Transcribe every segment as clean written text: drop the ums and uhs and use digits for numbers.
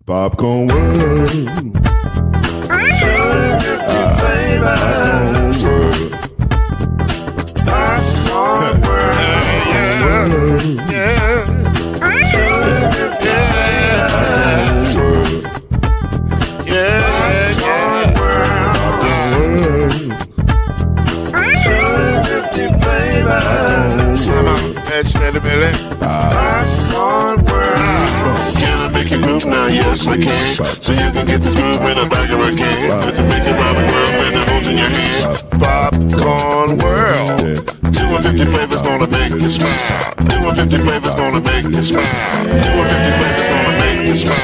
Popcorn World. Popcorn World. Yeah. Can I make you groove now? Yes, I can. So you can get this groove in a bag of a can. You can make it round the world when it holds in your hand. Popcorn World. 250 flavors gonna make you smile. 250 flavors gonna make you smile. 250 flavors gonna make you smile.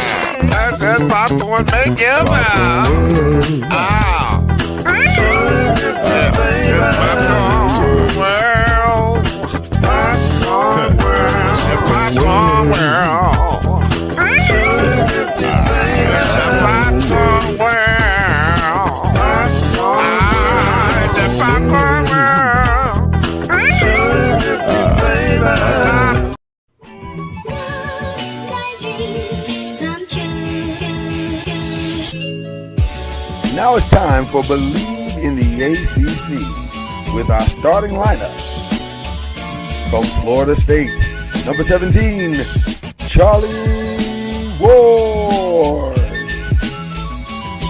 I said popcorn make you smile. Ah. Popcorn World. Popcorn World. Popcorn World. It's a popcorn world. It's a popcorn Now it's time for Believe in the ACC with our starting lineup. From Florida State, number 17, Charlie Ward.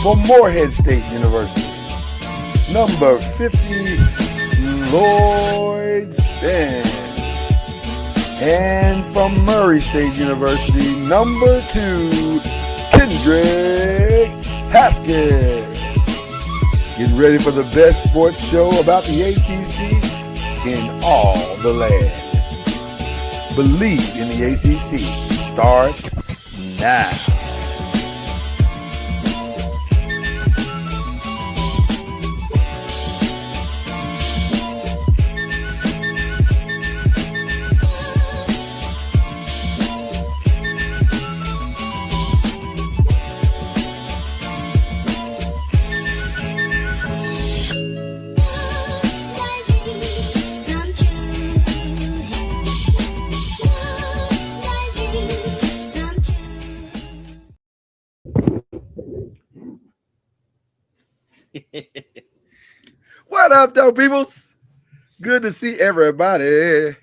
From Morehead State University, number 50, Lloyd Stan. And from Murray State University, number 2, Kendrick Haskins. Get ready for the best sports show about the ACC in all the land. Believe in the ACC starts now. What up, though, peoples? Good to see everybody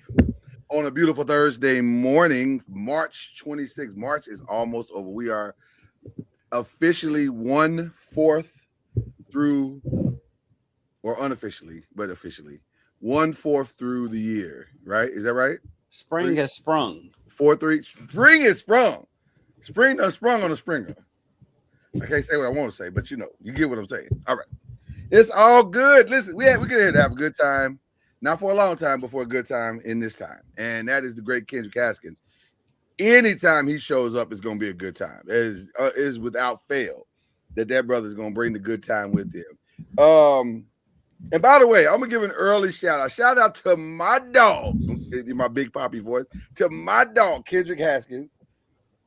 on a beautiful Thursday morning, March 26th. March is almost over. We are officially 1/4 through, or unofficially, but officially 1/4 through the year, right? Is that right? Spring has sprung. 4-3. Spring is sprung. Spring done sprung on a springer. I can't say what I want to say, but you get what I'm saying. All right. It's all good. Listen, we're here to have a good time. Not for a long time, but for a good time in this time. And that is the great Kendrick Haskins. Anytime he shows up, it's going to be a good time. It is without fail that brother's going to bring the good time with him. And by the way, I'm going to give an early shout out. Shout out to my dog, in my big poppy voice, to my dog, Kendrick Haskins,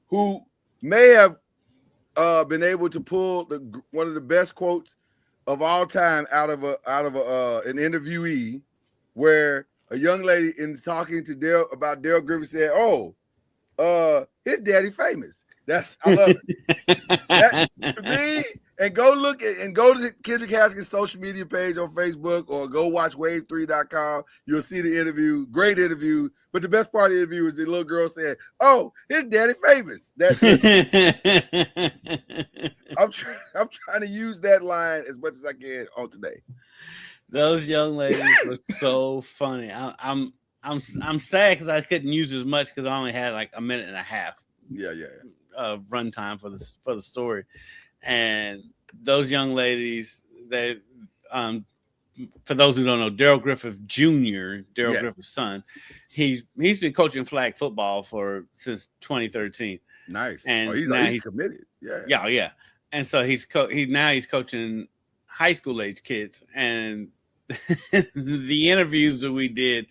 who may have been able to pull one of the best quotes of all time out of an interviewee, where a young lady in talking to Dale Griffin said, "Oh, his daddy famous." I love it. That, to me, and go to Kendrick Haskins' social media page on Facebook, or go watch wave3.com. You'll see the interview. Great interview. But the best part of the interview is the little girl said, "Oh, his daddy famous." I'm trying to use that line as much as I can on today. Those young ladies were so funny. I'm sad because I couldn't use as much because I only had like a minute and a half. Yeah. Runtime for the story, and those young ladies, they for those who don't know, Daryl Griffith Jr., Griffith's son, he's been coaching flag football since 2013. Nice. And he's committed. Yeah. And so he's coaching high school age kids. And the interviews that we did,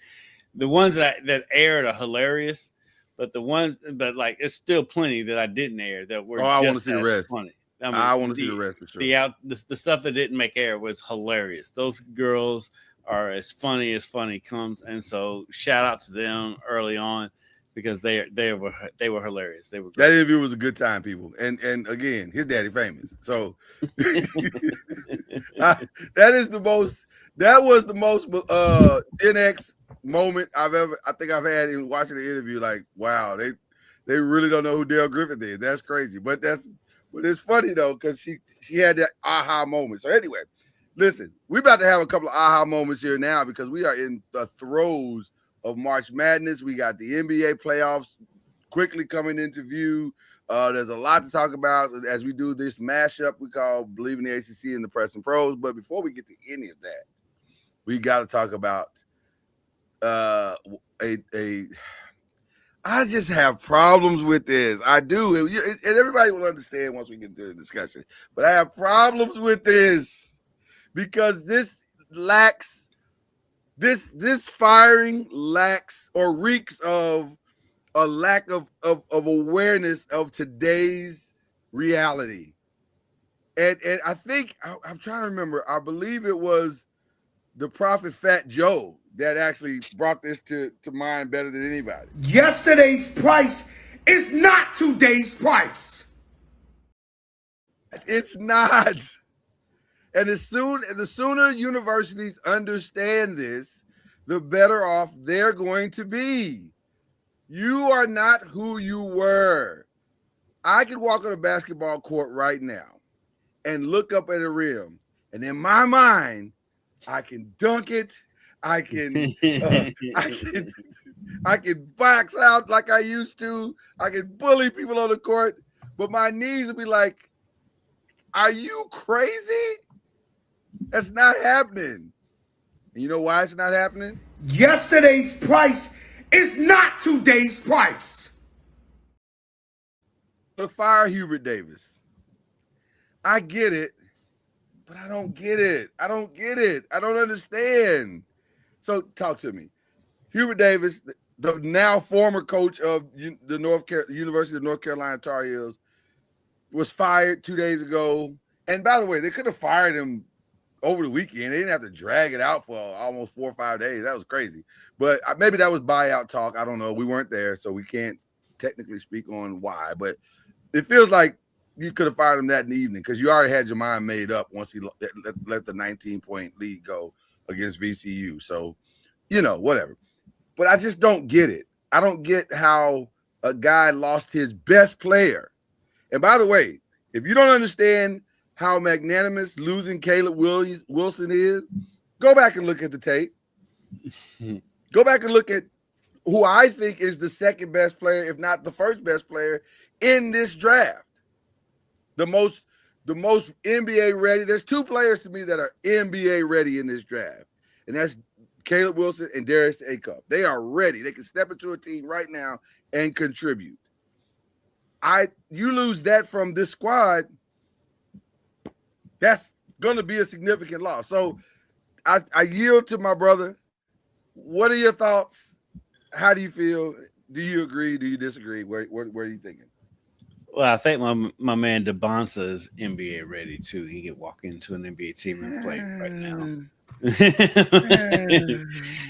the ones that aired are hilarious, but it's still plenty that I didn't air that were I want to see the rest. Funny. I want to see the rest for sure. The stuff that didn't make air was hilarious. Those girls are as funny comes, and so shout out to them early on, because they were hilarious. They were That great. interview was a good time, people. And again, his daddy famous. So that was the most Gen X moment I think I've had in watching the interview. Like, wow, they really don't know who Dale Griffith is. That's crazy. But it's funny though, because she had that aha moment. So anyway, listen, we're about to have a couple of aha moments here now because we are in the throes of March Madness. We got the NBA playoffs quickly coming into view. There's a lot to talk about as we do this mashup we call BLEAV in the ACC and the Press and Pros. But before we get to any of that, we got to talk about I just have problems with this. I do, and everybody will understand once we get to the discussion. But I have problems with this because this firing lacks or reeks of a lack of awareness of today's reality. And I think I'm trying to remember. I believe it was the Prophet Fat Joe that actually brought this to mind better than anybody. Yesterday's price is not today's price. It's not. And the sooner universities understand this, the better off they're going to be. You are not who you were. I could walk on a basketball court right now and look up at a rim, and in my mind, I can dunk it. I can box out like I used to. I can bully people on the court, but my knees will be like, "Are you crazy? That's not happening." And you know why it's not happening? Yesterday's price is not today's price. To fire Hubert Davis. I get it, but I don't get it. I don't understand. So talk to me. Hubert Davis, the now former coach of the University of North Carolina Tar Heels, was fired 2 days ago. And by the way, they could have fired him over the weekend. They didn't have to drag it out for almost 4 or 5 days. That was crazy. But maybe that was buyout talk. I don't know. We weren't there, so we can't technically speak on why. But it feels like you could have fired him that in the evening because you already had your mind made up once he let the 19-point lead go against VCU. So, whatever. But I just don't get it. I don't get how a guy lost his best player. And by the way, if you don't understand how magnanimous losing Caleb Wilson is, go back and look at the tape. Go back and look at who I think is the second best player, if not the first best player in this draft. The most NBA ready. There's 2 players to me that are NBA ready in this draft, and that's Caleb Wilson and Darius Acuff. They are ready. They can step into a team right now and contribute. You lose that from this squad, that's going to be a significant loss. So I yield to my brother. What are your thoughts? How do you feel? Do you agree? Do you disagree? Where are you thinking? Well, I think my man DeBonsa is NBA ready too. He could walk into an NBA team and play right now.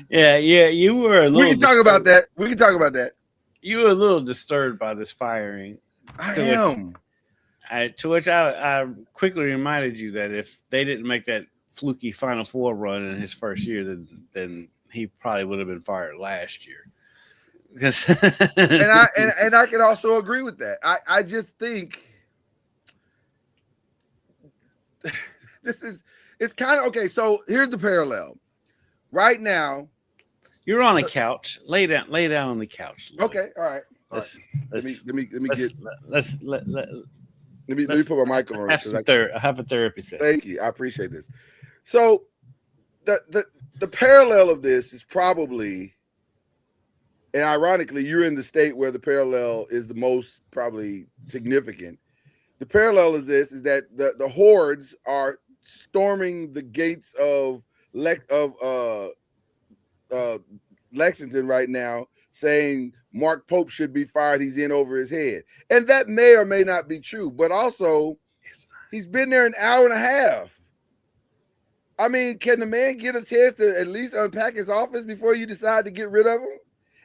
yeah. You were a little. We can talk about that. You were a little disturbed by this firing. I am. To which I quickly reminded you that if they didn't make that fluky Final Four run in his first year, then he probably would have been fired last year. and I can also agree with that. I just think it's kind of okay. So here's the parallel. Right now, you're on a couch. Lay down on the couch. Okay, all right. Let me put my mic on. Have a therapy session. Thank you. I appreciate this. So the parallel of this is probably, and ironically, you're in the state where the parallel is the most probably significant. The parallel is that the hordes are storming the gates of Lexington right now, saying Mark Pope should be fired. He's in over his head. And that may or may not be true, but also he's been there an hour and a half. I mean, can the man get a chance to at least unpack his office before you decide to get rid of him?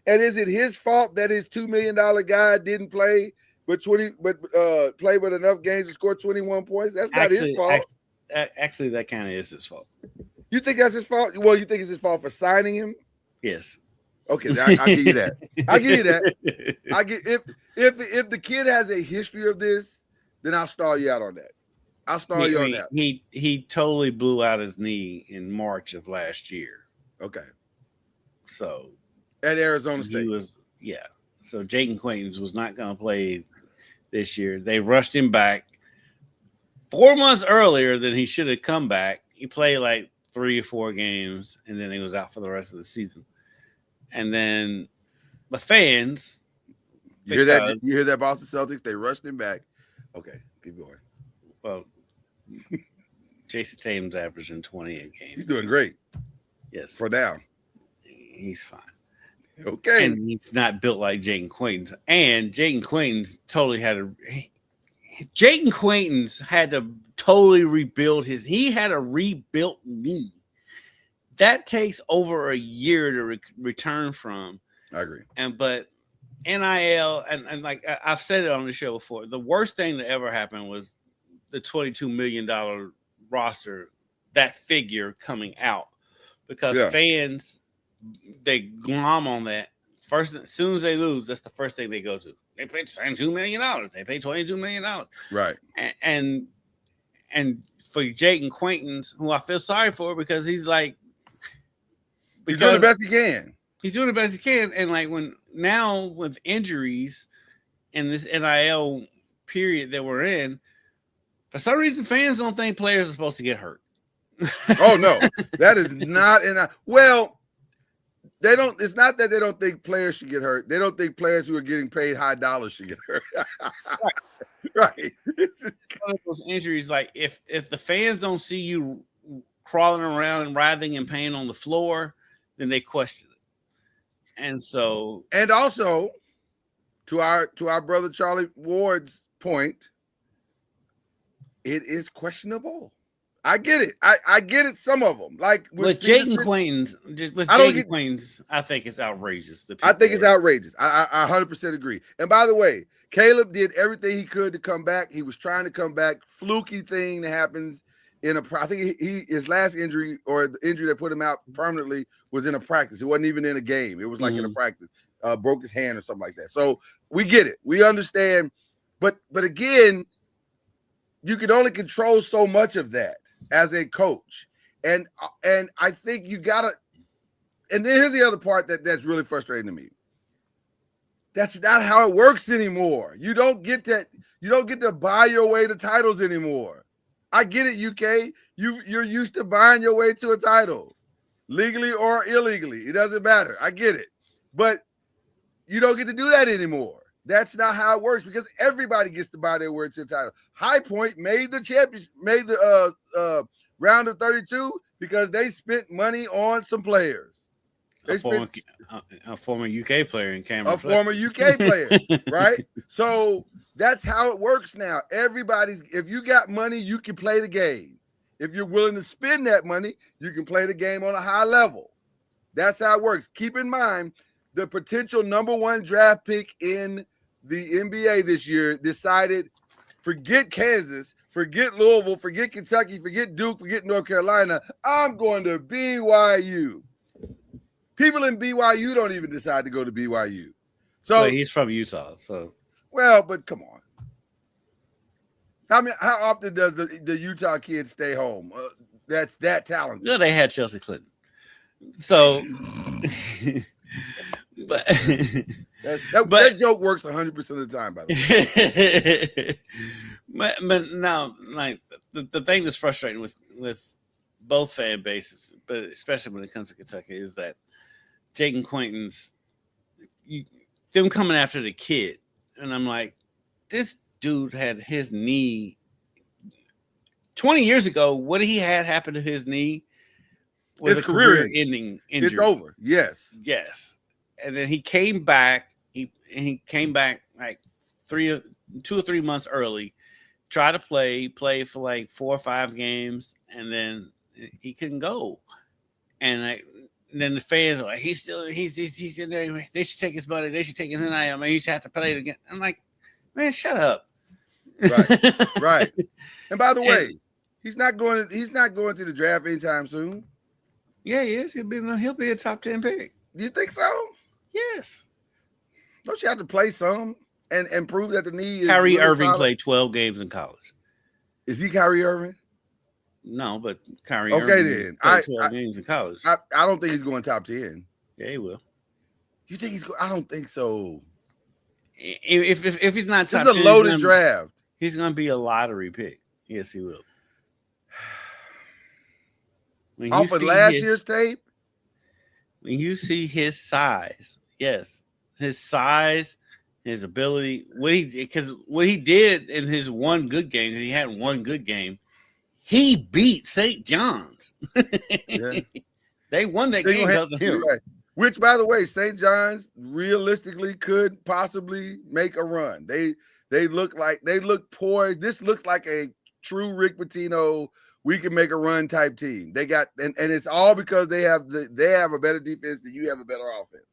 And is it his fault that his $2 million guy didn't play play with enough games to score 21 points? That's not his fault. Actually, that kind of is his fault. You think that's his fault? Well, you think it's his fault for signing him? Yes. Okay, I'll give you that. I'll give you that. I get if the kid has a history of this, then I'll stall you out on that. I'll stall you on that. He totally blew out his knee in March of last year. Okay. So at Arizona State. So Jaden Quaintance was not going to play this year. They rushed him back 4 months earlier than he should have come back. He played like 3 or 4 games, and then he was out for the rest of the season. And then the fans, you hear that? You hear that, Boston Celtics? They rushed him back. Okay, keep going. Well, Jason Tatum's averaging 20 a game. He's doing great. Yes, for now, he's fine. Okay, and he's not built like Jaden Quaintance. And Jaden Quaintance totally had to totally rebuild his. He had a rebuilt knee. That takes over a year to return from. I agree. But NIL and like I've said it on the show before, the worst thing that ever happened was the $22 million roster, that figure coming out, because fans, they glom on that. First, as soon as they lose, that's the first thing they go to. They paid $22 million. They paid $22 million. Right. And for Jaden Quaintance, who I feel sorry for, because he's like, he's doing the best he can. He's doing the best he can. And like now with injuries and this NIL period that we're in, for some reason, fans don't think players are supposed to get hurt. Oh no, that is not well. They don't. It's not that they don't think players should get hurt. They don't think players who are getting paid high dollars should get hurt. Right. It's one of those injuries. Like if the fans don't see you crawling around and writhing in pain on the floor, then they question it. And also, to our brother Charlie Ward's point, it is questionable. I get it. I get it. Some of them, like with Jaden Quaintance, I think it's outrageous. I think it's outrageous. I 100% agree. And by the way, Caleb did everything he could to come back. He was trying to come back. Fluky thing that happens I think his last injury, or the injury that put him out permanently, was in a practice. It wasn't even in a game. It was like in a practice. Broke his hand or something like that. So we get it. We understand. But again, you can only control so much of that as a coach. And I think you gotta, and then here's the other part that's really frustrating to me. That's not how it works anymore. You don't get to buy your way to titles anymore. I get it, UK. You're used to buying your way to a title, legally or illegally. It doesn't matter. I get it. But you don't get to do that anymore. That's not how it works, because everybody gets to buy their way to a title. High Point made the championship, made the round of 32 because they spent money on some players. A former UK player in Cameron. Former UK player, right? So that's how it works now. If you got money, you can play the game. If you're willing to spend that money, you can play the game on a high level. That's how it works. Keep in mind, the potential number 1 draft pick in the NBA this year decided, forget Kansas, forget Louisville, forget Kentucky, forget Duke, forget North Carolina. I'm going to BYU. People in BYU don't even decide to go to BYU. So he's from Utah. So but come on. How often does the Utah kid stay home? That's that talented. No, they had Chelsea Clinton. So, but that joke works 100% of the time, by the way. but now, like the thing that's frustrating with both fan bases, but especially when it comes to Kentucky, is that Jaden Quaintance, them coming after the kid, and I'm like, this dude had his knee 20 years ago. What he had happen to his knee was a career-ending injury. It's over. Yes. And then he came back. He came back like 2 or 3 months early. Tried to play for like 4 or 5 games, and then he couldn't go. And then the fans are like, he's in there. They should take his money. They should take his NIL. I mean, he should have to play it again. I'm like, man, shut up. Right, right. And by the way, he's not going to the draft anytime soon. Yeah, he is. He'll be a top 10 pick. Do you think so? Yes. Don't you have to play some and prove that the knee is Kyrie really Irving solid? played 12 games in college. Is he Kyrie Irving? No, but Kyrie Okay, Irving then. played 12 games in college. I don't think he's going top 10. Yeah, he will. You think he's going? I don't think so. If he's not top 10, this is a loaded draft. He's going to be a lottery pick. Yes, he will. Off of last year's tape? When you see his size, yes, his size, his ability, what he did in his one good game, he had one good game, he beat St. John's. Yeah. They won that game because of him. Right. Which, by the way, St. John's realistically could possibly make a run. They look poised. This looks like a true Rick Pitino, we can make a run type team. They got and it's all because they have a better defense than you have a better offense.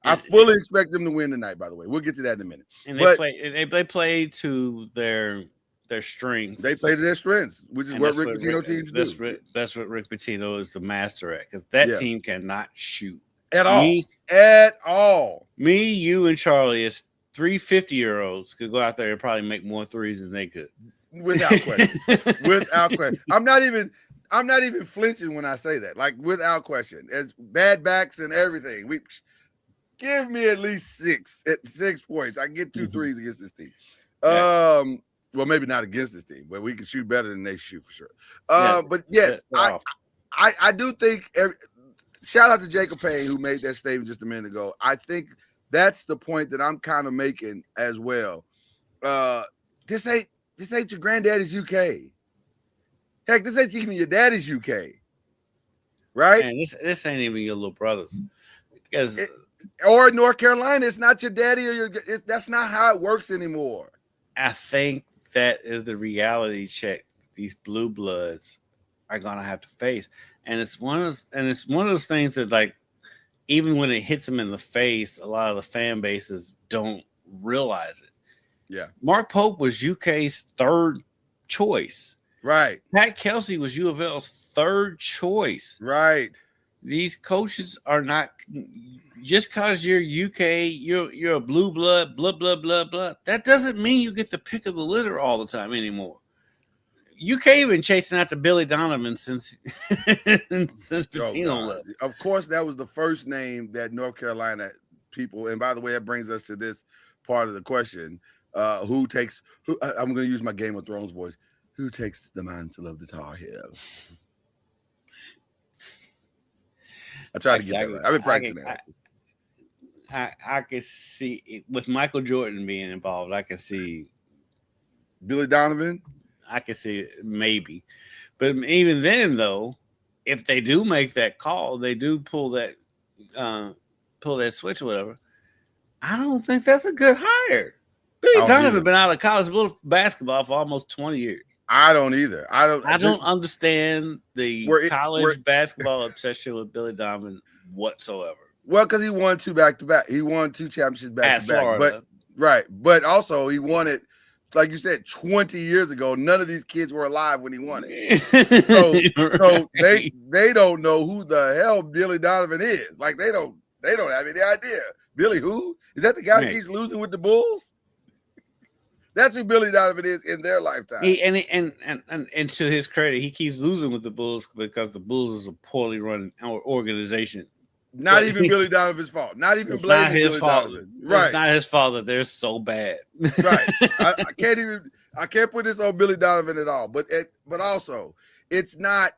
I fully expect them to win tonight, by the way. We'll get to that in a minute. And they play to their strengths. They play to their strengths, which is what Rick Pitino teams do. That's what Rick Pitino is the master at, because that team cannot shoot. At all. Me, you, and Charlie, as 350-year-olds, could go out there and probably make more threes than they could. Without question. Without question. I'm not even flinching when I say that. Like, without question. As bad backs and everything. Give me at least 6 points. I can get 2 threes against this team. Yeah. Well, maybe not against this team, but we can shoot better than they shoot for sure. But yes, I do think shout out to Jacob Payne, who made that statement just a minute ago. I think that's the point that I'm kind of making as well. This ain't your granddaddy's UK. Heck, this ain't even your daddy's UK. Right? And this ain't even your little brothers. Because or North Carolina, it's not your daddy or that's not how it works anymore. I think that is the reality check these blue bloods are gonna have to face. And it's one of those things that, like, even when it hits them in the face, a lot of the fan bases don't realize it. Yeah. Mark Pope was UK's third choice. Right. Pat Kelsey was U of L's third choice. Right. These coaches are not, just because you're UK, you're a blue blood, blah, blah, blah, blah. That doesn't mean you get the pick of the litter all the time anymore. UK been chasing after Billy Donovan since Pitino left. Of course, that was the first name that North Carolina people, and by the way, that brings us to this part of the question. I'm going to use my Game of Thrones voice. Who takes the mantle of the Tar Heels? I tried to get that right. I've been practicing that. I could see, with Michael Jordan being involved, I can see Billy Donovan. I can see it, maybe. But even then, though, if they do make that call, they do pull that switch or whatever, I don't think that's a good hire. Billy Donovan been out of college basketball for almost 20 years. I don't either. I don't understand the college basketball obsession with Billy Donovan whatsoever. Well, because he won 2 back-to-back. He won 2 championships back-to-back. But also he won it, like you said, 20 years ago. None of these kids were alive when he won it. So they don't know who the hell Billy Donovan is. Like they don't have any idea. Billy who? Is that the guy that keeps losing with the Bulls? That's who Billy Donovan is in their lifetime. And to his credit, he keeps losing with the Bulls because the Bulls is a poorly run organization. Not even Billy Donovan's fault. Not even blaming Billy Donovan. Right. It's not his fault that they're so bad. Right. I can't put this on Billy Donovan at all. But also, it's not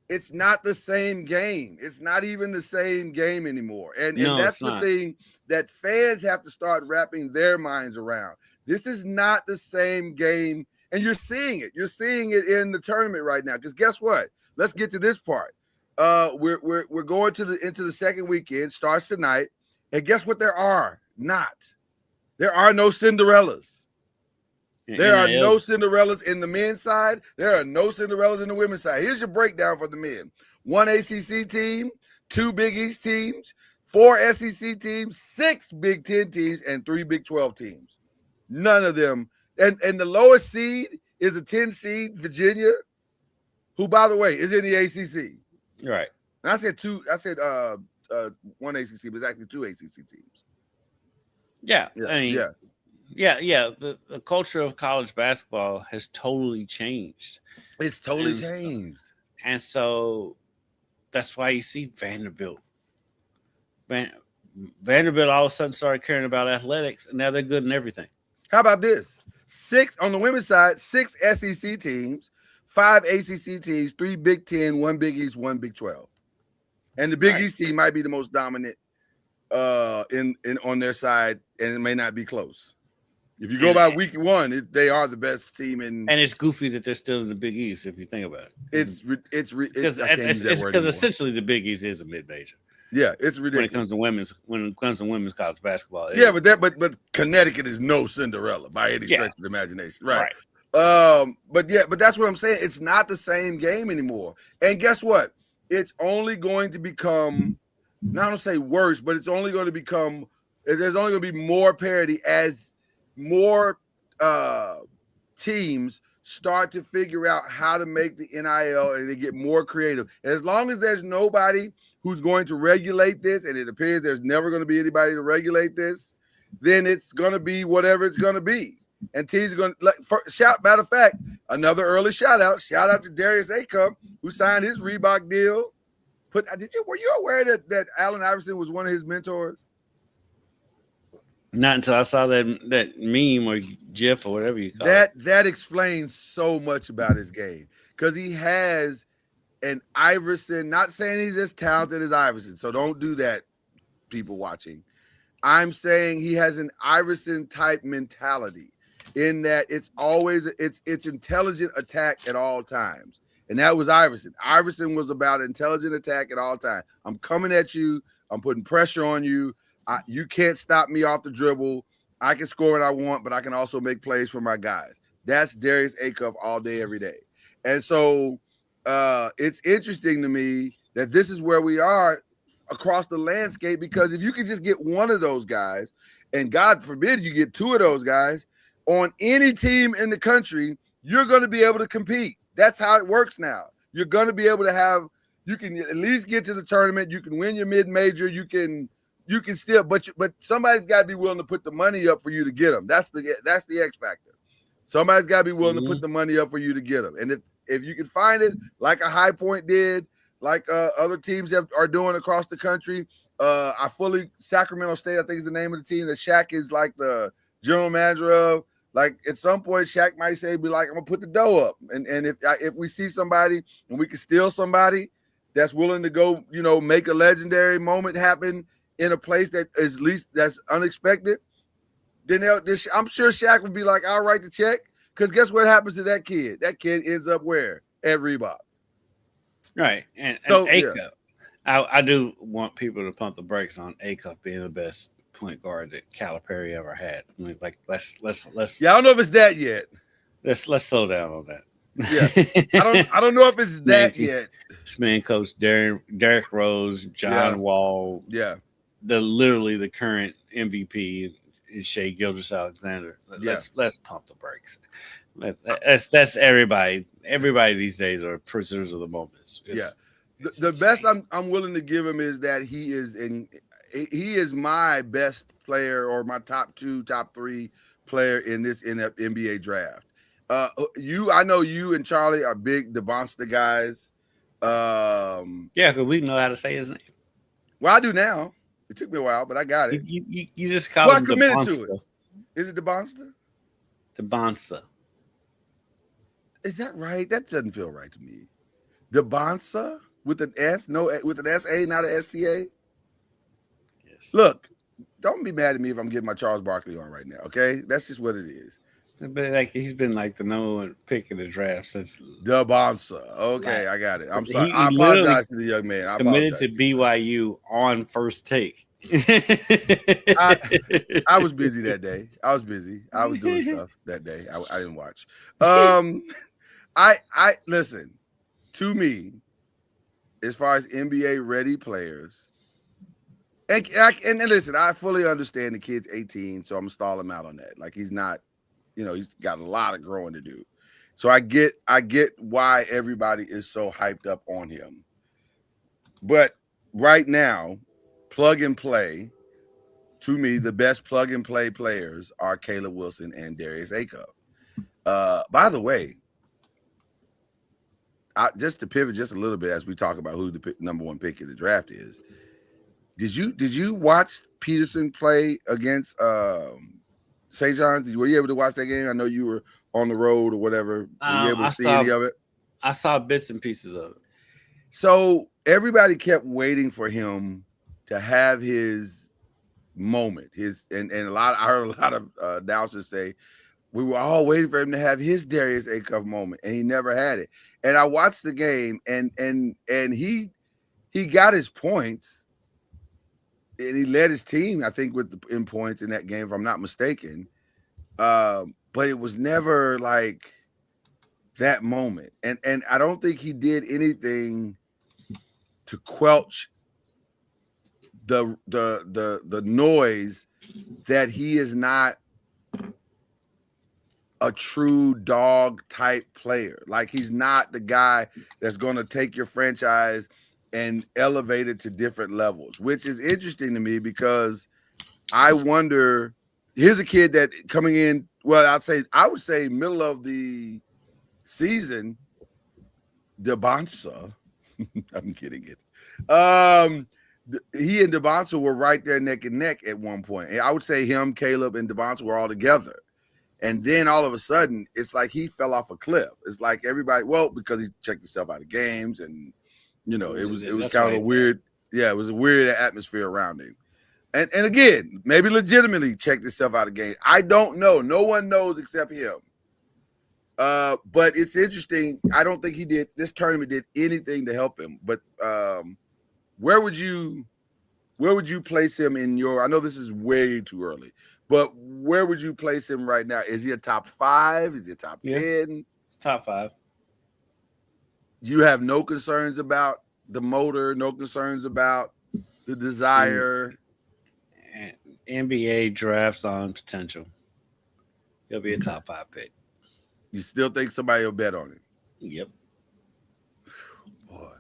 the same game. It's not even the same game anymore. And that's the thing that fans have to start wrapping their minds around. This is not the same game, and you're seeing it. You're seeing it in the tournament right now. Because guess what? Let's get to this part. We're going into the second weekend. Starts tonight, and guess what? There are no Cinderellas. There are no Cinderellas in the men's side. There are no Cinderellas in the women's side. Here's your breakdown for the men: 1 ACC team, 2 Big East teams, 4 SEC teams, 6 Big 10 teams, and 3 Big 12 teams. None of them. And the lowest seed is a 10 seed, Virginia, who, by the way, is in the ACC. Right. And I said 2. I said one ACC, but it's actually 2 ACC teams. Yeah. Yeah. I mean, yeah. The culture of college basketball has totally changed. It's totally changed. And so that's why you see Vanderbilt. Vanderbilt all of a sudden started caring about athletics, and now they're good in everything. How about this? 6 on the women's side, 6 SEC teams, 5 ACC teams, 3 Big 10, 1 Big East, 1 Big 12. And the Big East team might be the most dominant in on their side, and it may not be close. If you go by week 1, they are the best team in. And it's goofy that they're still in the Big East if you think about it. It's because essentially the Big East is a mid-major. Yeah, it's ridiculous when it comes to women's college basketball. Yeah, but Connecticut is no Cinderella by any stretch of the imagination, right? But that's what I'm saying. It's not the same game anymore. And guess what? It's only going to become, not to say worse, but it's only going to become. There's only going to be more parity as more teams start to figure out how to make the NIL and they get more creative. And as long as there's nobody who's going to regulate this, and it appears there's never going to be anybody to regulate this, then it's going to be whatever it's going to be. And teams are going to matter of fact, another early shout out to Darius Acup, who signed his Reebok deal. Were you aware that Allen Iverson was one of his mentors? Not until I saw that meme or GIF or whatever you call it. That explains so much about his game, because he has an Iverson, not saying he's as talented as Iverson, so don't do that, people watching. I'm saying he has an Iverson type mentality in that it's always it's intelligent attack at all times. And that was Iverson. Iverson was about intelligent attack at all times. I'm coming at you. I'm putting pressure on you. You can't stop me off the dribble. I can score what I want, but I can also make plays for my guys. That's Darius Acup all day, every day. And so it's interesting to me that this is where we are across the landscape, because if you can just get one of those guys, and God forbid you get 2 of those guys on any team in the country, you're going to be able to compete. That's how it works now. You're going to be able to you can at least get to the tournament. You can win your mid-major. You can still, but somebody's got to be willing to put the money up for you to get them. That's the X factor. Somebody's got to be willing to put the money up for you to get them. And if you can find it, like a High Point did, like other teams are doing across the country. Sacramento State, I think is the name of the team that Shaq is like the general manager of. Like at some point, Shaq might say, "Be like, I'm gonna put the dough up." And if we see somebody and we can steal somebody that's willing to go, make a legendary moment happen in a place that is least that's unexpected, then I'm sure Shaq would be like, "I'll write the check." Because guess what happens to that kid? That kid ends up where? At Reebok. Right. And Acup, I do want people to pump the brakes on Acup being the best point guard that Calipari ever had. I mean, like let's Yeah, I don't know if it's that yet. Let's slow down on that. Yeah. I don't know if it's that yet. This man coached Derrick Rose, John Wall. Yeah. Literally the current MVP is Shai Gilgeous-Alexander. Let's pump the brakes. That's everybody. Everybody these days are prisoners of the moments. The best I'm willing to give him is that he is my best player, or my top 2, top 3 player in the NBA draft. I know you and Charlie are big DeBonsta guys. Because we know how to say his name. Well, I do now. It took me a while, but I got it. You just call him DeBonsta. To it. Is it DeBonsta? DeBonsta. Is that right? That doesn't feel right to me. DeBonsta with an S, with an S-A, not an S-T-A. Yes. Look, don't be mad at me if I'm getting my Charles Barkley on right now, okay? That's just what it is. But he's been the number 1 pick in the draft since DeBonsta. Okay, I got it. I'm sorry. I apologize to the young man. I committed to BYU on first take. I was busy that day. I was doing stuff that day. I didn't watch. I listen, to me, as far as NBA ready players, and listen, I fully understand the kid's 18, so I'm gonna stall him out on that. Like he's not, he's got a lot of growing to do. So I get why everybody is so hyped up on him. But right now, plug and play, to me, the best plug and play players are Caleb Wilson and Darius Acuff. By the way, just to pivot just a little bit as we talk about who the number one pick of the draft is. Did you watch Peterson play against St. John's? Were you able to watch that game? I know you were on the road or whatever. Were you able to see any of it? I saw bits and pieces of it. So everybody kept waiting for him to have his moment. And I heard a lot of announcers say we were all waiting for him to have his Darius Acuff moment, and he never had it. And I watched the game, and he got his points, and he led his team, I think, in points in that game, if I'm not mistaken. But it was never like that moment, and I don't think he did anything to quelch the noise that he is not a true dog type player. Like he's not the guy that's going to take your franchise and elevate it to different levels, which is interesting to me because I wonder, here's a kid that coming in, well, I would say middle of the season, DeBonsa, I'm kidding it. He and DeBonsa were right there neck and neck at one point. And I would say him, Caleb, and DeBonsa were all together. And then all of a sudden, it's like he fell off a cliff. It's like everybody, because he checked himself out of games, and it was kind of a weird, it was a weird atmosphere around him. And again, maybe legitimately checked himself out of games. I don't know. No one knows except him. But it's interesting. I don't think this tournament did anything to help him. But where would you place him in your? I know this is way too early. But where would you place him right now? Is he a top 5? Is he a top 10? Top 5. You have no concerns about the motor, no concerns about the desire. NBA drafts on potential. He'll be a top 5 pick. You still think somebody will bet on him? Yep. Boy.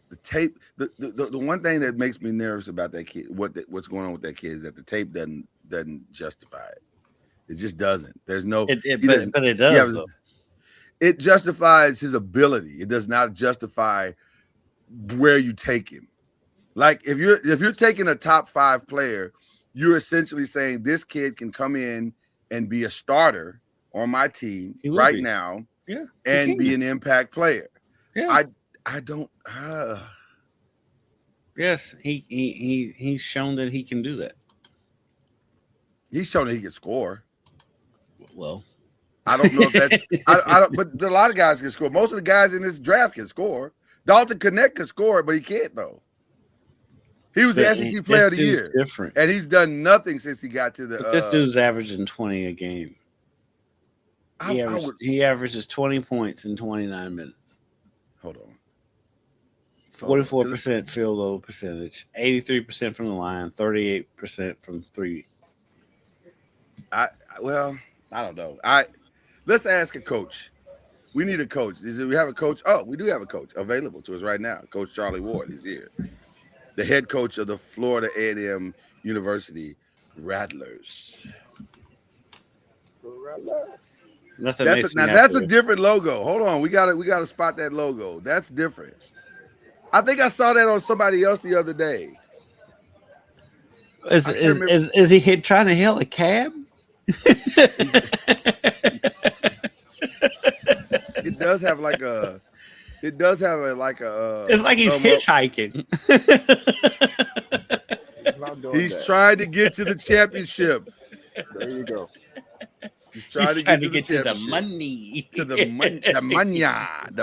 The tape, the one thing that makes me nervous about that kid, what's going on with that kid, is that the tape doesn't justify it. It just doesn't. There's no. But it does. Though. It justifies his ability. It does not justify where you take him. Like if you're taking a top 5 player, you're essentially saying this kid can come in and be a starter on my team right now, and be an impact player. Yeah. I don't. Yes, he's shown that he can do that. He's shown that he can score. Well, I don't know if that's. I don't. But a lot of guys can score. Most of the guys in this draft can score. Dalton Connect can score, but he can't though. He was the SEC Player of the Year, different, and he's done nothing since he got to the. But this dude's averaging 20 a game. He averages 20 points in 29 minutes. Hold on. 44% field goal percentage, 83% from the line, 38% from 3. I don't know. Let's ask a coach. We need a coach. We have a coach? Oh, we do have a coach available to us right now. Coach Charlie Ward is here, the head coach of the Florida A&M University Rattlers. That's a different logo. Hold on, we gotta spot that logo. That's different. I think I saw that on somebody else the other day. Is he trying to hail a cab? It does have like a. It's like he's hitchhiking. He's trying to get to the championship. There you go. He's trying to get to the money. The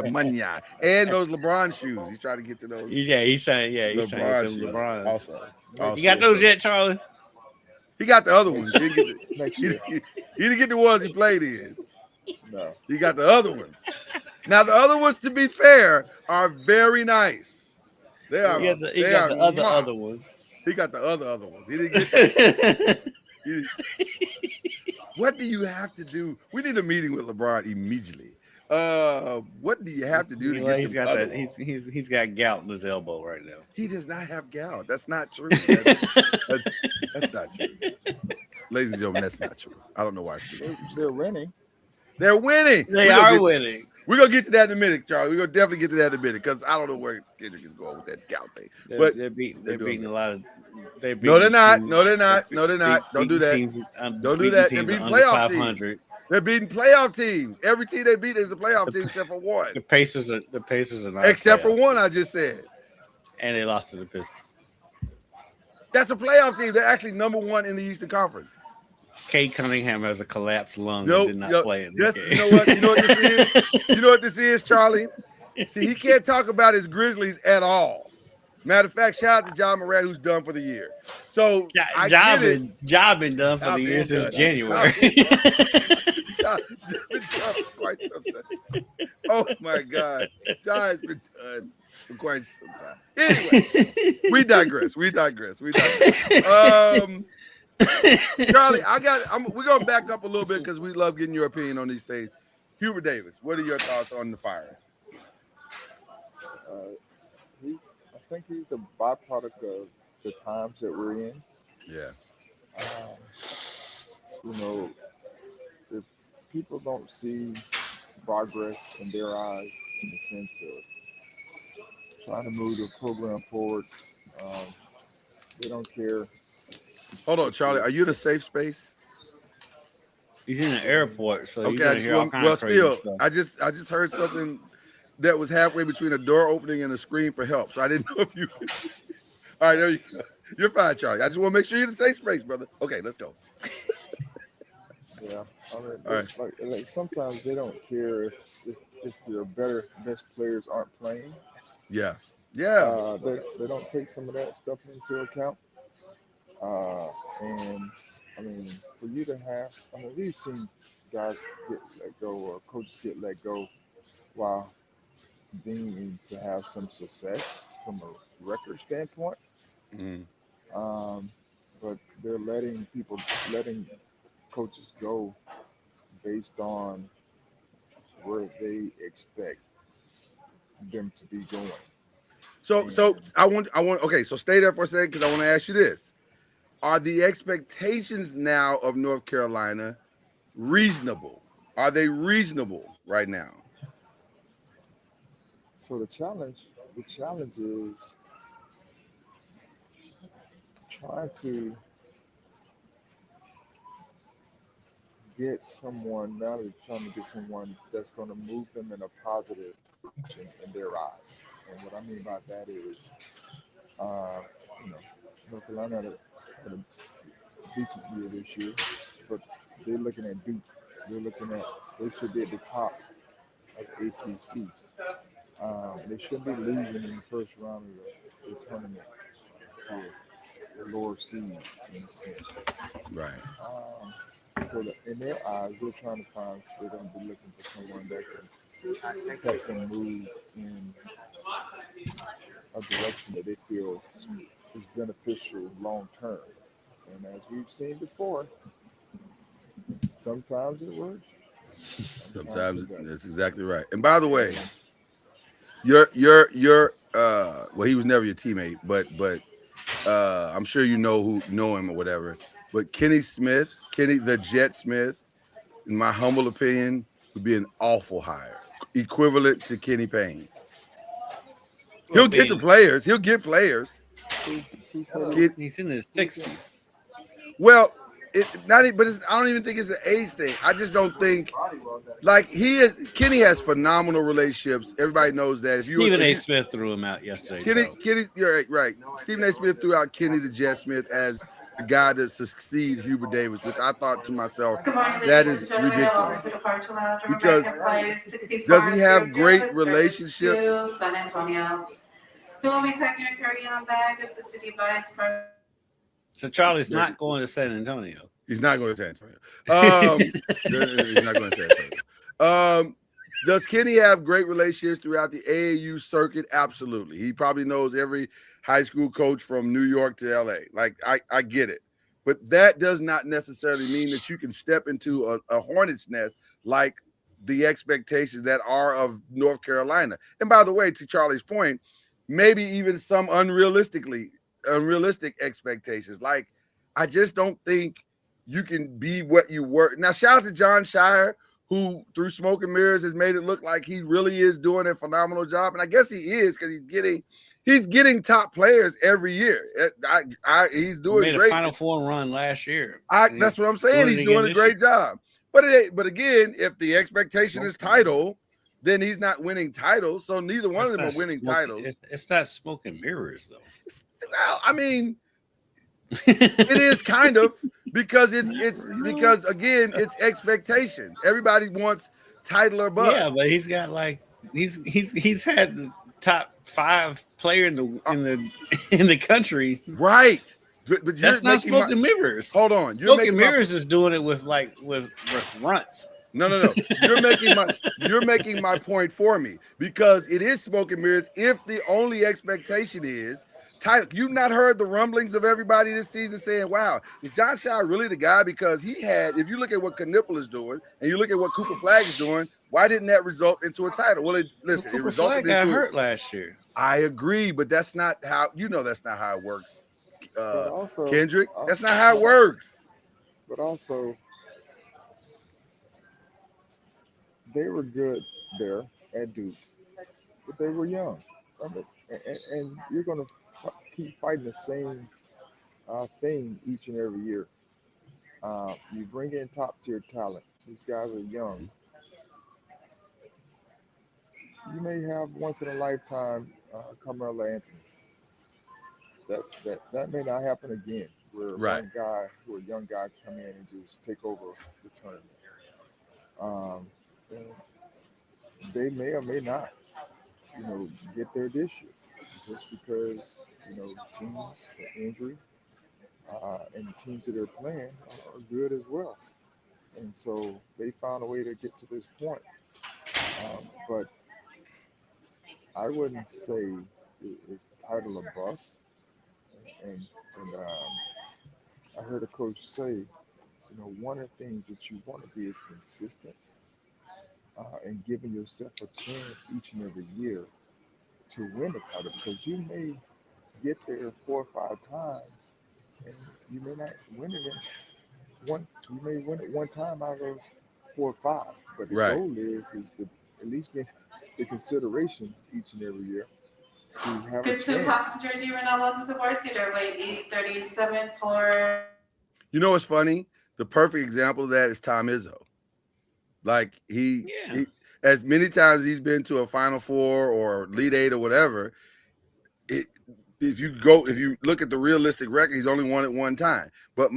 money. And those LeBron shoes. He's trying to get to those. He's trying to get those LeBrons. Also, you got those yet, Charlie? He got the other ones. He didn't get the ones he played in. No. He got the other ones. Now the other ones, to be fair, are very nice. They are. He got the other ones. He got the other ones. He didn't get that. What do you have to do? We need a meeting with LeBron immediately. What do you have to do to get? He's got that. He's got gout in his elbow right now. He does not have gout. That's not true. That's not true. Ladies and gentlemen, that's not true. I don't know why. They're winning. They're winning. They are winning. We're gonna get to that in a minute, Charlie. We're gonna definitely get to that in a minute because I don't know where Kendrick is going with that gout thing. But they're beating a lot of. No, they're not. No, they're not. No, they're not. Don't do that. Don't do that. They're beating playoff teams. They're beating playoff teams. Every team they beat is a playoff team except for one. The Pacers are not. Except for one, I just said. And they lost to the Pistons. That's a playoff team. They're actually number one in the Eastern Conference. Cade Cunningham has a collapsed lung and did not play in the game. You know what? You know what this is? You know what this is, Charlie? See, he can't talk about his Grizzlies at all. Matter of fact, shout out to John Morant, who's done for the year. So job been done for the year since January. Oh my God, John has been done for quite some time. Anyway, we digress. Charlie, we're gonna back up a little bit because we love getting your opinion on these things. Hubert Davis, what are your thoughts on the firing? I think he's a byproduct of the times that we're in. Yeah. If people don't see progress in their eyes in the sense of trying to move the program forward, they don't care. Hold on, Charlie. Are you in a safe space? He's in an airport, so okay. I just heard something that was halfway between a door opening and a screen for help. So I didn't know if you. All right, there you go. You're fine, Charlie. I just want to make sure you're in a safe space, brother. Okay, let's go. Yeah, I mean, all right. Like sometimes they don't care if your best players aren't playing. Yeah. They don't take some of that stuff into account. And I mean, for you to have, we've seen guys get let go or coaches get let go while deeming to have some success from a record standpoint. Mm-hmm. But they're letting coaches go based on where they expect them to be going. So I want okay, so stay there for a second because I want to ask you this. Are the expectations now of North Carolina reasonable? Are they reasonable right now? So the challenge is trying to get someone, now they're trying to get someone that's going to move them in a positive direction in their eyes. And what I mean by that is, North Carolina had a decent year this year, but they're looking at Duke. They should be at the top of ACC. They shouldn't be losing in the first round of the tournament to the lower seed in a sense. Right. So that in their eyes, they're trying to find, they're going to be looking for someone that can help them move in a direction that they feel is beneficial long term. And as we've seen before, sometimes it works. Sometimes that's exactly right. And by the way, your well, he was never your teammate, but I'm sure you know him or whatever. But Kenny the Jet Smith, in my humble opinion, would be an awful hire, equivalent to Kenny Payne. He'll get the players. He'll get players. He's in his 60s. Well, I don't even think it's an age thing. I just don't think Kenny has phenomenal relationships. Everybody knows that. Stephen A. Smith threw him out yesterday. Kenny, you're right. Stephen A. Smith threw out Kenny the Jet Smith as the guy to succeed Hubert Davis, which I thought to myself, that is ridiculous. Because does he have great relationships? San Antonio. Who will be taking a carry-on bag if the city buys for? So Charlie's not going to San Antonio. He's not going to San Antonio. He's not going to San Antonio. Does Kenny have great relationships throughout the AAU circuit? Absolutely. He probably knows every high school coach from New York to LA. Like, I get it. But that does not necessarily mean that you can step into a hornet's nest like the expectations that are of North Carolina. And by the way, to Charlie's point, maybe even some unrealistic expectations. Like, I just don't think you can be what you were. Now, shout out to John Shire, who through Smoke and Mirrors has made it look like he really is doing a phenomenal job. And I guess he is, because he's getting top players every year. He's doing made great. A Final Four run last year. That's what I'm saying. He's doing a great job. But again, if the expectation is title, then he's not winning titles. So neither one of them are winning titles. It's not Smoke and Mirrors, though. Well, I mean, it is kind of, because because again, it's expectations. Everybody wants title or bust. Yeah, but he's got he's had the top 5 player in the country. Right. But that's not Smoke and Mirrors. Hold on. Smoke and Mirrors is doing it with runts. No. You're making my point for me, because it is Smoke and Mirrors if the only expectation is title. You've not heard the rumblings of everybody this season saying, wow, is John Shire really the guy? Because if you look at what Knipple is doing and you look at what Cooper Flagg is doing, why didn't that result into a title? Well, Cooper Flagg got hurt last year. I agree, but that's not how it works. Also, Kendrick, that's not how it works. But also, they were good there at Duke, but they were young. And you're going to keep fighting the same thing each and every year. You bring in top-tier talent. These guys are young. You may have once-in-a-lifetime Carmelo Anthony. That may not happen again, where right. a young guy come in and just take over the tournament. They may or may not, get there this year, just because teams, the injury, and the teams that they're playing are good as well, and so they found a way to get to this point. But I wouldn't say it's title or bust. And I heard a coach say, one of the things that you want to be is consistent and giving yourself a chance each and every year to win the title, because you may get there 4 or 5 times and you may not win it you may win it one time out of 4 or 5. But the goal is to at least get the consideration each and every year. Good to Hawks jersey, you're now welcome to board theater. Wait, 837 for. You know what's funny? The perfect example of that is Tom Izzo. Like he as many times he's been to a Final Four or Elite 8 or whatever, if you look at the realistic record, he's only won it one time. But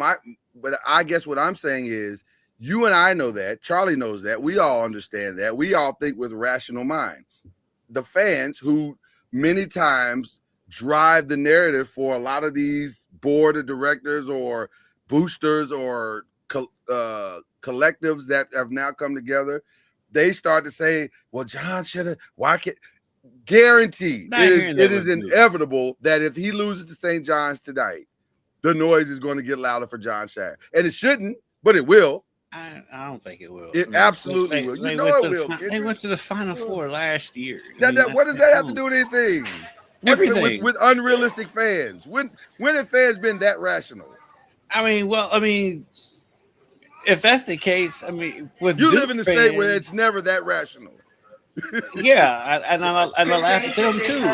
I guess what I'm saying is, you and I know that, Charlie knows that, we all understand that, we all think with a rational mind. The fans who many times drive the narrative for a lot of these board of directors or boosters or collectives that have now come together, they start to say, well, John should have, why can't, guaranteed, it is inevitable that if he loses to St. John's tonight, the noise is going to get louder for John Shire. And it shouldn't, but it will. I don't think it will. It absolutely will. They went to the Final Four last year. What does that have to do with anything? Everything. With unrealistic fans. When have fans been that rational? If that's the case, with you Duke live in the fans, state where it's never that rational. Yeah, and I laugh at them too.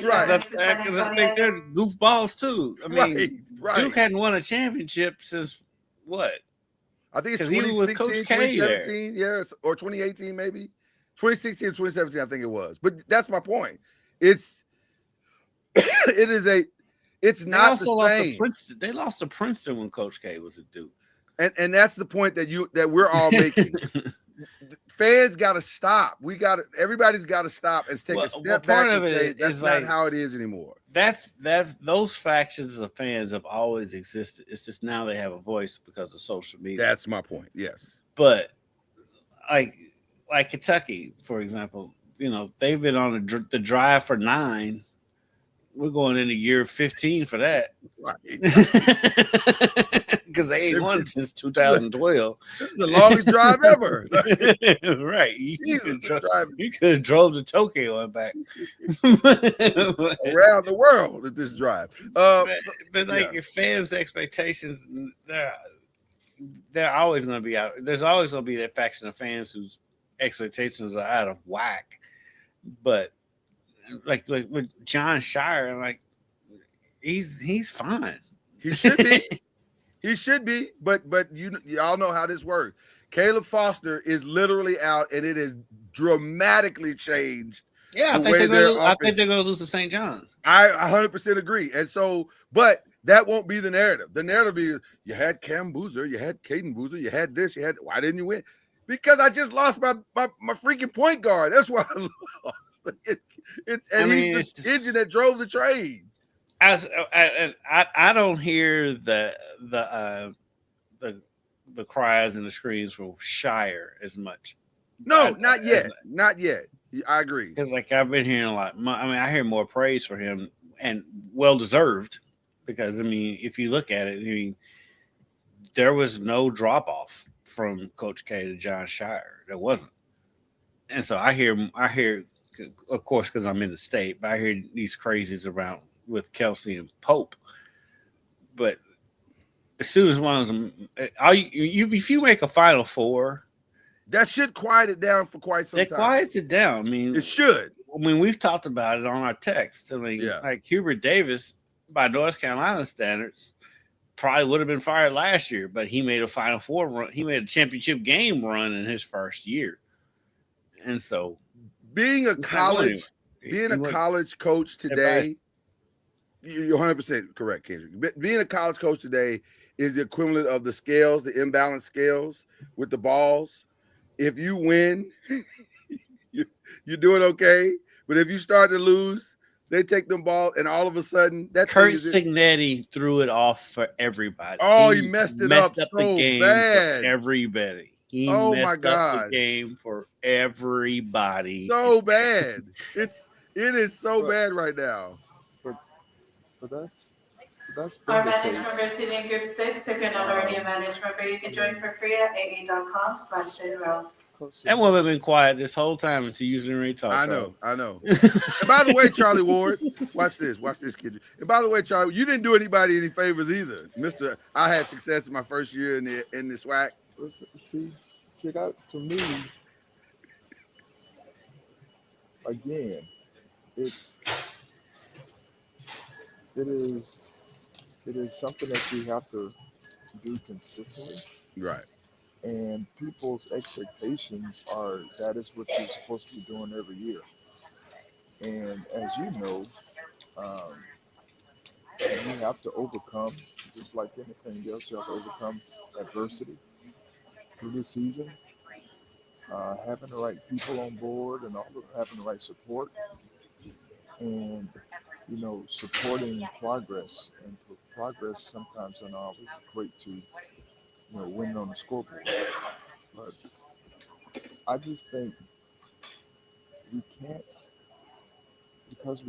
Right. Because I think they're goofballs too. Right. Duke hadn't won a championship since what? I think it's 2016, 2017, yes, or 2018 maybe. 2016 or 2017, I think it was. But that's my point. It's not the same. They lost to Princeton when Coach K was at Duke. And that's the point that we're all making. Fans got to stop. Everybody's got to stop and take a step back and say that's not how it is anymore. Those factions of fans have always existed. It's just now they have a voice because of social media. That's my point. Yes. But like Kentucky, for example. They've been on the drive for 9. We're going into year 15 for that. Right. Because they ain't won since 2012. This is the longest drive ever. Right. Jesus, this drive You could have drove to Tokyo and back. around the world at this drive. But if fans' expectations, they're always going to be out. There's always going to be that faction of fans whose expectations are out of whack. But like with John Shire, like he's fine. He should be. He should be. But y'all know how this works. Caleb Foster is literally out, and it has dramatically changed. Yeah, I think they're going to lose to St. John's. I 100% agree. And so, but that won't be the narrative. The narrative be you had Cam Boozer, you had Caden Boozer, you had this, why didn't you win? Because I just lost my freaking point guard. That's why I lost. He's the engine that drove the train. I don't hear the cries and the screams for Shire as much. No, not yet. Not yet. I agree. Because I've been hearing a lot. I hear more praise for him, and well deserved. Because if you look at it, there was no drop off from Coach K to John Shire. There wasn't. And so I hear, of course, because I'm in the state, but I hear these crazies around with Kelsey and Pope. But as soon as one of them, if you make a Final Four, that should quiet it down for quite some time. That quiets it down. It should. We've talked about it on our text. Like Hubert Davis, by North Carolina standards, probably would have been fired last year, but he made a Final Four run. He made a championship game run in his first year. And so being a college coach today, you're 100% correct, Kendrick. Being a college coach today is the equivalent of the scales, the imbalanced scales with the balls. If you win, you're doing okay. But if you start to lose, they take them ball, and all of a sudden, that Kurt Signetti threw it off for everybody. Oh, he messed up so the game bad. For everybody. He messed up the game for everybody. So bad. It is so bad right now. But that's our managed member sitting in group 6. If you're not already a managed member, you can join for free at aa.com/traderow. That woman been quiet this whole time until you didn't really talk. I know. And by the way, Charlie Ward, watch this, kid. And by the way, Charlie, you didn't do anybody any favors either, Mister. I had success in my first year in the SWAC. See that to me, again, it is something that you have to do consistently. Right. And people's expectations are that is what you're supposed to be doing every year. And as you know, you have to overcome, just like anything else, you have to overcome adversity through the season. Having the right people on board and having the right support, and supporting progress. And progress sometimes doesn't always equate to winning on the scoreboard. But I just think we can't, because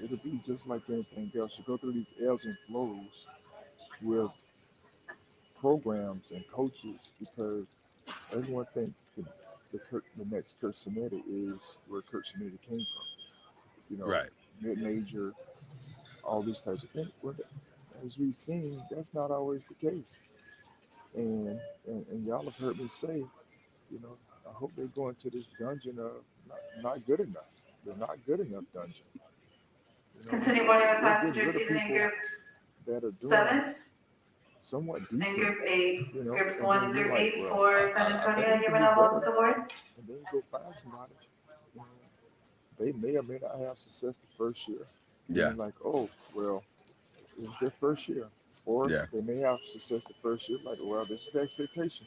it'll be just like anything else. You go through these ebbs and flows with programs and coaches, because everyone thinks the next Kurt Signetti is where Kurt Signetti came from. Right. Mid-major, all these types of things. But as we've seen, that's not always the case. And y'all have heard me say, I hope they go into this dungeon of not good enough. They're not good enough dungeon. Continue voting with passengers seated in group that are doing 7 somewhat and decent. group 8. Groups 1 through 8 well, for San Antonio. You are now welcome to board. And then you go find somebody. They may or may not have success the first year. Yeah. And like, oh, well, it was their first year. Or they may have success the first year, like, well, this is the expectation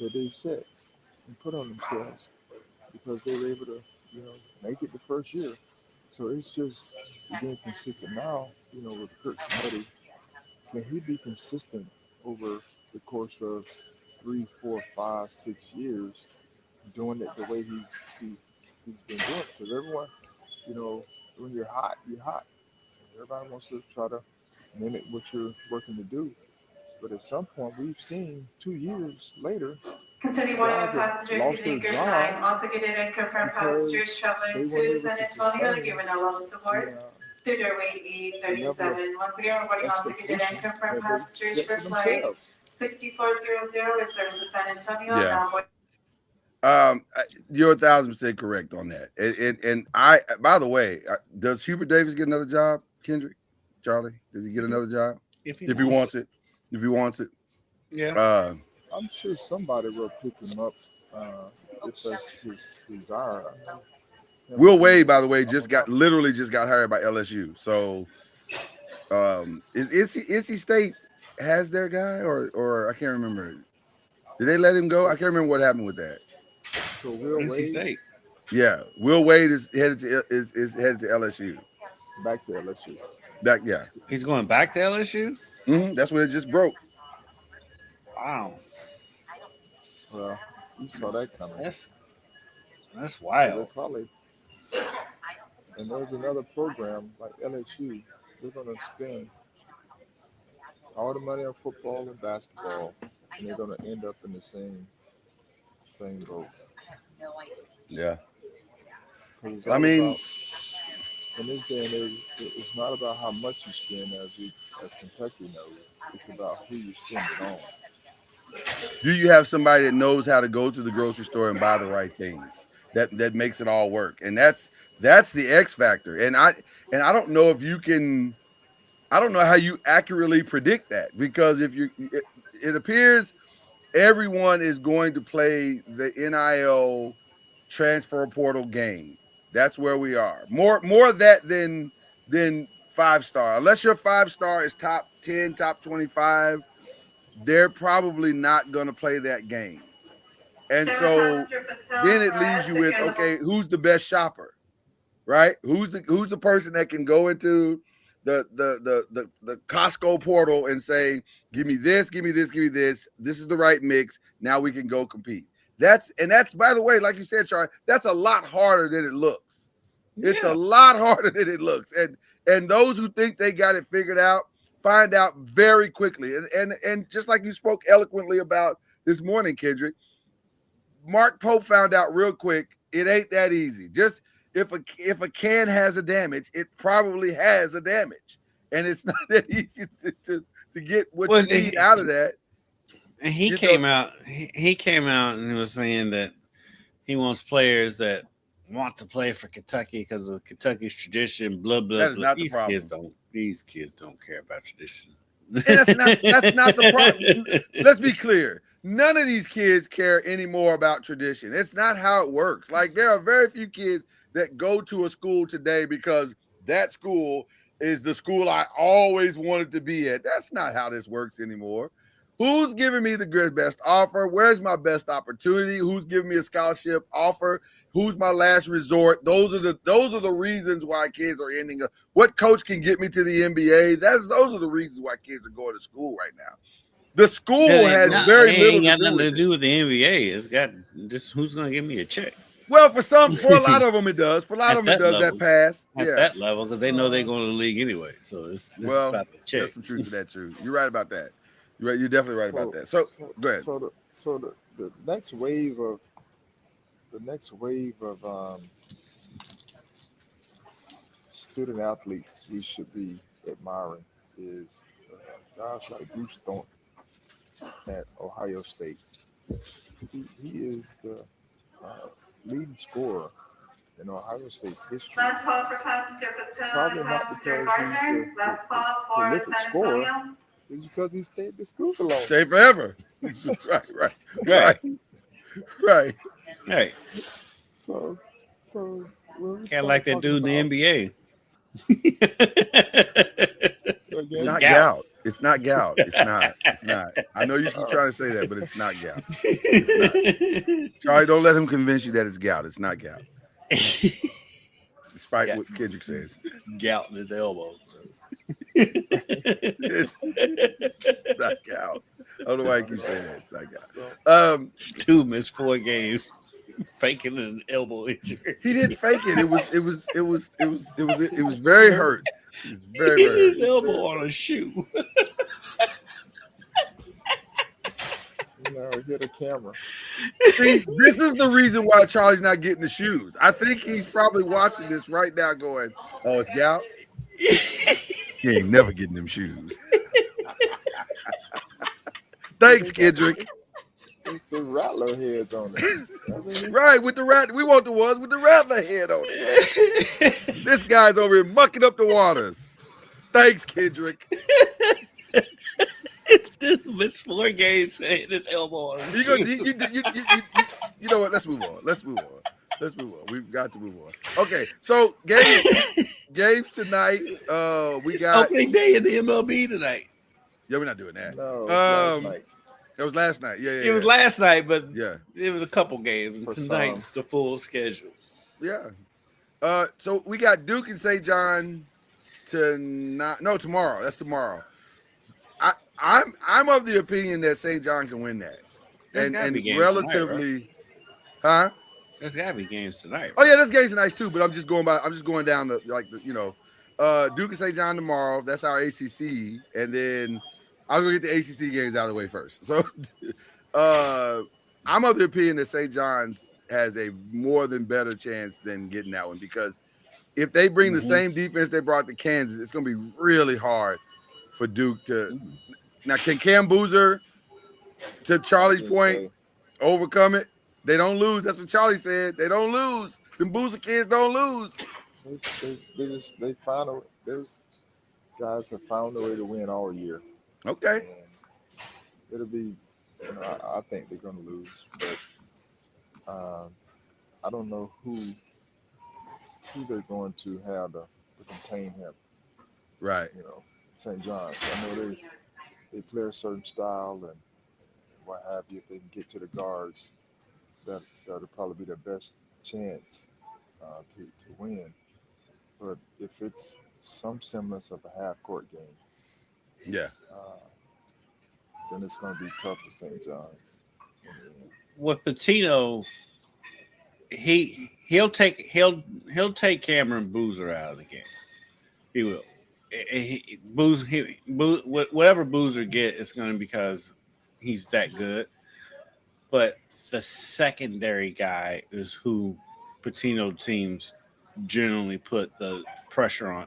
that they've set and put on themselves because they were able to, make it the first year. So it's just being consistent now, with Kurt Signetti. Can he be consistent over the course of 3, 4, 5, 6 years doing it the way he's been doing it. Because everyone, when you're hot, you're hot. Everybody wants to try to mimic what you're working to do. But at some point, we've seen 2 years later, Continue boarding with passengers lost using their Group 9. job Also getting in confirmed passengers traveling they to weren't able San to Antonio, sustain given a welcome to board. Through doorway E37. Once again, we're boarding all ticketed and confirmed that they passengers set for for flight themselves. 6400 with service to San Antonio. Yeah. Now boarding. You're 1,000% correct on that. And I, by the way, does Hubert Davis get another job, Kendrick? Charlie, does he get another job? If he wants it. If he wants it. Yeah. I'm sure somebody will pick him up if that's his desire. Will Wade, by the way, literally just got hired by LSU. So, is NC State has their guy or I can't remember. Did they let him go? I can't remember what happened with that. So Will NC Wade State. Yeah, Will Wade is headed to LSU. back to LSU. Yeah. He's going back to LSU? That's what it just broke. Wow. Well, you saw that coming. That's wild. And there's another program like LSU. They're going to spend all the money on football and basketball, and they're going to end up in the same boat. Yeah. I mean, in this day and age, it's not about how much you spend, as Kentucky knows. It's about who you spend it on. Do you have somebody that knows how to go to the grocery store and buy the right things that makes it all work? And that's the X factor. And I don't know if you can. I don't know how you accurately predict that, because it appears everyone is going to play the NIL transfer portal game. That's where we are. More of that than 5-star. Unless your 5-star is top 10, top 25, they're probably not going to play that game. And so then it leaves you with, okay, who's the best shopper, right? Who's the person that can go into the Costco portal and say, give me this, give me this, give me this. This is the right mix. Now we can go compete. That's by the way, like you said, Charlie, that's a lot harder than it looks. Yeah. It's a lot harder than it looks. And those who think they got it figured out find out very quickly. And just like you spoke eloquently about this morning, Kendrick, Mark Pope found out real quick, it ain't that easy. Just if a can has a damage, it probably has a damage. And it's not that easy to get what you need out of that. And he came out and he was saying that he wants players that want to play for Kentucky because of Kentucky's tradition, blah, blah, that is blah. not the problem. These kids don't care about tradition. And that's not the problem. Let's be clear. None of these kids care anymore about tradition. It's not how it works. Like, there are very few kids that go to a school today because that school is the school I always wanted to be at. That's not how this works anymore. Who's giving me the best offer? Where's my best opportunity? Who's giving me a scholarship offer? Who's my last resort? Those are the reasons why kids are ending up. What coach can get me to the NBA? Those are the reasons why kids are going to school right now. The school has very little to do with the NBA. It's got just who's going to give me a check. Well, for a lot of them it does. For a lot of them it does that path. At that level, because they know they're going to the league anyway. So this is about the check. There's some truth to that too. You're right about that. You're definitely right about that. So go ahead. So the next wave of student athletes we should be admiring is guys like Bruce Thornton at Ohio State. He is the leading scorer in Ohio State's history. Probably not because he's the prolific scorer. It's because he stayed to school for long. Stay forever. Right. Hey. So can't like that dude in the NBA. It's not gout. It's not gout. It's not. I know you keep trying to say that, but it's not gout. It's not. Charlie, don't let him convince you that it's gout. It's not gout. Despite what Kendrick says. Gout in his elbow. It's not gout. I don't know why I keep saying that. It's not gout. Stu missed 4 games. Faking an elbow injury. He didn't fake it. It was very hurt. It was very, Hit very hurt. his elbow on a shoe. No, hit a camera. See, this is the reason why Charlie's not getting the shoes. I think he's probably watching this right now going, oh, it's Gal? He ain't never getting them shoes. Thanks, Kendrick. It's the rattler heads on it. Right, with the rat. We want the ones with the rattler head on it. This guy's over here mucking up the waters. Thanks, Kendrick. It's dude missed 4 games hitting his elbow on a shoe. You know what? Let's move on. Let's move on. We've got to move on. Okay, so games tonight. We It's got opening day in the MLB tonight. Yeah, we're not doing that. No, last night. That was last night. Yeah. It was last night, but Yeah. it was a couple games. For Tonight's the full schedule. Yeah. So we got Duke and St. John tonight. No, tomorrow. That's tomorrow. I'm of the opinion that St. John can win that. There's gotta And be games relatively, tonight, There's gotta be games tonight. Oh yeah, there's games tonight too. But I'm just going down to Duke and St. John tomorrow. That's our ACC, and then I'll go get the ACC games out of the way first. So I'm of the opinion that St. John's has a more than better chance than getting that one, because if they bring the same defense they brought to Kansas, it's going to be really hard for Duke to. Now, can Cam Boozer, to Charlie's point, overcome it? They don't lose. That's what Charlie said. They don't lose. Them Boozer kids don't lose. They found a. There's guys have found a way to win all year. Okay. And it'll be, I think they're going to lose, but I don't know who they're going to have to contain him. Right. St. John's. I know they play a certain style and what have you. If they can get to the guards, that'll probably be their best chance to win. But if it's some semblance of a half-court game, yeah, then it's going to be tough for St. John's. With Patino, he'll take Cameron Boozer out of the game. He will. Whatever Boozer get, it's going to be because he's that good. But the secondary guy is who Patino teams generally put the pressure on.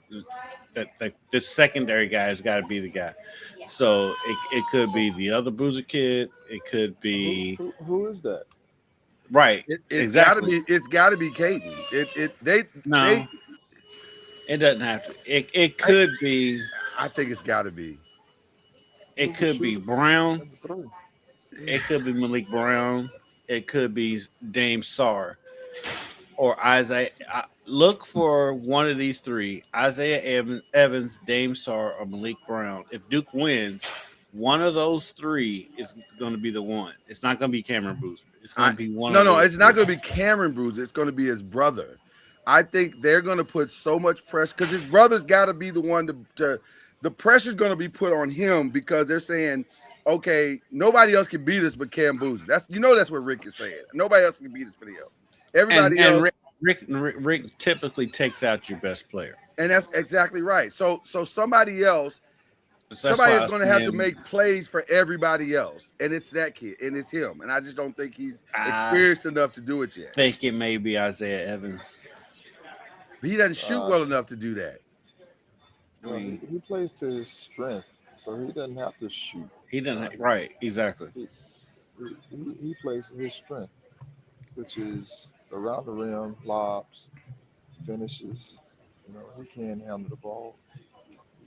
That the secondary guy has got to be the guy. So it could be the other Boozer kid. It could be who is that? Right. It's exactly. It's got to be Caden. No. It doesn't have to. It could be. I think it's got to be. It could be Brown. It could be Malik Brown. It could be Dame Sarr or Isaiah. Look for one of these three: Isaiah Evans, Dame Sarr, or Malik Brown. If Duke wins, one of those three is going to be the one. It's not going to be Cameron Boozer. It's going to be one. No, it's not going to be Cameron Boozer. It's going to be his brother. I think they're going to put so much pressure because his brother's got to be the one to the pressure's going to be put on him, because they're saying, okay, nobody else can beat us but Cam Boozer. That's what Rick is saying. Nobody else can beat us but him. Everybody else. Rick typically takes out your best player, and that's exactly right. So somebody else. Somebody is going to have to make plays for everybody else, and it's that kid, and it's him. And I just don't think he's experienced enough to do it yet. I think it may be Isaiah Evans. But he doesn't shoot well enough to do that. Well, he plays to his strength, so he doesn't have to shoot. He doesn't. Right, exactly. He plays to his strength, which is around the rim, lobs, finishes. He can handle the ball.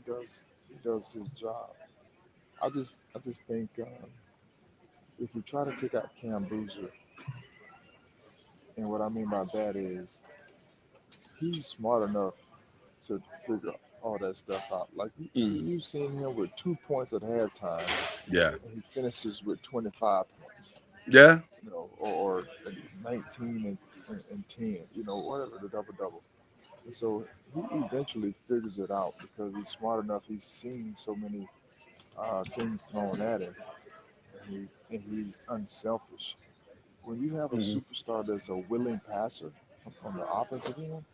He does his job. I just think if you try to take out Cam Boozer, and what I mean by that is he's smart enough to figure all that stuff out. Like you've seen him with 2 points at halftime. Yeah. And he finishes with 25 points. Yeah. Or 19 and 10. Whatever, the double. And so he eventually figures it out because he's smart enough. He's seen so many things thrown at him, and he's unselfish. when you have a Mhm. superstar that's a willing passer on the offensive end,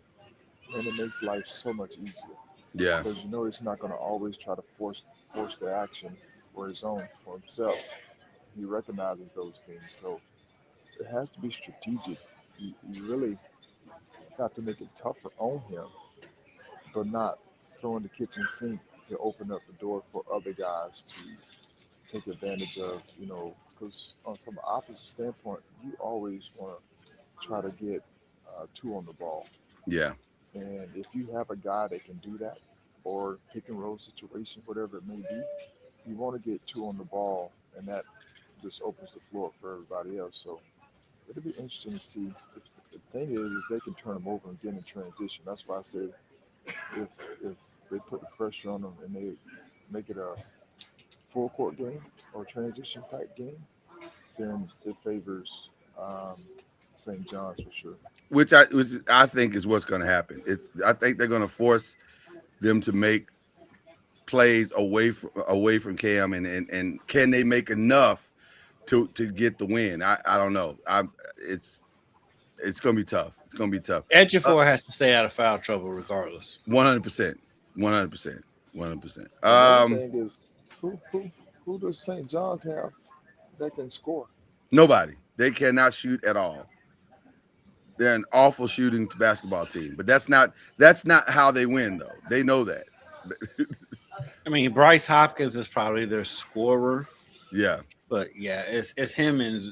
then it makes life so much easier Yeah. because you know he's not going to always try to force the action for himself. He recognizes those things, so it has to be strategic. You really got to make it tougher on him, but not throwing the kitchen sink to open up the door for other guys to take advantage of. Because from an offensive standpoint, you always want to try to get two on the ball. Yeah. And if you have a guy that can do that, or pick and roll situation, whatever it may be, you want to get two on the ball, and that just opens the floor up for everybody else. So it'll be interesting to see. The thing is they can turn them over and get in transition. That's why I say if they put the pressure on them and they make it a full court game or transition type game, then it favors St. John's for sure. Which I think is what's going to happen. I think they're going to force them to make plays away from Cam, and can they make enough to get the win? I don't know. It's going to be tough. It's going to be tough. Ejiofor has to stay out of foul trouble regardless. 100%. 100%. 100%. The other thing is, who does St. John's have that can score? Nobody. They cannot shoot at all. They're an awful shooting basketball team, but that's not how they win, though. They know that. I mean, Bryce Hopkins is probably their scorer. Yeah. But yeah, it's him and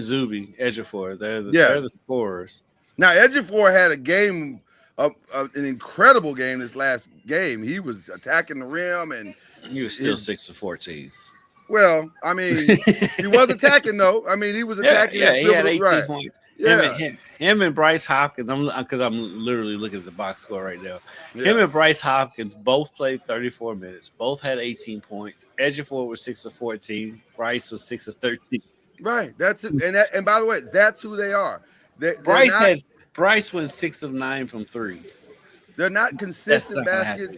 Zuby Ejiofor. They're the scorers. Now Ejiofor had a game, an incredible game this last game. He was attacking the rim, and he was still 6 of 14. Well, I mean, he was attacking though. I mean, he was attacking. Yeah, he had 18 points. Yeah. Him and Bryce Hopkins. Because I'm literally looking at the box score right now. Yeah. Him and Bryce Hopkins both played 34 minutes. Both had 18 points. Ejiofor was 6 of 14. Bryce was 6 of 13. Right. That's it. And by the way, that's who they are. Bryce went 6 of 9 from 3. They're not consistent baskets.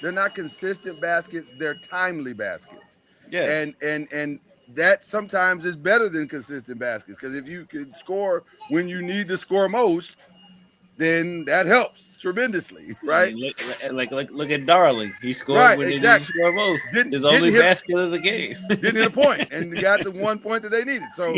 They're not consistent baskets. They're timely baskets. Yes. And that sometimes is better than consistent baskets, because if you can score when you need to score most, then that helps tremendously, right? I mean, look at Darling. He scored when he needed to score most. His only basket of the game. Didn't hit a point, and got the 1 point that they needed. So,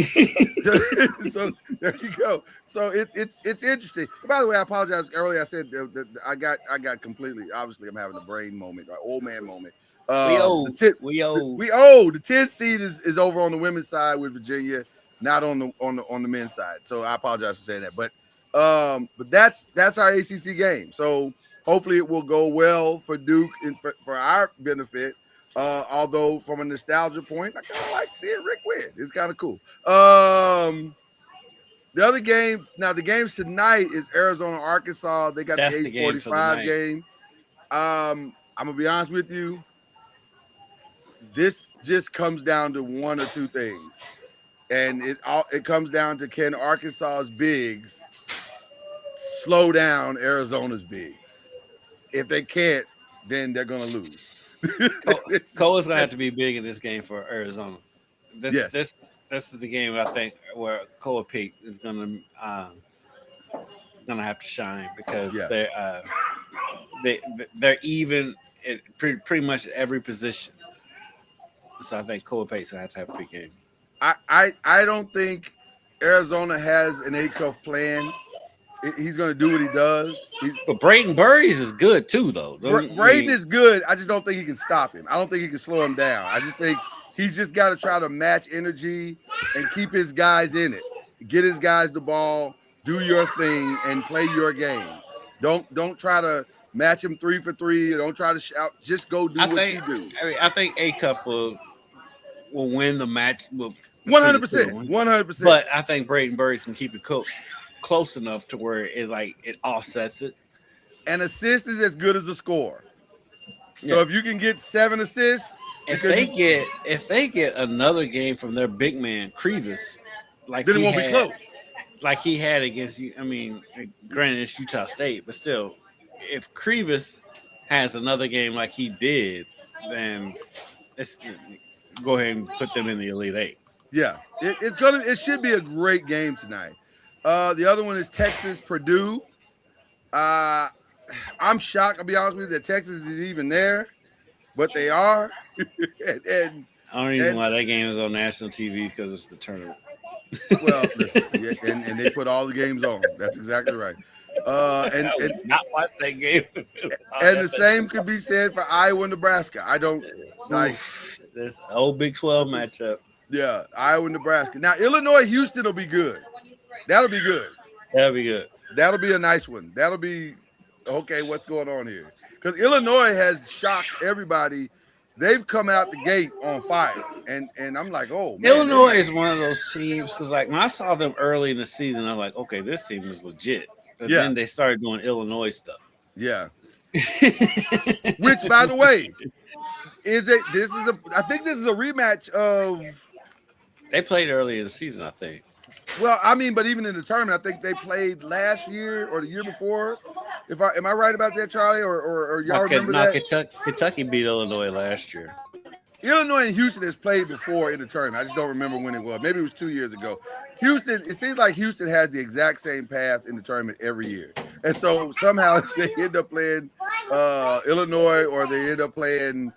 so there you go. So it's interesting. By the way, I apologize. Earlier I said that I got completely. Obviously, I'm having a brain moment, an old man moment. We owe. The 10th seed is over on the women's side with Virginia, not on the men's side. So I apologize for saying that, but that's our ACC game. So hopefully it will go well for Duke and for our benefit. Although from a nostalgia point, I kind of like seeing Rick win. It's kind of cool. The other game, now the games tonight is Arizona, Arkansas. They got the 8:45 game. I'm gonna be honest with you. This just comes down to one or two things, and it comes down to, can Arkansas's bigs slow down Arizona's bigs? If they can't, then they're gonna lose. Cole's gonna have to be big in this game for Arizona. This is the game I think where Cole Peak is gonna have to shine, because they're even at pretty much every position. So I think Cole Peak's gonna have a big game. I don't think Arizona has an A-cuff plan. He's going to do what he does. But Braden Burries is good too, though. Braden is good. I just don't think he can stop him. I don't think he can slow him down. I just think he's just got to try to match energy and keep his guys in it. Get his guys the ball, do your thing, and play your game. Don't try to match him 3 for 3. Don't try to shout. Just go do what you do. I think A-cuff will win the match. 100%. 100%. But I think Braden Burries can keep it close enough to where it offsets it. An assist is as good as a score. So if you can get 7 assists, if they get another game from their big man Krivas, then it won't be close. Like he had against you. I mean, granted it's Utah State, but still, if Krivas has another game like he did, then let's go ahead and put them in the Elite Eight. Yeah, it should be a great game tonight. The other one is Texas Purdue. I'm shocked. I'll be honest with you that Texas is even there, but they are. and Only reason why that game is on national TV because it's the tournament. well, listen, yeah, and they put all the games on. That's exactly right. And not watch that game. And the same could be said for Iowa and Nebraska. I don't like this old Big 12 matchup. Yeah, Iowa and Nebraska. Now Illinois Houston will be good. That'll be good. That'll be good. That'll be a nice one. That'll be okay. What's going on here? Because Illinois has shocked everybody. They've come out the gate on fire, and I'm like, oh, man, Illinois is one of those teams because, like, when I saw them early in the season, I'm like, okay, this team is legit. But then they started doing Illinois stuff. Yeah. Which, by the way, I think this is a rematch of. They played early in the season, I think. Well, I mean, but even in the tournament, I think they played last year or the year before. Am I right about that, Charlie? Or y'all remember that? Kentucky beat Illinois last year. Illinois and Houston has played before in the tournament. I just don't remember when it was. Maybe it was 2 years ago. Houston, it seems like Houston has the exact same path in the tournament every year. And so somehow they end up playing Illinois, or they end up playing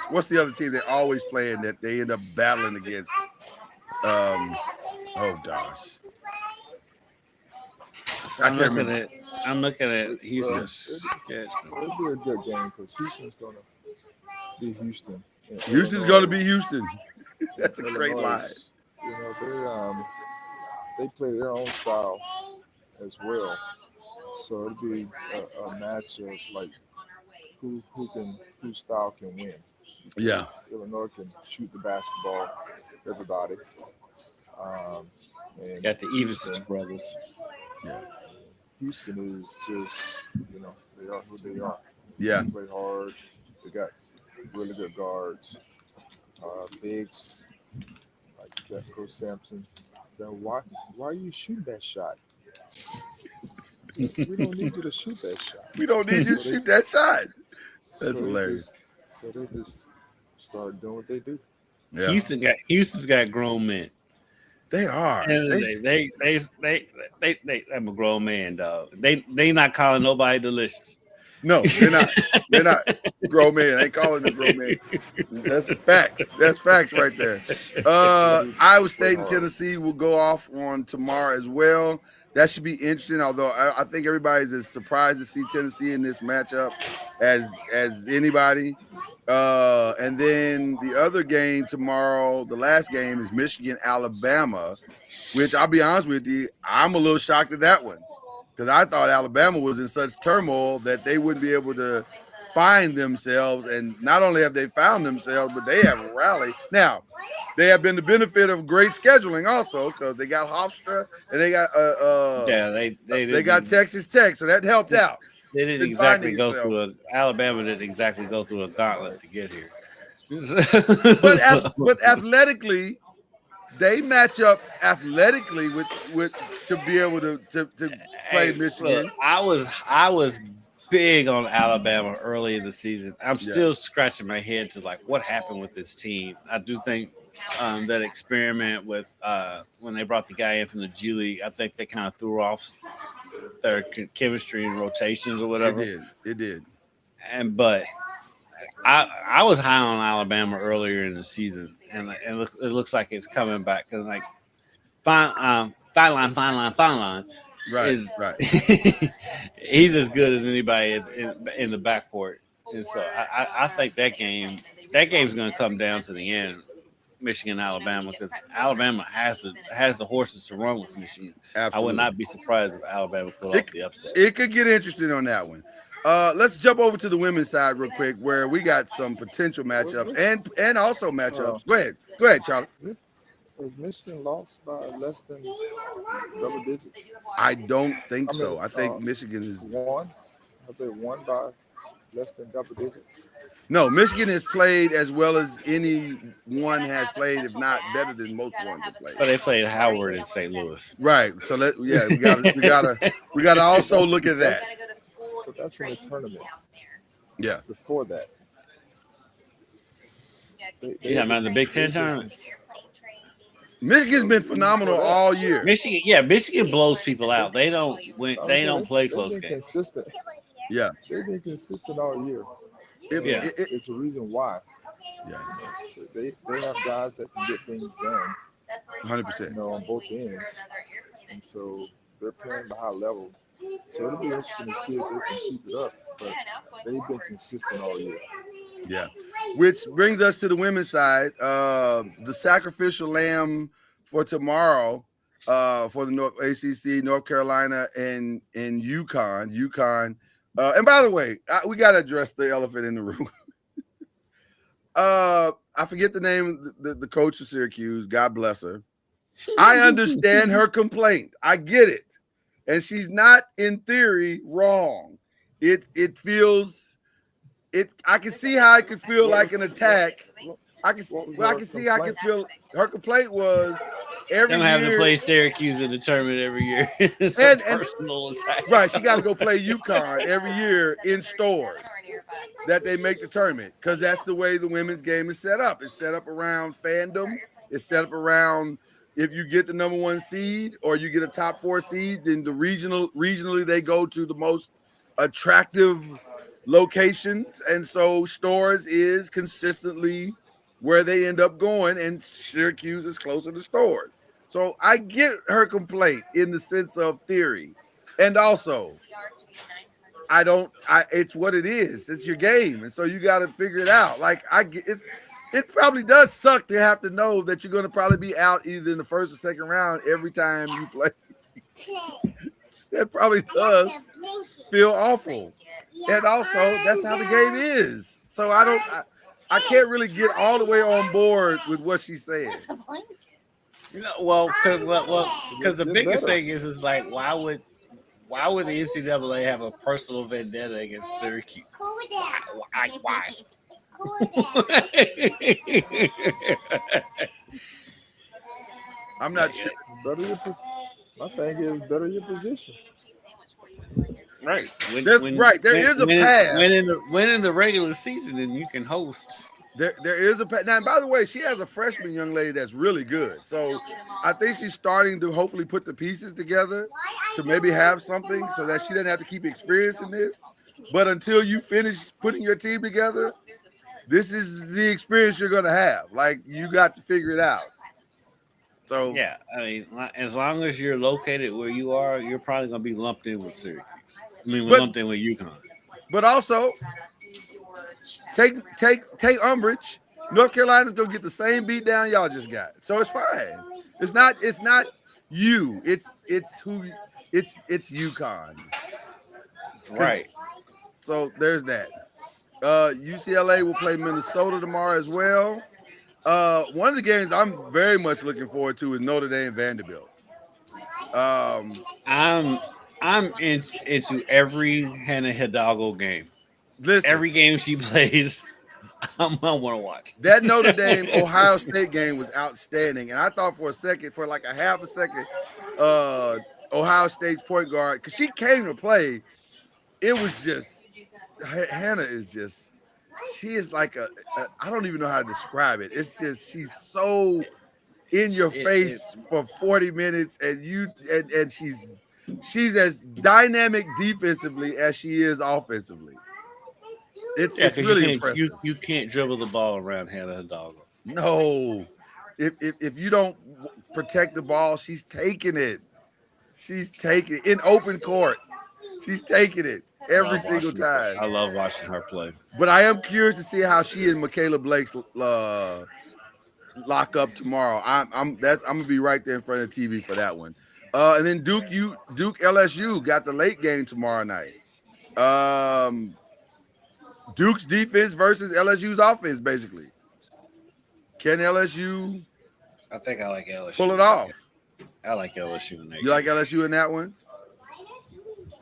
what's the other team they always playing that they end up battling against? Oh gosh. So I'm looking at Houston's. It'll be a good game because Houston's gonna be Houston. Houston's gonna be Houston. That's a great line. You know, they play their own style as well. So it'll be a match of like whose style can win. Yeah. Illinois can shoot the basketball, everybody. And got the Everson brothers. Yeah. Houston is just, they are who they are. Yeah. They play hard. They got really good guards, bigs, like Coach Sampson. So why are you shooting that shot? We don't need you to shoot that shot. We don't need you to shoot that shot. That's hilarious. So they just start doing what they do. Yeah. Houston's got grown men. They are. I'm a grown man, dog. They not calling nobody delicious. No, they're not. They're not grown men. They calling them grown men. That's facts. That's facts right there. Iowa State and Tennessee will go off on tomorrow as well. That should be interesting. Although I think everybody's as surprised to see Tennessee in this matchup as anybody. And then the other game tomorrow, the last game, is Michigan, Alabama, which I'll be honest with you, I'm a little shocked at that one because I thought Alabama was in such turmoil that they wouldn't be able to find themselves. And not only have they found themselves, but they have rallied. Now, they have been the benefit of great scheduling also because they got Hofstra and they got they got Texas Tech, so that helped out. They didn't exactly go through Alabama didn't exactly go through a gauntlet to get here. But athletically, they match up athletically with to be able to play Michigan. Look, I was big on Alabama early in the season. I'm still scratching my head to like what happened with this team. I do think that experiment with when they brought the guy in from the G League, I think they kind of threw off their chemistry and rotations or whatever. It did. But I was high on Alabama earlier in the season, and it looks like it's coming back because like fine line. Right. He's as good as anybody in the backcourt, and so I think that game's going to come down to the end. Michigan, Alabama, because Alabama has the horses to run with Michigan. Absolutely. I would not be surprised if Alabama pulled off the upset. It could get interesting on that one. Let's jump over to the women's side real quick, where we got some potential matchups and also matchups. Go ahead, Charlie. Has Michigan lost by less than double digits? I don't think so. I think Michigan is won. Have they won by less than double digits? No, Michigan has played as well as anyone has played, if not better than most ones have played. But they played Howard in St. Louis, right? So we gotta also look at that. So that's in the tournament. Yeah. Before that, Yeah, man, the Big Ten tournament. Michigan's been phenomenal all year. Michigan blows people out. They don't win. They don't play close They've been games. consistent. Yeah. They've been consistent all year. Yeah. It's a reason why. Yeah. They have guys that can get things done. 100%. On both ends, and so they're playing at a high level. So it'll be interesting to see if they can keep it up. But they've been consistent all year. Yeah. Which brings us to the women's side. The sacrificial lamb for tomorrow for the ACC, North Carolina, and UConn. And by the way, we got to address the elephant in the room. I forget the name of the coach of Syracuse. God bless her. I understand her complaint. I get it. And she's not, in theory, wrong. It feels I can see how it could feel like an attack. I can see how I can feel. Her complaint was every year. Have to play Syracuse in the tournament every year. It's a personal attack. Right, she got to go play UConn every year in stores that they make the tournament, because that's the way the women's game is set up. It's set up around fandom. It's set up around if you get the number 1 seed or you get a top 4 seed, then regionally they go to the most attractive locations, and so stores is consistently where they end up going, and Syracuse is closer to stores. So I get her complaint in the sense of theory, and also it's what it is. It's your game, and so you got to figure it out. Like it probably does suck to have to know that you're going to probably be out either in the first or second round every time you play. That probably does feel awful. And also, that's how the game is. So I can't really get all the way on board with what she's saying. Well, because the biggest thing is like, why would the NCAA have a personal vendetta against Syracuse? Why? I'm not sure. My thing is better your position. Right. There is a path. When in the regular season, and you can host. There is a path. Now, by the way, she has a freshman young lady that's really good. So I think she's starting to hopefully put the pieces together to maybe have something so that she doesn't have to keep experiencing this. But until you finish putting your team together, this is the experience you're going to have. Like, you got to figure it out. So yeah, I mean, as long as you're located where you are, you're probably going to be lumped in with Syracuse. Lumped in with UConn. But also, take umbrage. North Carolina's going to get the same beat down y'all just got. So it's fine. It's not you. It's UConn. Right. So there's that. UCLA will play Minnesota tomorrow as well. One of the games I'm very much looking forward to is Notre Dame Vanderbilt. I'm into every Hannah Hidalgo game. Listen, every game she plays, I want to watch. That Notre Dame Ohio State game was outstanding, and I thought for like a half a second, Ohio State's point guard, because she came to play. It was just Hannah is just. She is like I don't even know how to describe it. It's just she's so in your face for 40 minutes, and she's as dynamic defensively as she is offensively. It's really impressive. You can't dribble the ball around Hannah Hidalgo. No, if you don't protect the ball, she's taking it. She's taking it in open court. She's taking it. Every single time. I love watching her play. But I am curious to see how she and Michaela Blake lock up tomorrow. I'm gonna be right there in front of the TV for that one. And then Duke LSU got the late game tomorrow night. Duke's defense versus LSU's offense, basically. Can LSU? I think I like LSU. Pull it off. I like LSU in that. You like LSU in that one?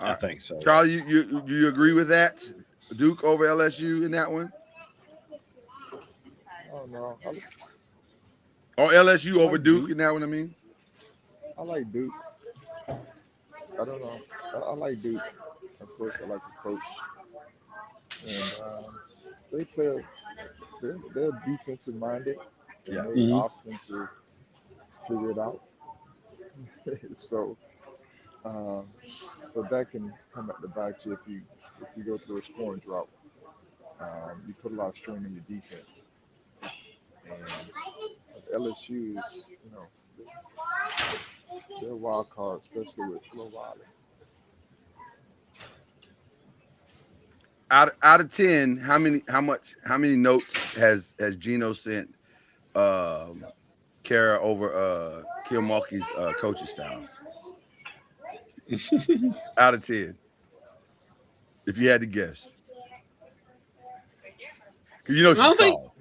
I think so. Charlie, you agree with that? Duke over LSU in that one? Oh no. Or LSU over Duke in that one, I mean? I like Duke. I don't know. I like Duke. Of course, I like the coach. And they they're defensive minded, and Yeah. they Mhm. offensive figure it out. So, um, but that can come at the bite you if you go through a scoring drought. You put a lot of strain on your defense, and LSU is, they're a wild card, especially with Flo Wiley. Out of 10, how many notes has Gino sent Kara over Kilmalky's coaching style? Out of 10. If you had to guess. Because you know she's called.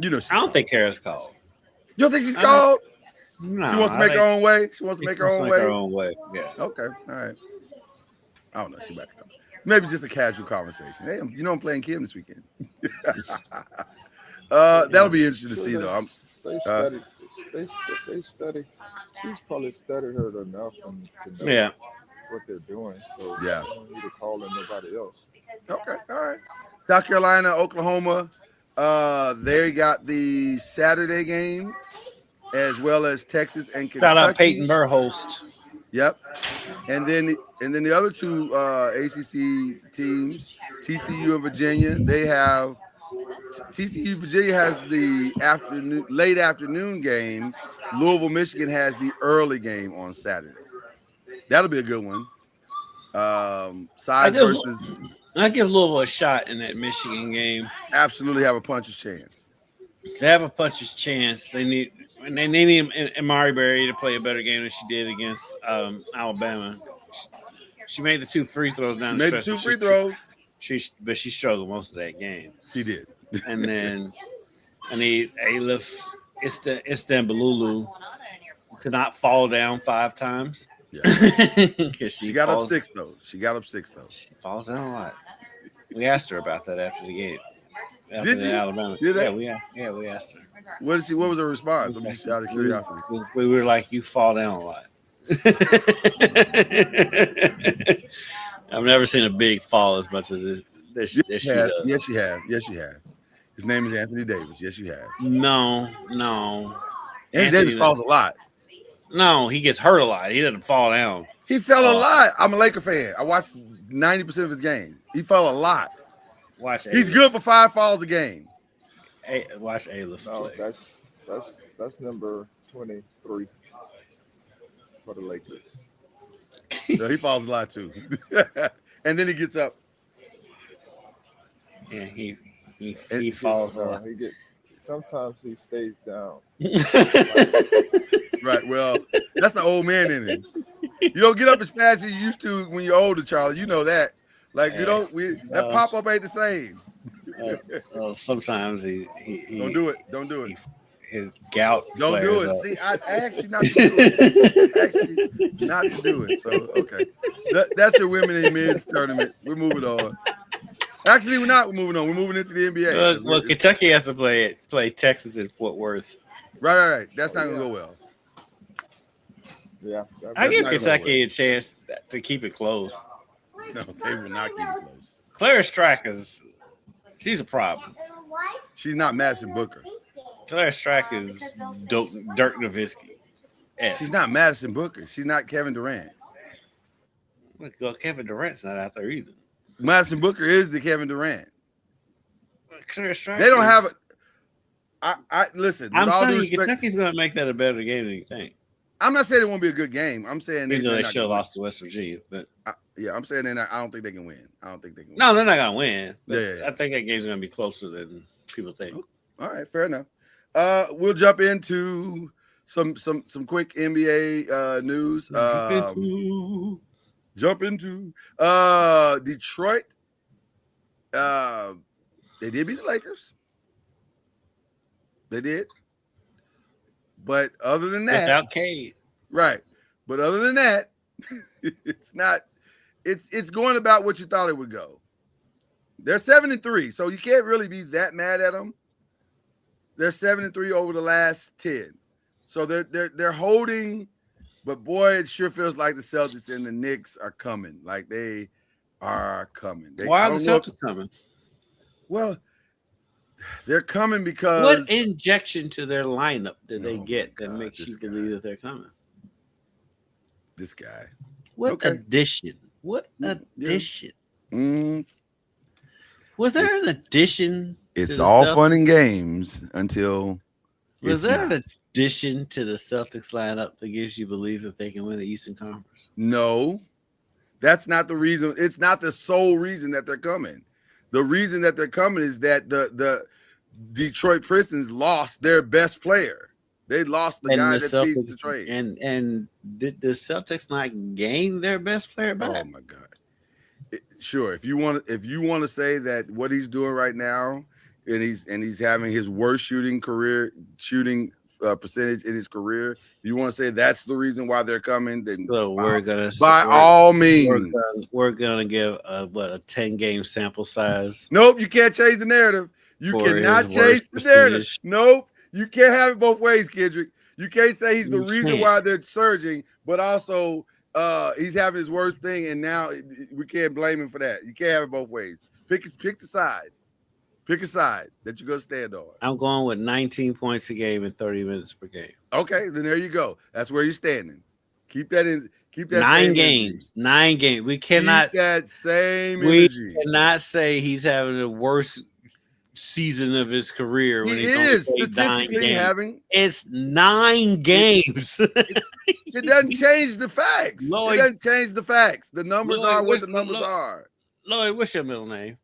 You know she's I don't called. think Kara's called. You don't think she's called? No, She wants to make her own way. She wants to make her own way. Her own way. Yeah. Okay, all right. I don't know. She about to come. Maybe just a casual conversation. Hey, I'm playing Kim this weekend. That'll be interesting to see, though. They study. They study. She's probably studied her enough to know Yeah. what they're doing. So Yeah. they don't need to call in nobody else. Okay, all right. South Carolina, Oklahoma. They got the Saturday game, as well as Texas and Kentucky. Shout out Peyton Burhost. Yep. And then the other two ACC teams, TCU and Virginia, they have TCU Virginia has the late afternoon game. Louisville, Michigan has the early game on Saturday. That'll be a good one. Size versus I give Louisville a shot in that Michigan game. absolutely have a puncher's chance. They have a puncher's chance. They need Amari Berry to play a better game than she did against Alabama. She made the 2 free throws down the Made the stretch. 2 free throws. But she struggled most of that game. She did. And then I need Alif Istanbululu to not fall down 5 times. Yeah. Because She got up 6 though. She falls down a lot. We asked her about that after the game. After Did you? Alabama. Did they? Yeah, we asked her. What was her response? I'm just out of curiosity. We were like, you fall down a lot. I've never seen a big fall as much as she does. Yes, you have. His name is Anthony Davis. Yes, you have. No. Anthony Davis falls a lot. No, he gets hurt a lot. He doesn't fall down. He fell a lot. I'm a Laker fan. I watched 90% of his game. He fell a lot. Watch. He's good for 5 falls a game. Watch Alif No, play. that's number 23 for the Lakers. So he falls a lot too. And then he gets up. Yeah, he falls a lot. Sometimes he stays down. Right. Well, that's the old man in him. You don't get up as fast as you used to when you're older, Charlie. You know that. Like that pop up ain't the same. Sometimes he don't do it. His gout. Don't do it. Up. See, I actually not to do it. So okay, that's your women in men's tournament. We're moving on. Actually, we're not. We're moving on. We're moving into the NBA. Well, Kentucky has to play Texas in Fort Worth. Right. That's not gonna go well. Yeah, I give Kentucky a chance to keep it close. No, they will not keep it close. Clara Stracker's, she's a problem. She's not Madison Booker. Clara Strack is Dirk Nowitzki. She's not Madison Booker. She's not Kevin Durant. Well, Kevin Durant's not out there either. Madison Booker is the Kevin Durant. Clara Strack. They don't have it. I listen. I'm telling you, Kentucky's going to make that a better game than you think. I'm not saying it won't be a good game. I'm saying they should have lost to West Virginia, but I'm saying I don't think they can win. No, they're not going to win. Yeah. I think that game's going to be closer than people think. All right, fair enough. We'll jump into some quick NBA news. Jump into Detroit. They did beat the Lakers. They did. But other than that, without Cade, right? But other than that, it's not. It's going about what you thought it would go. They're 7-3, so you can't really be that mad at them. They're 7-3 over the last 10, so they're holding. But boy, it sure feels like the Celtics and the Knicks are coming. Like they are coming. Why are the Celtics coming? Well, They're coming because What injection to their lineup did they Oh, get my that God, makes this you guy. believe that they're coming? this guy. What Okay. addition? What Yeah. addition? Mm, Was there an addition? it's the all Celtics? fun and games until Was it's there not. an addition to the Celtics lineup that gives you belief that they can win the Eastern Conference? No, that's not the reason. It's not the sole reason that they're coming. The reason that they're coming is that the Detroit Pistons lost their best player. They lost the guy that beats Detroit. And did the Celtics not gain their best player back? Oh my God. Sure. If you want to say that what he's doing right now, and he's having his worst shooting percentage in his career, you want to say that's the reason why they're coming, then So by all means. we're gonna give a 10-game sample size. Nope, you can't change the narrative. You For cannot his change worst the narrative. percentage. Nope, you can't have it both ways, Kendrick. You can't say he's the You reason can't. why they're surging, but also he's having his worst thing, and now we can't blame him for that. You can't have it both ways. Pick the side. Pick a side that you're gonna stand on. I'm going with 19 points a game and 30 minutes per game. Okay, then there you go. That's where you're standing. Keep that in. Keep that 9 same games. energy. 9 games. We cannot. Keep that same We energy. cannot say he's having the worst season of his career when He he's is only played 9 statistically games. having. It's 9 games. It doesn't change the facts. Lloyd- It doesn't change the facts. The numbers Lloyd, are what what's- the numbers Lloyd- are. Lloyd, what's your middle name?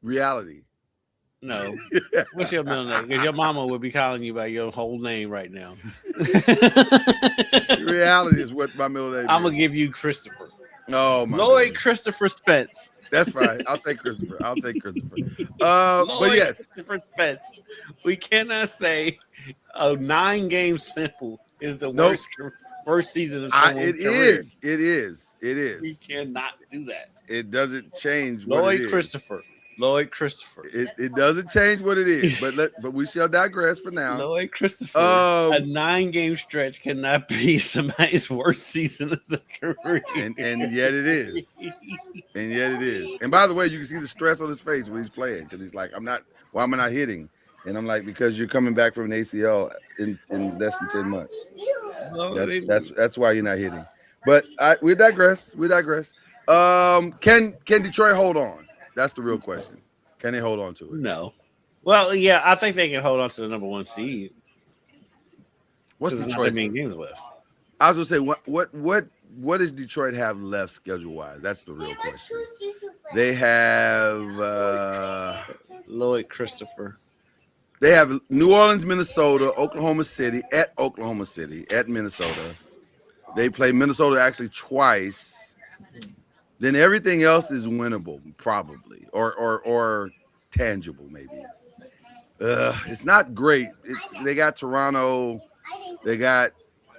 Reality. No. What's your middle name? Because your mama would be calling you by your whole name right now. Reality is what my middle name I'm is. gonna give you Christopher. Oh my Lloyd goodness. Christopher Spence. That's fine. I'll take Christopher. Lloyd But yes, Christopher Spence. We cannot say a 9-game sample is the Nope. worst season of someone's it career. is. It is. It We is. cannot do that. It doesn't change what it Lloyd is. Christopher. Lloyd Christopher. It doesn't change what it is. But we shall digress for now. Lloyd Christopher. Um, A 9-game stretch cannot be somebody's worst season of the career. and yet it is. And yet it is. And by the way, you can see the stress on his face when he's playing because he's like, why am I not hitting? And I'm like, because you're coming back from an ACL in less than 10 months. That's why you're not hitting. But we digress. Can Detroit hold on? That's the real question. Can they hold on to it? No. Well, yeah, I think they can hold on to the number 1 seed. What's There's not Detroit? that many games left. I was gonna say what does Detroit have left schedule wise? That's the real question. They have Lloyd Christopher. They have New Orleans, Minnesota, Oklahoma City, at Minnesota. They play Minnesota actually twice. Then everything else is winnable, probably, or tangible, maybe. It's not great. They got Toronto, they got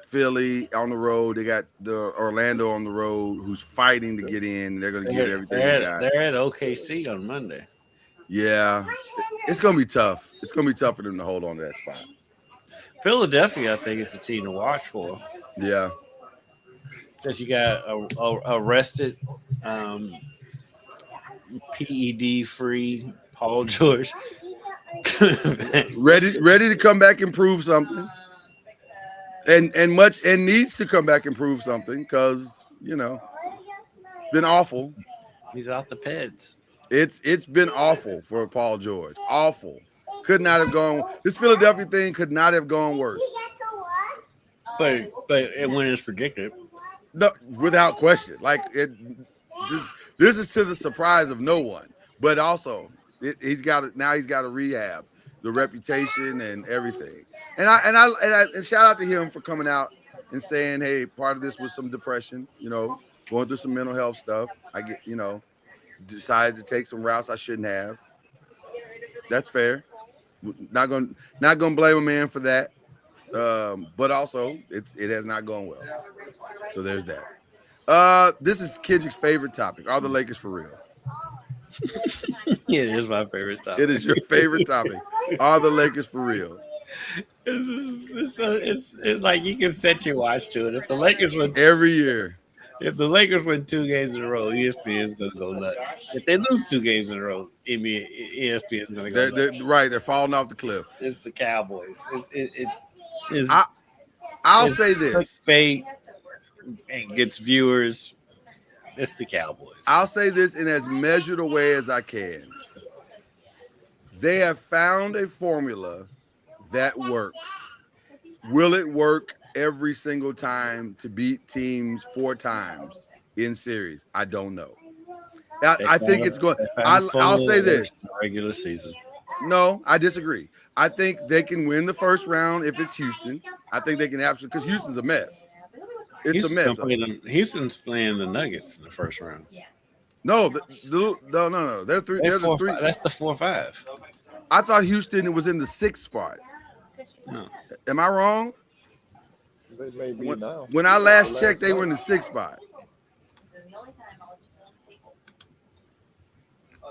Philly on the road, they got the Orlando on the road, who's fighting to get in. They're going to give everything they got. They're at OKC on Monday. Yeah, it's going to be tough. It's going to be tough for them to hold on to that spot. Philadelphia, I think, is the team to watch for. Yeah. Because you got arrested, PED-free Paul George. ready to come back and prove something. And needs to come back and prove something because, it's been awful. He's out the peds. It's been awful for Paul George. Awful. Could not have gone. This Philadelphia thing could not have gone worse. But when it's predicted. No, without question. Like this is to the surprise of no one. But also, he's got to rehab the reputation and everything. And shout out to him for coming out and saying, hey, part of this was some depression. Going through some mental health stuff. I get, decided to take some routes I shouldn't have. That's fair. Not gonna blame a man for that. But also it has not gone well. So there's that. This is Kendrick's favorite topic. Are the Lakers for real? It is my favorite topic. It is your favorite topic. Are the Lakers for real? It's like you can set your watch to it. If the Lakers were Every year. If the Lakers win 2 games in a row, ESPN is going to go nuts. If they lose 2 games in a row, ESPN is going to go nuts. Right, they're falling off the cliff. It's the Cowboys. It's I'll say this. Clickbait and gets viewers. It's the Cowboys. I'll say this in as measured a way as I can. They have found a formula that works. Will it work every single time to beat teams 4 times in series? I don't know. I think it's going. I'll say this: regular season. No, I disagree. I think they can win the first round if it's Houston. I think they can absolutely, because Houston's a mess. It's a mess. Houston's playing the Nuggets in the first round. No. They're 3. They're the 3. That's the 4-5. I thought Houston was in the 6th spot. No. Am I wrong? They may be now. When I last checked, they were in the 6th spot.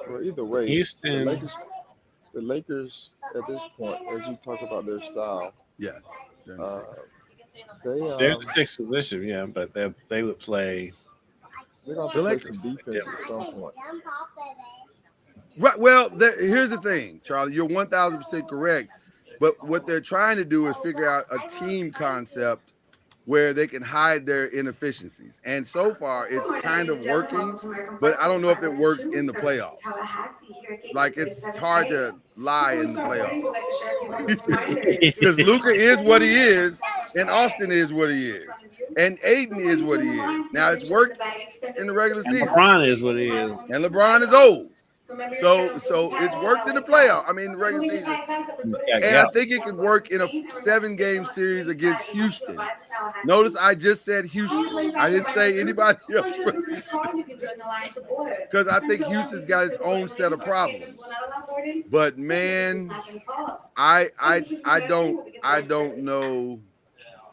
Well, either way, Houston. The Lakers at this point, as you talk about their style, Yeah. they're They're in the 6th position, yeah, but they would play. They're going to play some defense at some point. Right. Well, here's the thing, Charlie. You're 1,000% correct. But what they're trying to do is figure out a team concept where they can hide their inefficiencies. And so far, it's kind of working, but I don't know if it works in the playoffs. Like, it's hard to lie in the playoffs. Because Luka is what he is, and Austin is what he is, and Aiden is what he is. Now, it's worked in the regular season. LeBron is what he is. And LeBron is old. So it's worked in the playoff. I mean, the regular season. And I think it can work in a 7-game series against Houston. Notice I just said Houston. I didn't say anybody else. Because I think Houston's got its own set of problems. But man, I don't know.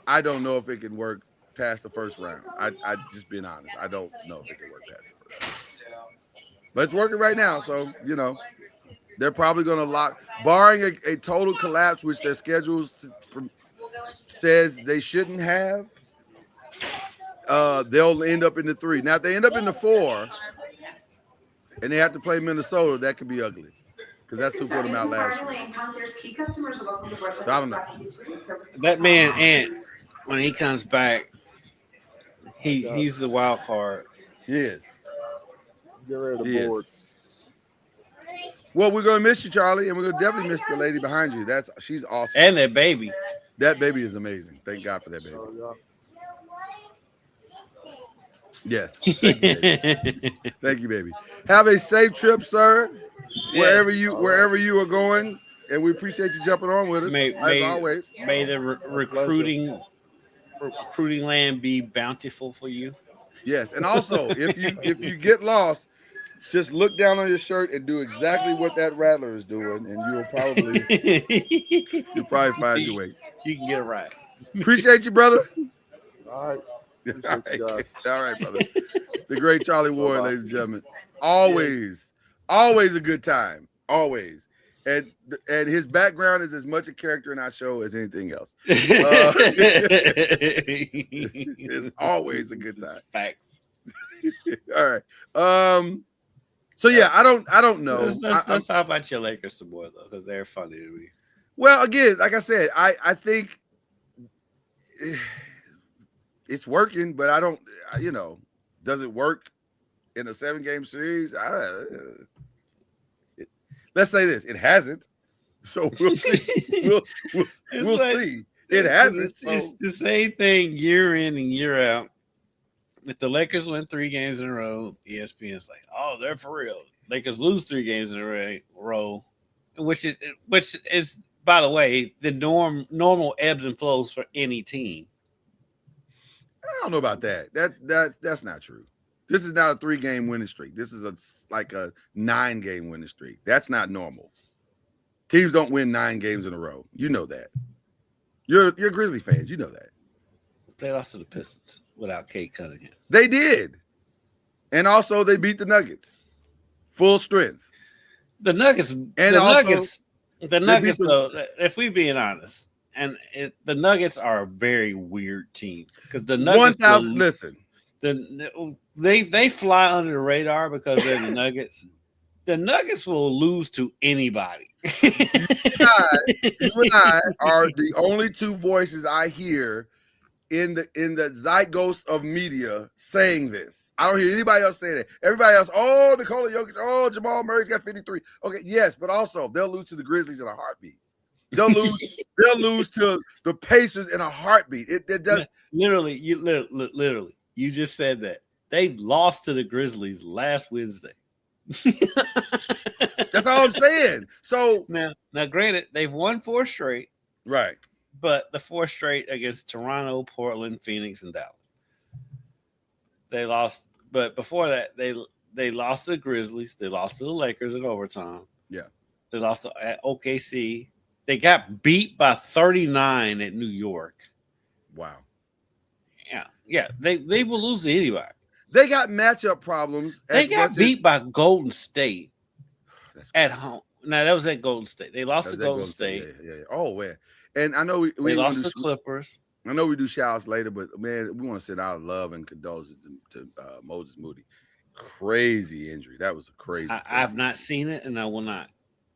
I don't know if it can work past the first round. I just being honest. I don't know if it can work past the first round. But it's working right now, so, they're probably going to lock, barring a total collapse, which their schedule says they shouldn't have, they'll end up in the 3. Now, if they end up in the 4 and they have to play Minnesota, that could be ugly, because that's who put them out last year. So I don't know. That man, Ant, when he comes back, he's the wild card. He is. Get rid of the board. Well, we're gonna miss you, Charlie, and we're gonna definitely miss the lady behind you. She's awesome. And that baby. That baby is amazing. Thank God for that baby. Yes. Thank you, baby. Thank you, baby. Have a safe trip, sir. Wherever you are going, and we appreciate you jumping on with us as always. May the recruiting land be bountiful for you. Yes, and also if you get lost, just look down on your shirt and do exactly what that rattler is doing, and you'll probably find your way. You can get it right. Appreciate you, brother. All right. All right, brother. The great Charlie Ward, ladies and gentlemen. Always a good time. Always. And his background is as much a character in our show as anything else. It's always a good time. Facts. All right. So yeah, I don't know. Let's talk about your Lakers some more though, because they're funny to me. Well, again, like I said, I think it's working, but I don't. Does it work in a 7-game series? Let's say this: it hasn't. So we'll see. We'll see. It hasn't. It's the same thing year in and year out. If the Lakers win 3 games in a row, ESPN's like, "Oh, they're for real." Lakers lose 3 games in a row, which is, by the way, the normal ebbs and flows for any team. I don't know about that. That's not true. This is not a 3-game winning streak. This is like a 9-game winning streak. That's not normal. Teams don't win 9 games in a row. You know that. You're Grizzly fans. You know that. They lost to the Pistons without Kate Cunningham. They did. And also they beat the Nuggets. Full strength. The Nuggets, though, if we being honest, the Nuggets are a very weird team because the Nuggets They fly under the radar because they're the Nuggets. The Nuggets will lose to anybody. You and I are the only two voices I hear in the zeitgeist of media saying this. I don't hear anybody else saying it. Everybody else, oh, Nikola Jokic, oh, Jamal Murray's got 53. Okay, yes, but also they'll lose to the Grizzlies in a heartbeat. They'll lose to the Pacers in a heartbeut. It does literally, you just said that. They lost to the Grizzlies last Wednesday. That's all I'm saying. So now, granted, they've won 4 straight, right? But the 4 straight against Toronto, Portland, Phoenix, and Dallas. They lost, but before that, they lost to the Grizzlies. They lost to the Lakers in overtime. Yeah, they lost at OKC. They got beat by 39 at New York. Wow. Yeah. They will lose to anybody. They got matchup problems. They got beat by Golden State at home. Now that was at Golden State. They lost to Golden State. Yeah. Oh man. And I know we lost to Clippers. I know we do shout-outs later, but man, we want to send out love and condolences to Moses Moody. Crazy injury. That was a crazy. I've not seen it, and I will not.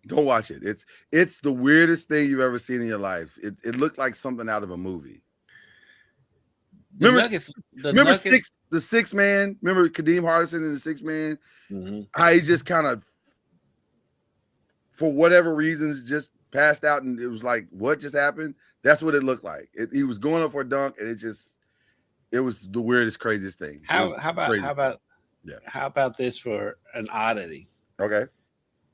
Don't watch it. It's the weirdest thing you've ever seen in your life. It looked like something out of a movie. Remember the 6 man? Remember Kadeem Hardison in the 6 man? Mm-hmm. How he just kind of, for whatever reasons, just passed out, and it was like, what just happened? That's what it looked like. He was going up for a dunk, and it was the weirdest, craziest thing. How about this for an oddity? Okay.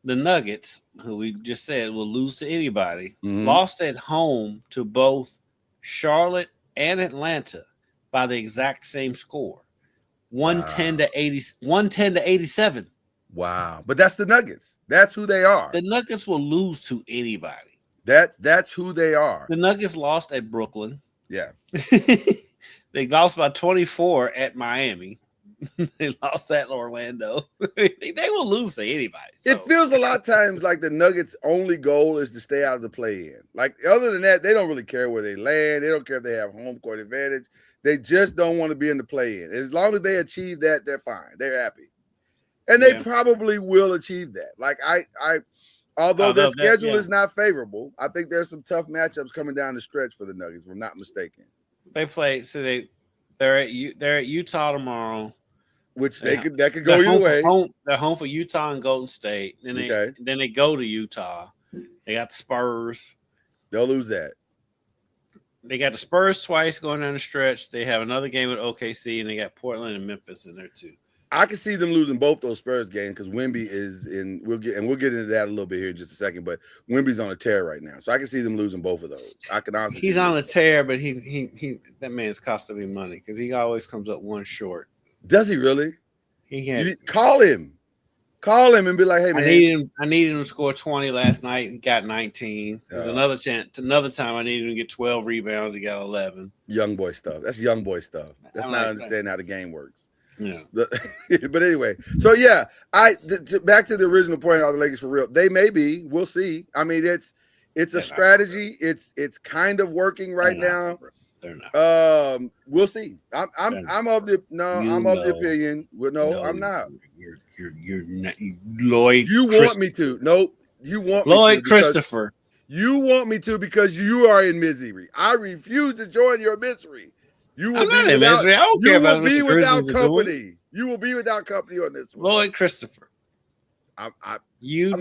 The Nuggets, who we just said will lose to anybody, lost at home to both Charlotte and Atlanta by the exact same score. 110 to 87. Wow. But that's the Nuggets. That's who they are. The Nuggets will lose to anybody. That's who they are. The Nuggets lost at Brooklyn. Yeah. They lost by 24 at Miami. They lost at Orlando. They will lose to anybody. So. It feels a lot of times like the Nuggets' only goal is to stay out of the play-in. Like, other than that, they don't really care where they land. They don't care if they have home court advantage. They just don't want to be in the play-in. As long as they achieve that, they're fine. They're happy. And they probably will achieve that. Like, although their schedule is not favorable, I think there's some tough matchups coming down the stretch for the Nuggets, if I'm not mistaken. They play, so they're at Utah tomorrow. Which that could go either way. They're home for Utah and Golden State. Then they go to Utah. They got the Spurs. They'll lose that. They got the Spurs twice going down the stretch. They have another game with OKC, and they got Portland and Memphis in there too. I can see them losing both those Spurs games because Wemby is in. We'll get into that a little bit here in just a second. But Wemby's on a tear right now, so I can see them losing both of those. I can honestly. He's on a tear, but he that man's costing me money because he always comes up one short. Does he really? He can't call him and be like, "Hey man, I needed him to score 20 last night. He got 19. There's another chance. Another time I needed him to get 12 rebounds. He got 11. Young boy stuff. That's young boy stuff. That's not understanding how the game works. Yeah. But anyway, so yeah, back to the original point of the Lakers for real. They may be. We'll see. I mean, it's a strategy. It's kind of working right now. They're not. We'll see. I'm of the opinion. Well, no, I'm not. You're not, Lloyd. You want me to? Nope. You want Lloyd me to Christopher. You want me to because you are in misery. I refuse to join your misery. You will be without misery. I don't care about what the Grizzlies are doing. You will be without company on this one. Lloyd Christopher. I believe.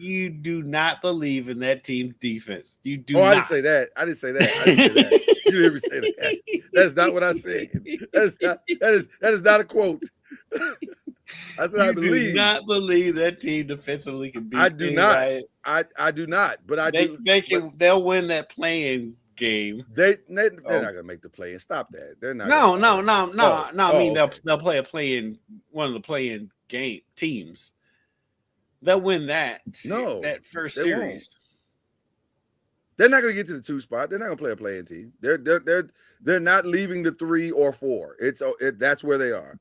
You do not believe in that team's defense. You do not. I didn't say that. You didn't even say that. That's not what I said. That is not a quote. That's what I believe. You do not believe that team defensively can beat. I do anybody. Not. I do not. But they'll win that playing game. They're not gonna make the play-in. Stop that. They're not. No. I mean, they'll play a play-in, one of the play-in game teams. They'll win that. That first series. They're not gonna get to the 2 spot. They're not gonna play a play-in team. They're not leaving the 3 or 4. That's where they are.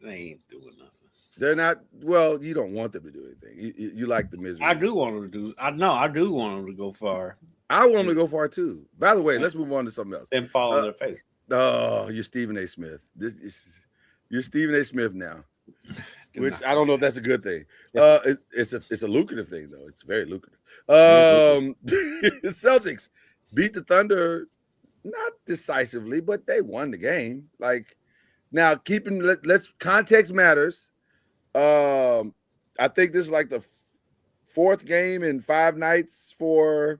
They ain't doing nothing. They're not. Well, you don't want them to do anything. You like the misery. I do want them to do. I do want them to go far. I want them to go far too. By the way, let's move on to something else. Then fall on their face. Let's move on to something else. By the way, let's move on to something else. Then fall on their face. Oh, you're Stephen A. Smith. You're Stephen A. Smith now, Do which not. I don't know if that's a good thing. Yes. It's a lucrative thing though. It's very lucrative. The Celtics beat the Thunder, not decisively, but they won the game. Like now, let's context matters. I think this is like the fourth game in 5 nights for.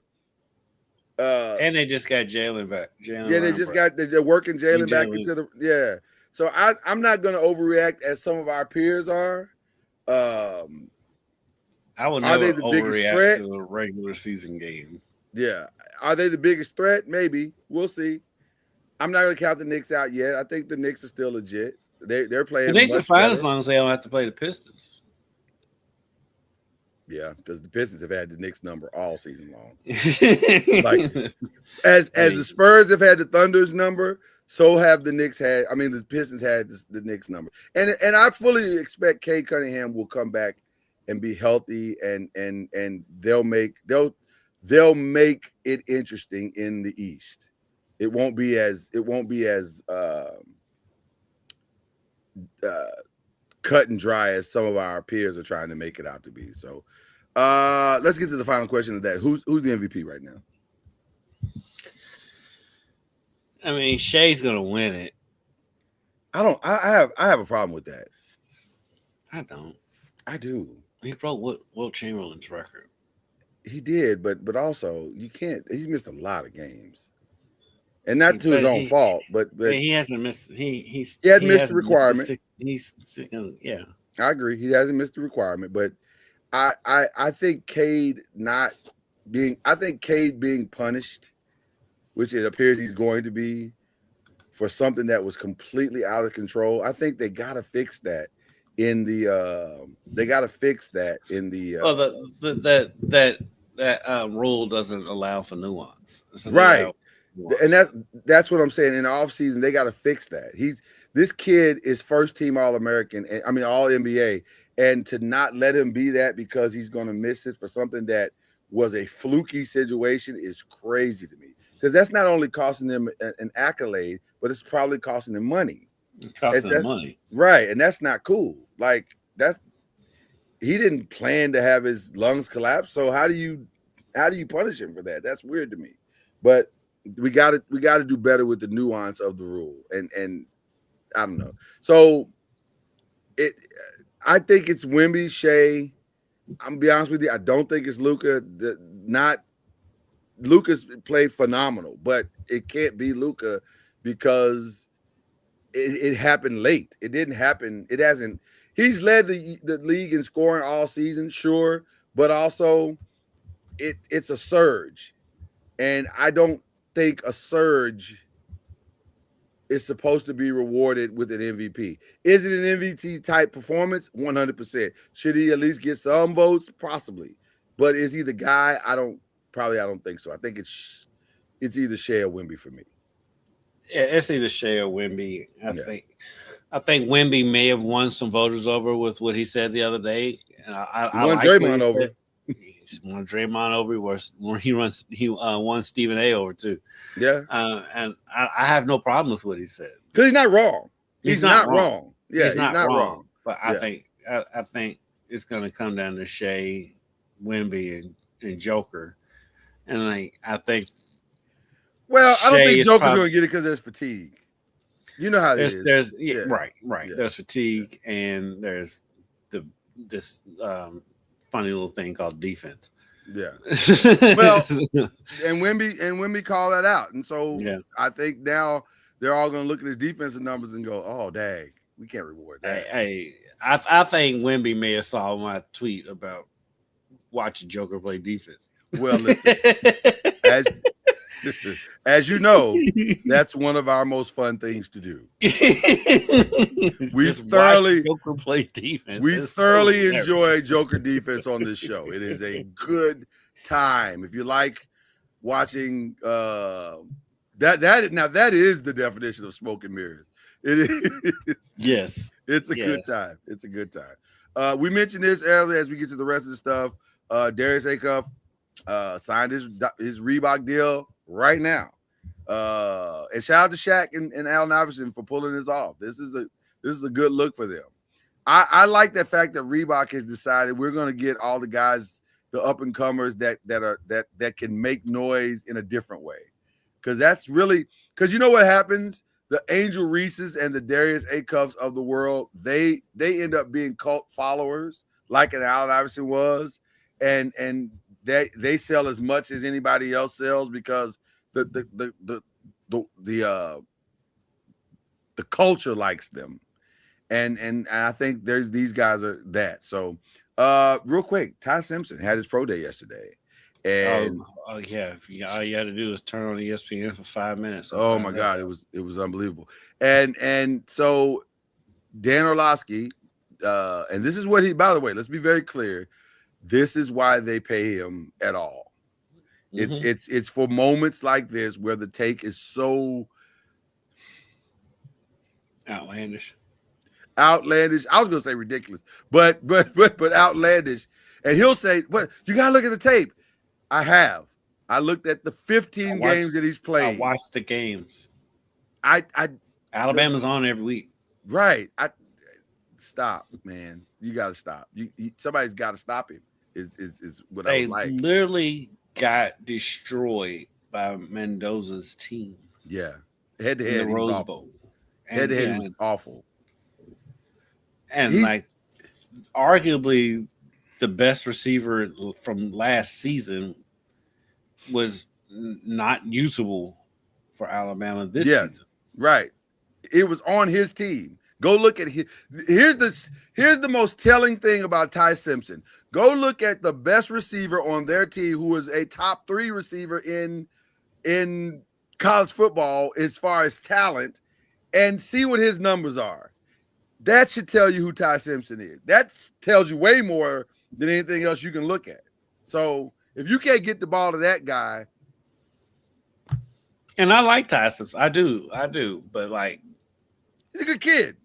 And they just got Jalen back. They're working Jalen back into the So I'm not going to overreact as some of our peers are. I will never overreact to a regular season game. Yeah, are they the biggest threat? Maybe we'll see. I'm not going to count the Knicks out yet. I think the Knicks are still legit. They're playing. The Knicks are fine as long as they don't have to play the Pistons. Yeah, because the Pistons have had the Knicks number all season long. Like as the Spurs have had the Thunder's number, so have the Knicks had. I mean, the Pistons had the Knicks number, and I fully expect Cade Cunningham will come back and be healthy, and they'll make it interesting in the East. It won't be as cut and dry as some of our peers are trying to make it out to be. So let's get to the final question of that. Who's the MVP right now? I mean, Shea's gonna win it. I have a problem with that. I don't. I do. He broke Wilt Chamberlain's record. He did, but also you can't. He's missed a lot of games. And not to his own fault, but he hasn't missed. He hadn't missed the requirement. He's yeah. I agree. He hasn't missed the requirement, but I think Cade being punished, which it appears he's going to be, for something that was completely out of control. I think they got to fix that in the. That rule doesn't allow for nuance. Right. And that's what I'm saying. In the offseason, they got to fix that. This kid is first team All-American, I mean All NBA, and to not let him be that because he's going to miss it for something that was a fluky situation is crazy to me. Because that's not only costing them an accolade, but it's probably costing them money. Money, right? And that's not cool. Like he didn't plan to have his lungs collapse. So how do you punish him for that? That's weird to me. But we got to do better with the nuance of the rule, and I don't know. So I think it's Wemby, Shea. I'm gonna be honest with you. I don't think it's Luka. Luka's played phenomenal, but it can't be Luka because it happened late. It didn't happen. It hasn't. He's led the league in scoring all season, sure, but also it's a surge, and I don't think a surge is supposed to be rewarded with an MVP. Is it an MVP type performance? 100%. Should he at least get some votes? Possibly. But is he the guy? I don't think so. I think it's either Shea or Wemby for me. Yeah, it's either Shea or Wemby. I think Wemby may have won some voters over with what he said the other day. I won Draymond over. He won Draymond over. He won Stephen A over too. Yeah, and I have no problem with what he said because he's not wrong. He's not wrong. Yeah, he's not wrong. But I think it's going to come down to Shea, Wemby, and Joker, and I think. Well, I don't think Joker's going to get it because there's fatigue. You know how it is. There's right. Yeah. There's fatigue, and there's this funny little thing called defense. Yeah. Well, and Wemby call that out, and so I think now they're all going to look at his defensive numbers and go, "Oh, dang, we can't reward that." I think Wemby may have saw my tweet about watching Joker play defense. Well, listen, as you know, that's one of our most fun things to do. We thoroughly Joker play defense. We thoroughly enjoy Joker defense on this show. It is a good time. If you like watching that is the definition of smoke and mirrors. It is. Yes. It's a good time. It's a good time. We mentioned this earlier as we get to the rest of the stuff. Darius Acuff signed his Reebok deal right now. And shout out to Shaq and Allen Iverson for pulling this off. This is a good look for them. I like the fact that Reebok has decided we're going to get all the guys, the up and comers that can make noise in a different way, because that's really, because you know what happens. The Angel Reeses and the Darius Acuffs of the world, they end up being cult followers like an Allen Iverson was, and they sell as much as anybody else sells because the culture likes them, and I think these guys are that. So real quick, Ty Simpson had his pro day yesterday, and yeah, all you had to do is turn on ESPN for 5 minutes. Oh my God, it was unbelievable. And so Dan Orlovsky, and this is what he, by the way, let's be very clear, this is why they pay him at all. It's for moments like this where the take is so outlandish. I was gonna say ridiculous, but outlandish. And he'll say, "But you gotta look at the tape." I have. I looked at the 15 games that he's played. I watched the games. Alabama's on every week. Right. Stop, man. You gotta stop. Somebody's gotta stop him. Is what I would like. They literally got destroyed by Mendoza's team. Yeah. Head to head, in the Rose Bowl. Head to head was awful. And arguably the best receiver from last season was not usable for Alabama this season. Right. It was on his team. Go look at here's the most telling thing about Ty Simpson. Go look at the best receiver on their team who was a top 3 receiver in college football as far as talent, and see what his numbers are. That should tell you who Ty Simpson is. That tells you way more than anything else you can look at. So if you can't get the ball to that guy. And I like Ty Simpson. I do. But like, he's a good kid.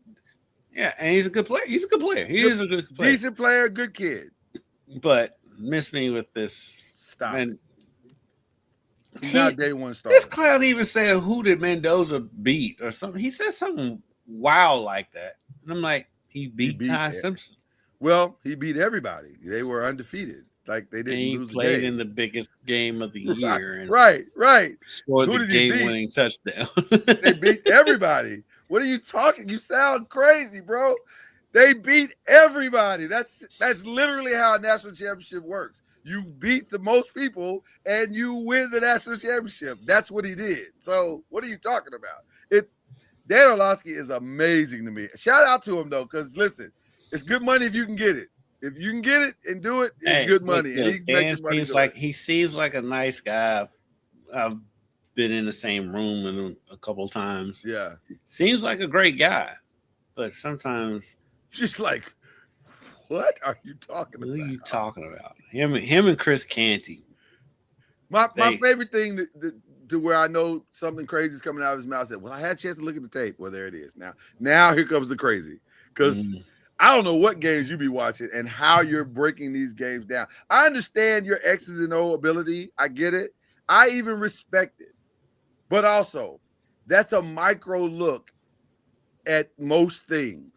Yeah, and he's a good player. He's a good player. He is a good player. Decent player, good kid. But miss me with this. Stop. And he's not day one starter. This clown even said, "Who did Mendoza beat?" or something. He said something wild like that. And I'm like, he beat Ty Simpson. Well, he beat everybody. They were undefeated. Like they didn't lose. He played in the biggest game of the year. Right. Scored the game-winning touchdown. They beat everybody. What are you talking? You sound crazy, bro. They beat everybody. That's literally how a national championship works. You beat the most people and you win the national championship. That's what he did. So what are you talking about? Dan Orlovsky is amazing to me. Shout out to him though, because listen, it's good money if you can get it. If you can get it and do it, it's good money. And Dan seems like a nice guy. I've been in the same room with him a couple of times. Yeah. Seems like a great guy. But sometimes just like, what are you talking about? What are you talking about? Him and Chris Canty. My favorite thing to where I know something crazy is coming out of his mouth said, well, I had a chance to look at the tape. Well, there it is. Now here comes the crazy. Because I don't know what games you be watching and how you're breaking these games down. I understand your X's and O ability. I get it. I even respect it. But also, that's a micro look at most things.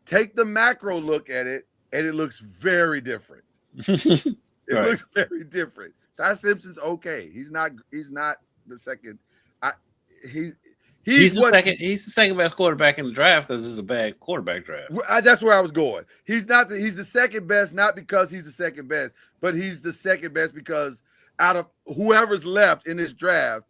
Take the macro look at it, and it looks very different. It looks very different. Ty Simpson's okay. He's not the second. He's the second best quarterback in the draft because it's a bad quarterback draft. That's where I was going. He's the second best, not because he's the second best, but he's the second best because out of whoever's left in this draft,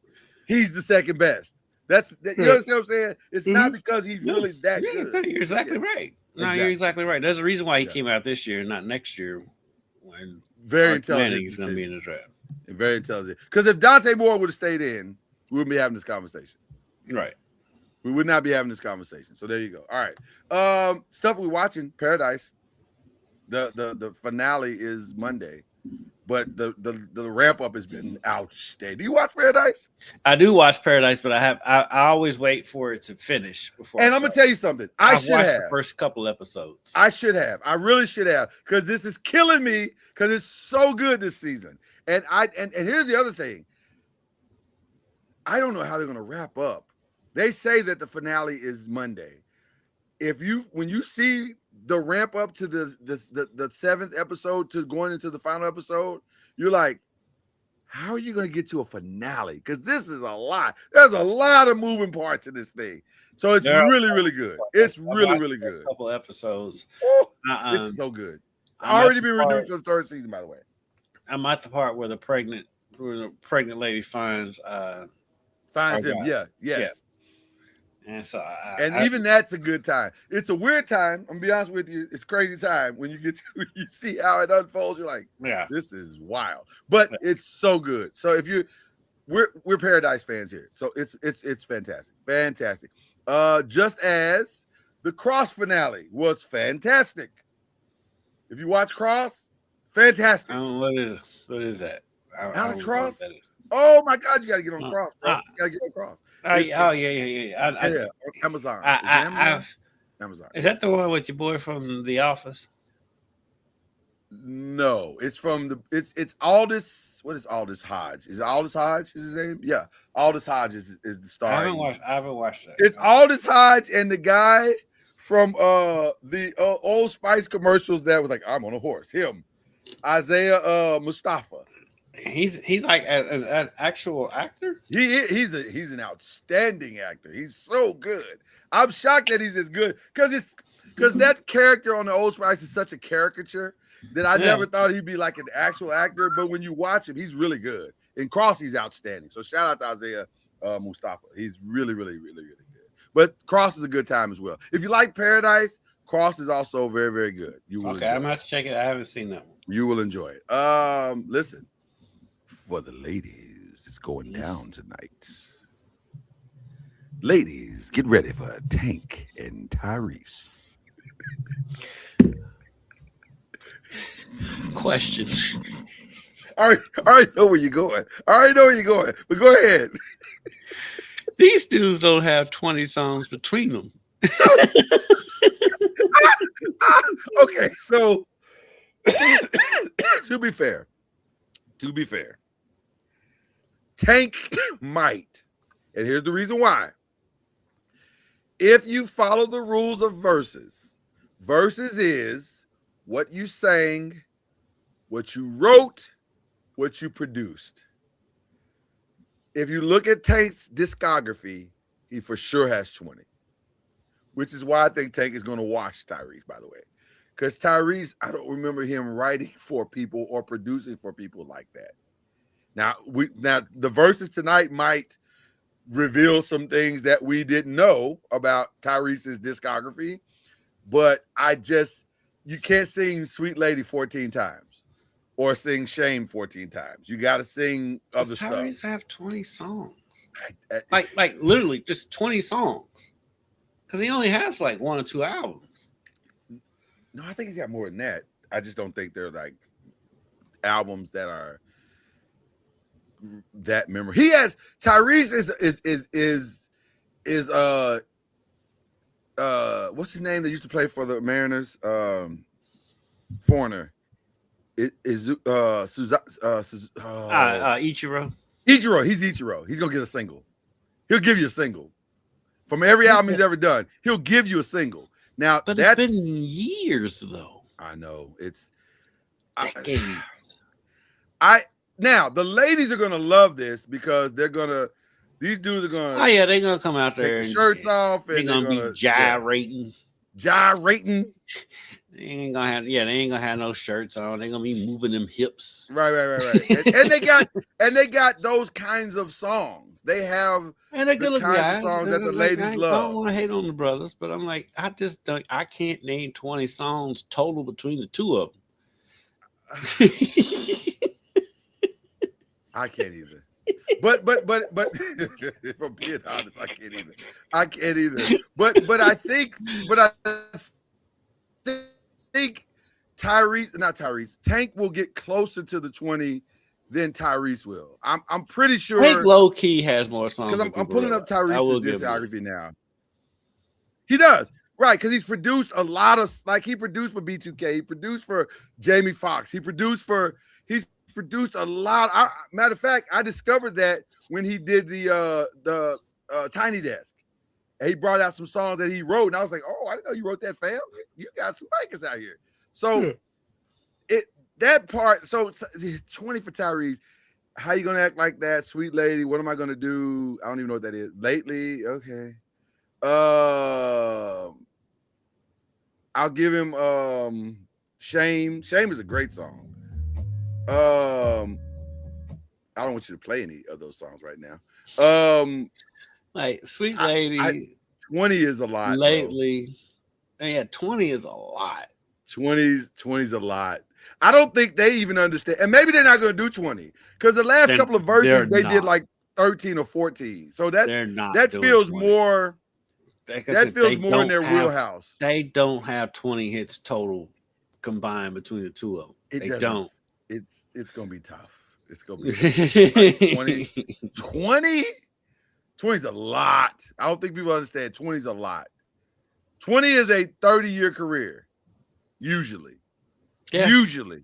he's the second best. You understand what I'm saying? It's not because he's really that good. You're exactly right. No, you're exactly right. There's a reason why he came out this year, not next year, when very intelligent. He's going to be in the draft. Very intelligent. Because if Dante Moore would have stayed in, we wouldn't be having this conversation. Right. We would not be having this conversation. So there you go. All right. Stuff we're watching, Paradise. The finale is Monday. But the ramp up has been outstanding. Do you watch Paradise? I do watch Paradise, but I always wait for it to finish before. And I'm gonna tell you something. I should have the first couple episodes. I should have. I really should have, because this is killing me because it's so good this season. And here's the other thing. I don't know how they're going to wrap up. They say that the finale is Monday. When you see the ramp up to the seventh episode to going into the final episode, you're like, how are you going to get to a finale? Because this is a lot. There's a lot of moving parts in this thing. So it's really, really good. It's really, really good. A couple episodes. Oh, it's so good. Already been renewed for the third season, by the way. I'm at the part where the pregnant lady finds him. Yeah. Yes. Yeah. And so even that's a good time. It's a weird time. I'm gonna be honest with you. It's a crazy time when you you see how it unfolds. You're like, this is wild. But it's so good. So we're Paradise fans here. So it's fantastic. Fantastic. Just as the Cross finale was fantastic. If you watch Cross, fantastic. What is that? Alex Cross? Oh my God, you gotta get on Cross, bro. You gotta get on Cross. Yeah. Yeah, Amazon. Amazon. Is that the one with your boy from The Office? No, it's from it's Aldous. What is Aldous Hodge? Is it Aldous Hodge? Is his name? Yeah, Aldous Hodge is the star. I haven't watched that. It's Aldous Hodge and the guy from the Old Spice commercials that was like, I'm on a horse. Him, Isaiah Mustafa. He's like an actual actor. He's an outstanding actor. He's so good. I'm shocked that he's as good because that character on the Old Spice is such a caricature that I never thought he'd be like an actual actor. But when you watch him, he's really good. In Cross, he's outstanding. So shout out to Isaiah Mustafa. He's really, really, really, really good. But Cross is a good time as well. If you like Paradise, Cross is also very, very good. You will okay, I'm gonna have to check it. I haven't seen that one. You will enjoy it. Listen. For the ladies, it's going down tonight. Ladies, get ready for Tank and Tyrese. Question. I already know where you're going. But go ahead. These dudes don't have 20 songs between them. Okay, so to be fair, Tank might, and here's the reason why. If you follow the rules of verses is what you sang, what you wrote, what you produced. If you look at Tank's discography, he for sure has 20, which is why I think Tank is going to wash Tyrese, by the way. Because Tyrese, I don't remember him writing for people or producing for people like that. Now the verses tonight might reveal some things that we didn't know about Tyrese's discography, but you can't sing Sweet Lady 14 times or sing Shame 14 times. You got to sing other stuff. Tyrese have 20 songs, like literally just 20 songs, because he only has like 1 or 2 albums. No, I think he's got more than that. I just don't think they're like albums that are that memorable. He has Tyrese is what's his name that used to play for the Mariners? Foreigner. Ichiro. Ichiro. He's Ichiro. He's gonna get a single. He'll give you a single from every album he's ever done. He'll give you a single. Now, but it's been years though. I know it's decades. Now, the ladies are going to love this because these dudes are going to. Oh, yeah, they're going to come out there and shirts off. And they're going to be gyrating. Gyrating. They ain't going to have no shirts on. They're going to be moving them hips. Right. and they got those kinds of songs. They have and they're good looking guys. Songs that the ladies love. I don't want to hate on the brothers, but I'm like, I can't name 20 songs total between the two of them. I can't either. But if I'm being honest, I can't either. But I think Tank will get closer to the 20 than Tyrese will. I'm pretty sure Tank low key has more songs. Because I'm pulling up Tyrese's discography now. He does. Right, because he's produced a lot of, like, he produced for B2K, he produced for Jamie Foxx, he's produced a lot. Matter of fact, I discovered that when he did the Tiny Desk. And he brought out some songs that he wrote, and I was like, "Oh, I didn't know you wrote that, fam. You got some bikers out here." So that part. So 20 for Tyrese. How you gonna act like that, sweet lady? What am I gonna do? I don't even know what that is. Lately, okay. I'll give him Shame. Shame is a great song. I don't want you to play any of those songs right now. Like Sweet Lady. 20 is a lot. Lately. Yeah, 20 is a lot. 20's a lot. I don't think they even understand. And maybe they're not going to do 20 because the last couple of verses they did like 13 or 14. So that feels 20. more. That feels more in their wheelhouse. They don't have 20 hits total combined between the two of them. They don't. It's going to be tough. It's going to be like 20? 20's a lot. I don't think people understand 20's a lot. 20 is a 30-year career, usually. Yeah. Usually.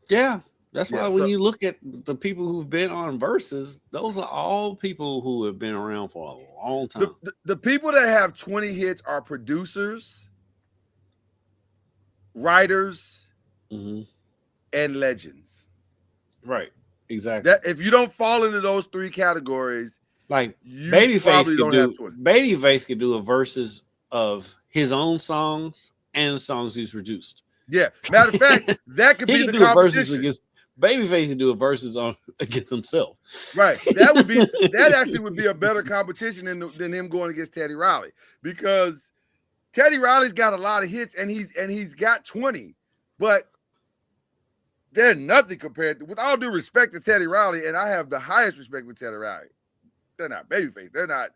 Yeah. That's why when you look at the people who've been on verses, those are all people who have been around for a long time. The people that have 20 hits are producers, writers, and legends. Right. Exactly. That if you don't fall into those three categories, like you Babyface could do a verses of his own songs and the songs he's produced. Yeah. Matter of fact, that could be the competition. Babyface can do a verses against himself. Right. That actually would be a better competition than him going against Teddy Riley, because Teddy Riley's got a lot of hits and he's got 20, but they're nothing compared to, with all due respect to Teddy Riley, and I have the highest respect for Teddy Riley. They're not Babyface. They're not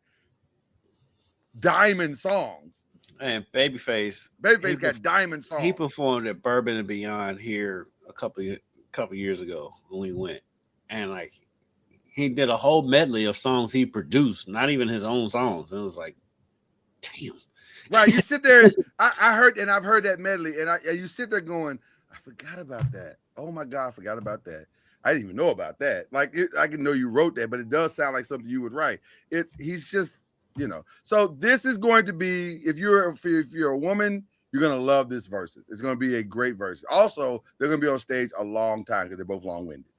diamond songs. And Babyface got diamond songs. He performed at Bourbon and Beyond here a couple years ago when we went, and like he did a whole medley of songs he produced, not even his own songs. And it was like, damn. Right. You sit there. I've heard that medley, and you sit there going, I forgot about that. Oh my God, I forgot about that. I didn't even know about that. Like I can know you wrote that, but it does sound like something you would write. He's just, So this is going to be, if you're a woman, you're gonna love this versus. It's gonna be a great versus. Also, they're gonna be on stage a long time because they're both long-winded.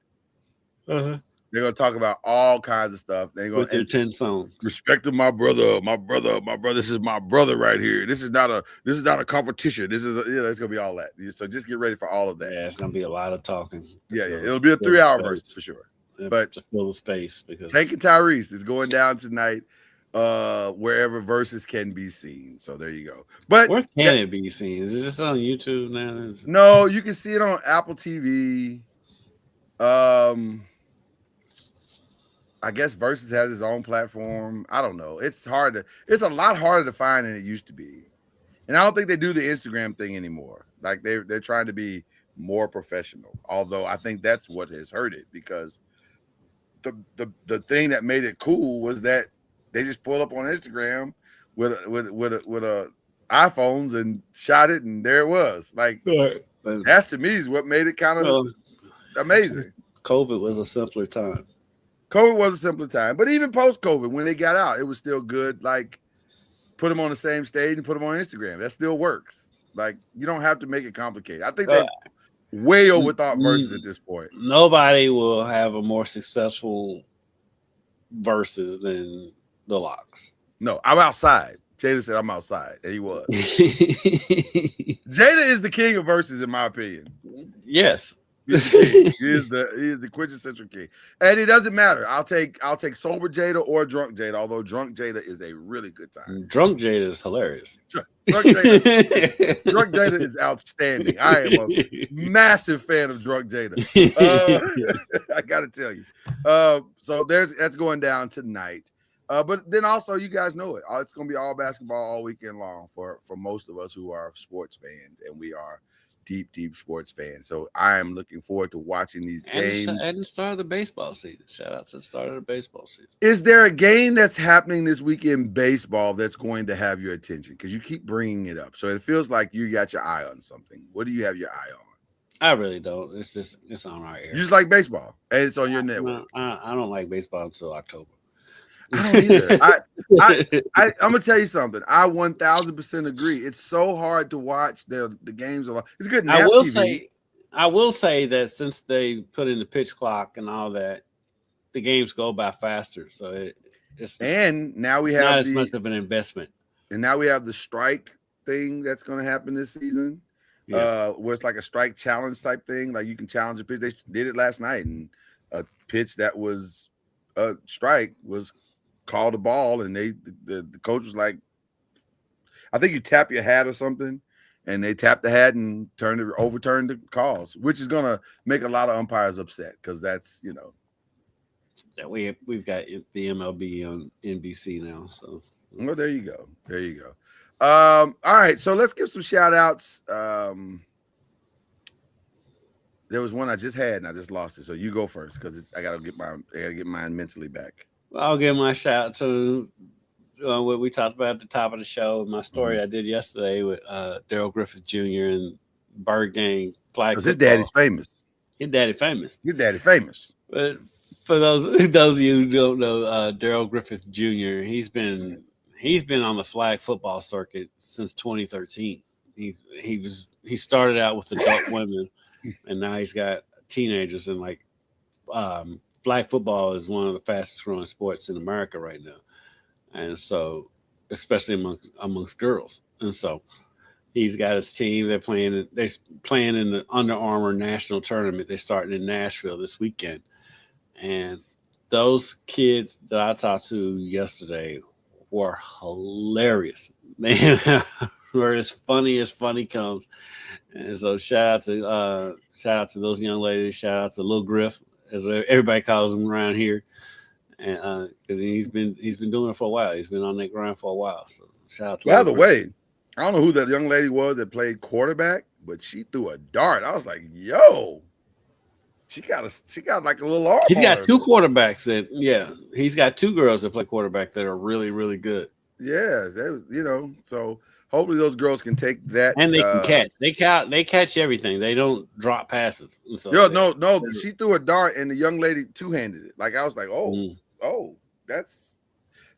They're gonna talk about all kinds of stuff. They're gonna with their 10 songs. Respect to my brother. This is my brother right here. This is not a competition. This is it's gonna be all that. So just get ready for all of that. Yeah, it's gonna be a lot of talking. Yeah. It'll be a 3-hour verse for sure. But to fill the space, because Taking Tyrese is going down tonight. Wherever verses can be seen. So there you go. But where can it be seen? Is it just on YouTube now? No, you can see it on Apple TV. I guess Versus has its own platform. I don't know. It's a lot harder to find than it used to be. And I don't think they do the Instagram thing anymore. Like they're trying to be more professional. Although I think that's what has hurt it, because the thing that made it cool was that they just pulled up on Instagram with a iPhones and shot it, and there it was. Like that's, to me, is what made it kind of amazing. COVID was a simpler time. But even post-COVID, when they got out, it was still good. Like, put them on the same stage and put them on Instagram. That still works. Like, you don't have to make it complicated. I think they way overthought verses at this point. Nobody will have a more successful verses than the Locks. No, I'm outside. Jada said I'm outside, and he was. Jada is the king of verses, in my opinion. Yes. He's the king. He is the quintessential king. And it doesn't matter. I'll take sober Jada or drunk Jada, although drunk Jada is a really good time. Drunk Jada is hilarious. Drunk Jada is outstanding. I am a massive fan of Drunk Jada. I gotta tell you. So that's going down tonight. But then also, you guys know it. It's going to be all basketball all weekend long for most of us who are sports fans, and we are deep sports fans. So I am looking forward to watching these games. And the start of the baseball season. Shout out to the start of the baseball season. Is there a game that's happening this week in baseball that's going to have your attention? Because you keep bringing it up. So it feels like you got your eye on something. What do you have your eye on? I really don't. It's on our air. You just like baseball, and it's on your No, network. I don't like baseball until October. I don't either. I'm gonna tell you something. I 1000% agree. It's so hard to watch the games. It's good nap TV. I will say that since they put in the pitch clock and all that, the games go by faster. So it's now we it's have not as much of an investment. And now we have the strike thing that's going to happen this season. Yeah. Where it's like a strike challenge type thing. Like you can challenge a pitch. They did it last night, and a pitch that was a strike was called a ball, and the coach was like, I think you tap your hat or something, and they tapped the hat and overturned the calls, which is gonna make a lot of umpires upset because that's Yeah, we've got the MLB on NBC now. So well, there you go. There you go. All right, so let's give some shout outs. There was one I just had and I just lost it. So you go first because I gotta get mine mentally back. I'll give my shout out to what we talked about at the top of the show. My story I did yesterday with Daryl Griffith Jr. and Bird Gang flag. Because his daddy's famous. His daddy famous. His daddy famous. But for those of you who don't know, Daryl Griffith Jr. He's been on the flag football circuit since 2013. He started out with adult women, and now he's got teenagers. And like flag football is one of the fastest growing sports in America right now, and so especially amongst girls. And so he's got his team. They're playing in the Under Armour National Tournament. They're starting in Nashville this weekend. And those kids that I talked to yesterday were hilarious. They were as funny comes. And so shout out to those young ladies. Shout out to Lil Griff, as everybody calls him around here. And because he's been doing it for a while. He's been on that grind for a while. So shout out to By the way, I don't know who that young lady was that played quarterback, but she threw a dart. I was like, yo. She got like a little arm. He's got two quarterbacks he's got two girls that play quarterback that are really, really good. Yeah, so hopefully those girls can take that. And they can catch. They catch everything. They don't drop passes. So no. She threw a dart and the young lady two-handed it. Like I was like, there's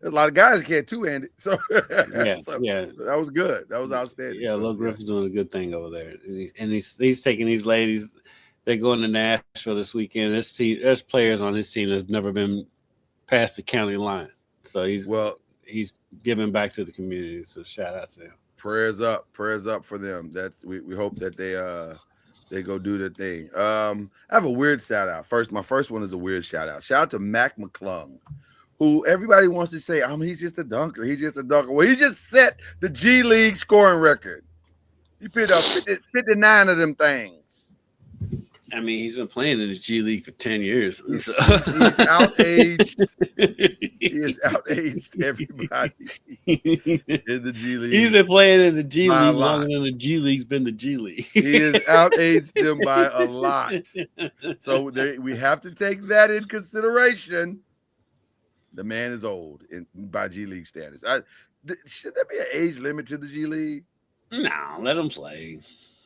a lot of guys that can't two-handed. So that was good. That was outstanding. Yeah, Lil Griff's doing a good thing over there. And he's taking these ladies. They're going to Nashville this weekend. There's players on his team that's never been past the county line. So he's giving back to the community. So shout out to him. Prayers up for them. That's we hope that they go do their thing. I have a weird shout out. My first one is a weird shout out. Shout out to Mac McClung, who everybody wants to say, he's just a dunker. He's just a dunker. Well, he just set the G League scoring record. He picked up 59 of them things. I mean, he's been playing in the G League for 10 years. So. He's outaged. He has outaged everybody in the G League. He's been playing in the G League longer than the G League's been the G League. He has outaged them by a lot. So we have to take that in consideration. The man is old by G League standards. Should there be an age limit to the G League? No, let him play.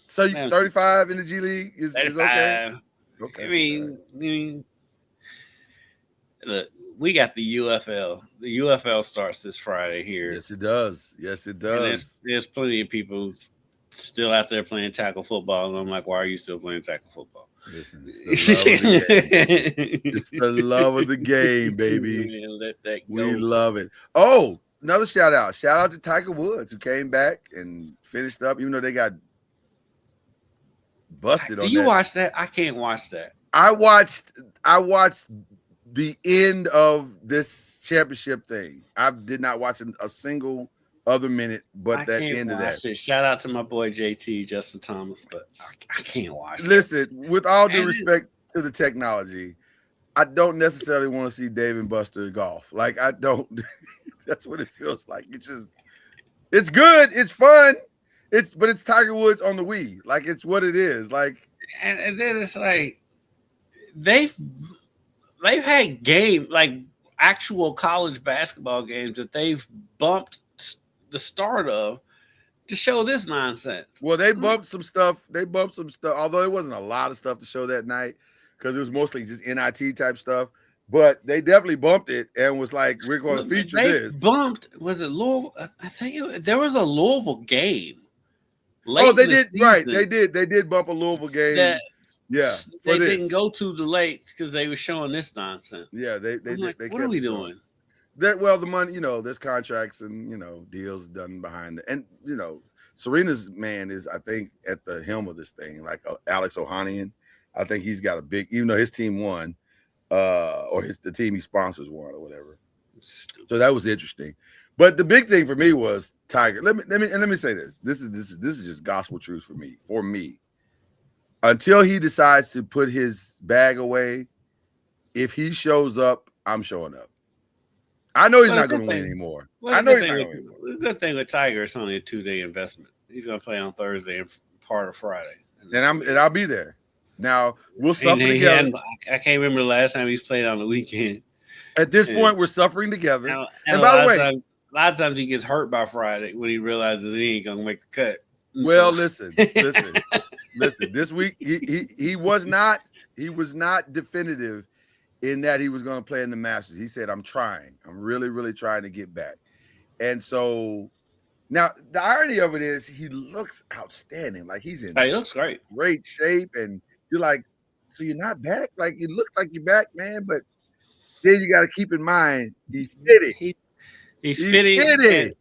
So 35 in the G League is okay? Okay. I mean, look, we got the UFL. The UFL starts this Friday here. Yes, it does. And there's plenty of people still out there playing tackle football, and I'm like, why are you still playing tackle football? Listen, it's the love of the game, baby. Man, let that go. We love it. Oh, another shout out. Shout out to Tiger Woods, who came back and finished up, even though they got busted. Do you watch that? I can't watch that. I watched the end of this championship thing. I did not watch a single other minute but that end of that. Shout out to my boy JT, Justin Thomas, but I can't watch Listen, with all due respect to the technology, I don't necessarily want to see Dave and Buster golf. Like, I don't. That's what it feels like. It's good. It's fun. But it's Tiger Woods on the Wii. Like, it's what it is. Like, and then it's like they've had actual college basketball games that they've bumped the start of to show this nonsense? Well, they bumped some stuff. Although it wasn't a lot of stuff to show that night because it was mostly just NIT type stuff. But they definitely bumped it and was like, "We're going to feature this." Bumped. Was it Louisville? I think there was a Louisville game. They did. Right, they did. They did bump a Louisville game. They didn't go to the late because they were showing this nonsense. Yeah, they like, what are we doing? The money, there's contracts and deals done behind it, and Serena's man is, I think, at the helm of this thing, like Alex Ohanian. I think he's got a big, even though his team won, or the team he sponsors won or whatever. So that was interesting. But the big thing for me was Tiger. Let me say this. This is just gospel truth for me. For me, until he decides to put his bag away, if he shows up, I'm showing up. I know he's not going to win anymore. I know he's not going to win anymore. The good thing with Tiger, it's only a 2-day investment. He's going to play on Thursday and part of Friday, and I'll be there. Now we'll suffer together. I can't remember the last time he's played on the weekend. At this point, we're suffering together. And by the way, a lot of times he gets hurt by Friday when he realizes he ain't gonna make the cut. Well, listen. This week he was not definitive in that he was going to play in the Masters. He said, "I'm trying. I'm really, really trying to get back." And so now the irony of it is he looks outstanding. Like he looks great shape, and you're like, so you're not back? Like you look like you're back, man, but then you got to keep in mind he's fitted. He's fitted,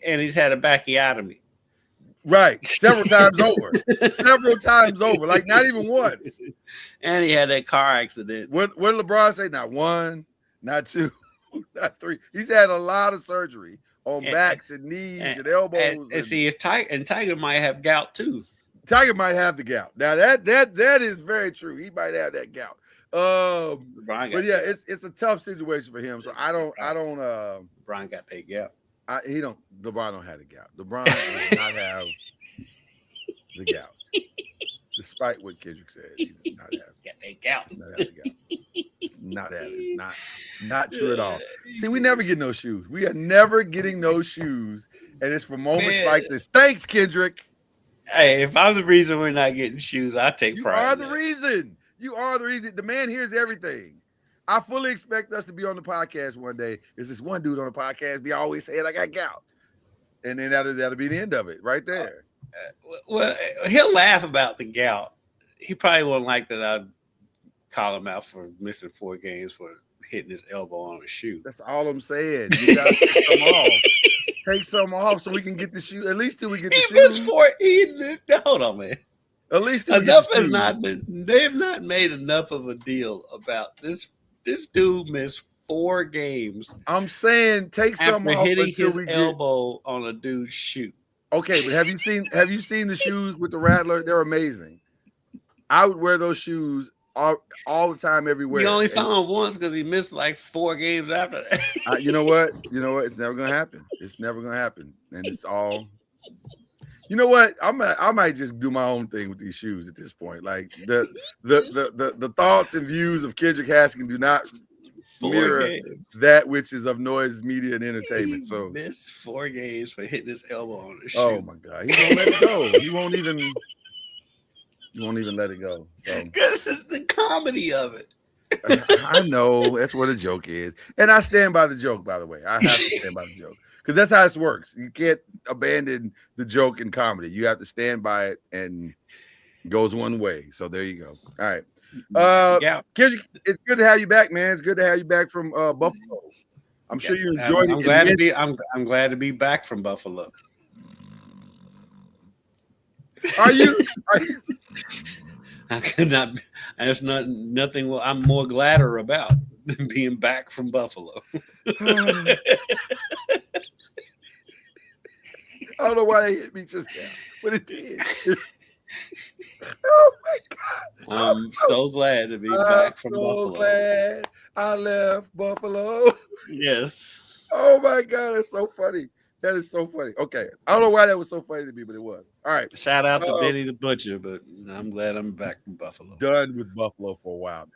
and he's had a bacchiotomy. Right, several times over, like not even once. And he had that car accident. What did LeBron say? Not one, not two, not three. He's had a lot of surgery on backs and knees and elbows. And see, if Tiger might have gout too. Tiger might have the gout. Now that is very true. He might have that gout. But yeah, it's a tough situation for him. So I don't. LeBron got that gout. LeBron don't have the gout. LeBron does not have the gout. Despite what Kendrick said, he does not have that gout. Not have the gout. Not have it. It's not true at all. See, we never get no shoes. We are never getting no shoes, and it's for moments like this. Thanks, Kendrick. Hey, if I'm the reason we're not getting shoes, I take pride. You are the reason. You are the reason. The man hears everything. I fully expect us to be on the podcast one day. There's this one dude on the podcast be always saying, "I got gout," and then that'll be the end of it right there. Well, he'll laugh about the gout. He probably won't like that I call him out for missing 4 games for hitting his elbow on a shoe. That's all I'm saying. You gotta take some off. Take some off so we can get the shoe. At least till we get the shoes. Hold on, man. At least enough has not been. They have not made enough of a deal about this. This dude missed 4 games. I'm saying take some off hitting his elbow on a dude's shoe. Okay, but have you seen the shoes with the Rattler? They're amazing. I would wear those shoes all the time, everywhere. You only saw him once because he missed like 4 games after that. You know what? It's never gonna happen. It's never gonna happen, and it's all. You know what? I might just do my own thing with these shoes at this point. Like the thoughts and views of Kendrick Haskins do not mirror that which is of noise, media, and entertainment. So missed 4 games for hitting his elbow on the shoe. Oh my God, he won't let it go. He won't even let it go. So this is the comedy of it. I know that's what a joke is, and I stand by the joke. By the way, I have to stand by the joke. Because that's how this works. You can't abandon the joke in comedy. You have to stand by it, and it goes one way. So there you go. All right. Kendrick, it's good to have you back, man. It's good to have you back from Buffalo. I'm sure you enjoyed it. I'm glad to be back from Buffalo. Are you? I could not. There's nothing. I'm more gladder about than being back from Buffalo. I don't know why they hit me just now, but it did. Oh my God! I'm so glad to be back from Buffalo. Glad I left Buffalo. Yes. Oh my God, that's so funny. That is so funny. Okay, I don't know why that was so funny to me, but it was. All right. Shout out to Benny the Butcher, but I'm glad I'm back from Buffalo. Done with Buffalo for a while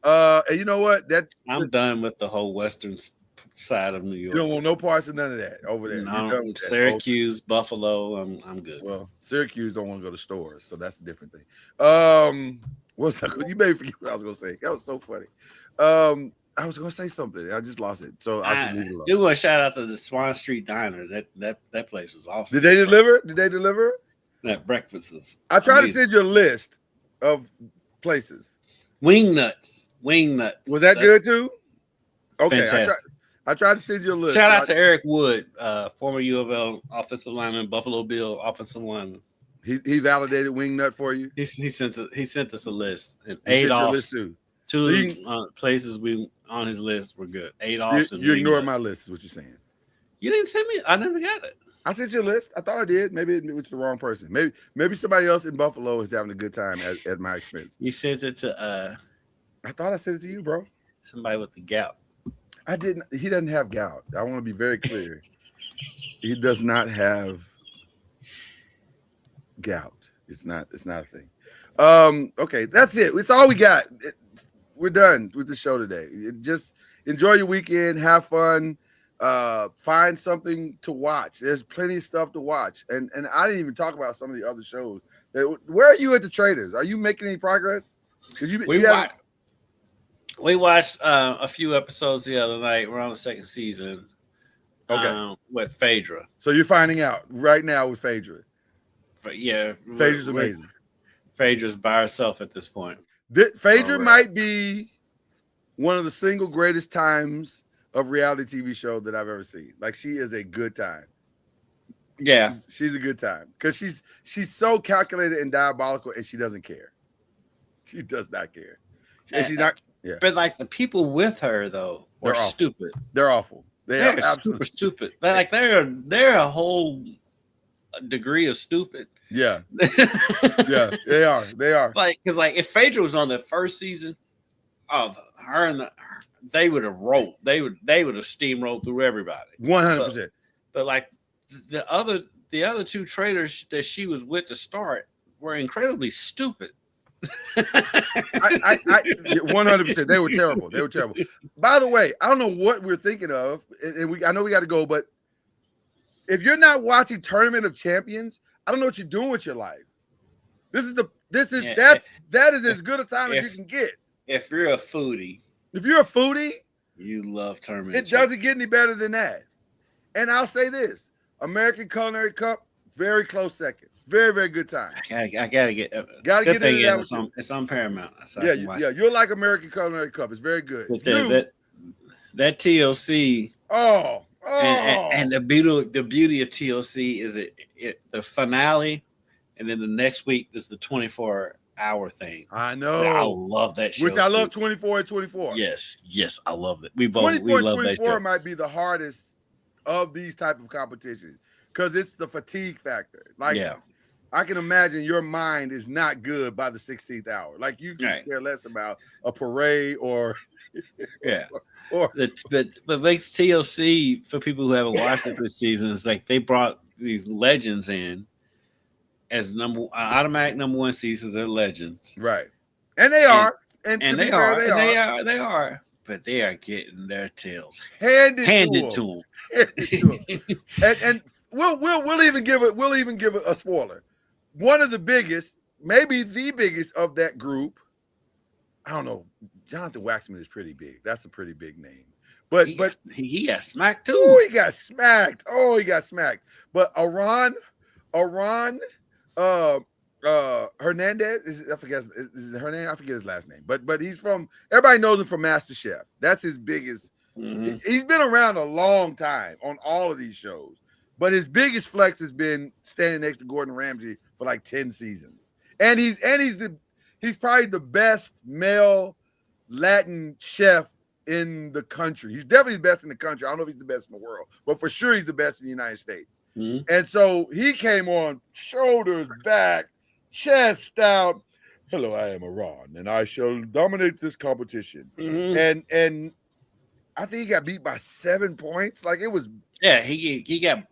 now. And you know what? I'm done with the whole Western side of New You York. don't want no parts of none of that over there. No, You're done with that. Syracuse, Buffalo. I'm good. Well, Syracuse don't want to go to stores, so that's a different thing. What's that? You made me forget what I was gonna say. That was so funny. I was gonna say something. I just lost it. So I should leave it alone. Do want to shout out to the Swan Street Diner. That place was awesome. Did they deliver? Did they deliver? That breakfast is. I tried amazing. to send you a list of places. Wing nuts. Was that good too? Okay, Fantastic. I tried to send you a list. Shout out to Eric Wood, former U of L offensive lineman, Buffalo Bill offensive lineman. He validated Wingnut for you. He sent us a list and He sent you a Adolph's. list too. Two places we on his list were good. Adolph's and You ignored Wingnut. my list, is what you're saying. You didn't send me. I never got it. I sent you a list. I thought I did. Maybe it was the wrong person. Maybe somebody else in Buffalo is having a good time at my expense. You sent it to I thought I sent it to you, bro. somebody with the gout. I didn't. He doesn't have gout. I want to be very clear. He does not have gout. It's not a thing. Okay, that's it. It's all we got. We're done with the show today. Just enjoy your weekend, have fun, find something to watch. There's plenty of stuff to watch. And I didn't even talk about some of the other shows. Where are you at the Traders? Are you making any progress? We watched a few episodes the other night. We're on the second season. Okay. With Phaedra. So you're finding out right now with Phaedra. Yeah. Phaedra's amazing. Phaedra's by herself at this point. Phaedra might be one of the single greatest times of reality TV show that I've ever seen. Like, she is a good time. Yeah. She's a good time because she's so calculated and diabolical, and she doesn't care. She does not care. And she's not. Yeah. But like the people with her though are stupid. They're awful. They're super stupid. They're a whole degree of stupid. Yeah. Yeah, they are. Like, because like if Phaedra was on the first season, they would have rolled. They would have steamrolled through everybody. 100%. But like the other two traders that she was with to start were incredibly stupid. 100%. They were terrible. By the way, I don't know what we're thinking of, and I know we got to go, but if you're not watching Tournament of Champions, I don't know what you're doing with your life. That is as good a time as you can get. If you're a foodie, you love Tournament. It doesn't get any better than that. And I'll say this: American Culinary Cup, very close second. Very, very good time. I gotta get. Gotta get into that. It's on Paramount. Yeah. You'll like American Culinary Cup. It's very good. That TLC. Oh. And the beauty of TLC is the finale, and then the next week is the 24-hour thing. I know. I love that show. Which I love 24 and 24. Yes, I love it. 24 and 24 might be the hardest of these type of competitions because it's the fatigue factor. Like, I can imagine your mind is not good by the 16th hour. Like, you can care less about a parade or but makes TLC, for people who haven't watched it this season, is like they brought these legends in as automatic number one seasons. They're legends, right? And they are, and they are, but they are getting their tails handed to them. And we'll even give it a spoiler. One of the biggest, maybe the biggest of that group, I don't know. Jonathan Waxman is pretty big. That's a pretty big name. But he got smacked too. Oh, he got smacked. But Aron Hernandez, I forget his last name. But he's from, everybody knows him from MasterChef. That's his biggest. Mm-hmm. He's been around a long time on all of these shows. But his biggest flex has been standing next to Gordon Ramsay for like 10 seasons. And he's probably the best male Latin chef in the country. He's definitely the best in the country. I don't know if he's the best in the world, but for sure he's the best in the United States. Mm-hmm. And so he came on shoulders back, chest out. Hello, I am Aron, and I shall dominate this competition. Mm-hmm. And I think he got beat by 7 points. Like, it was. Yeah, he got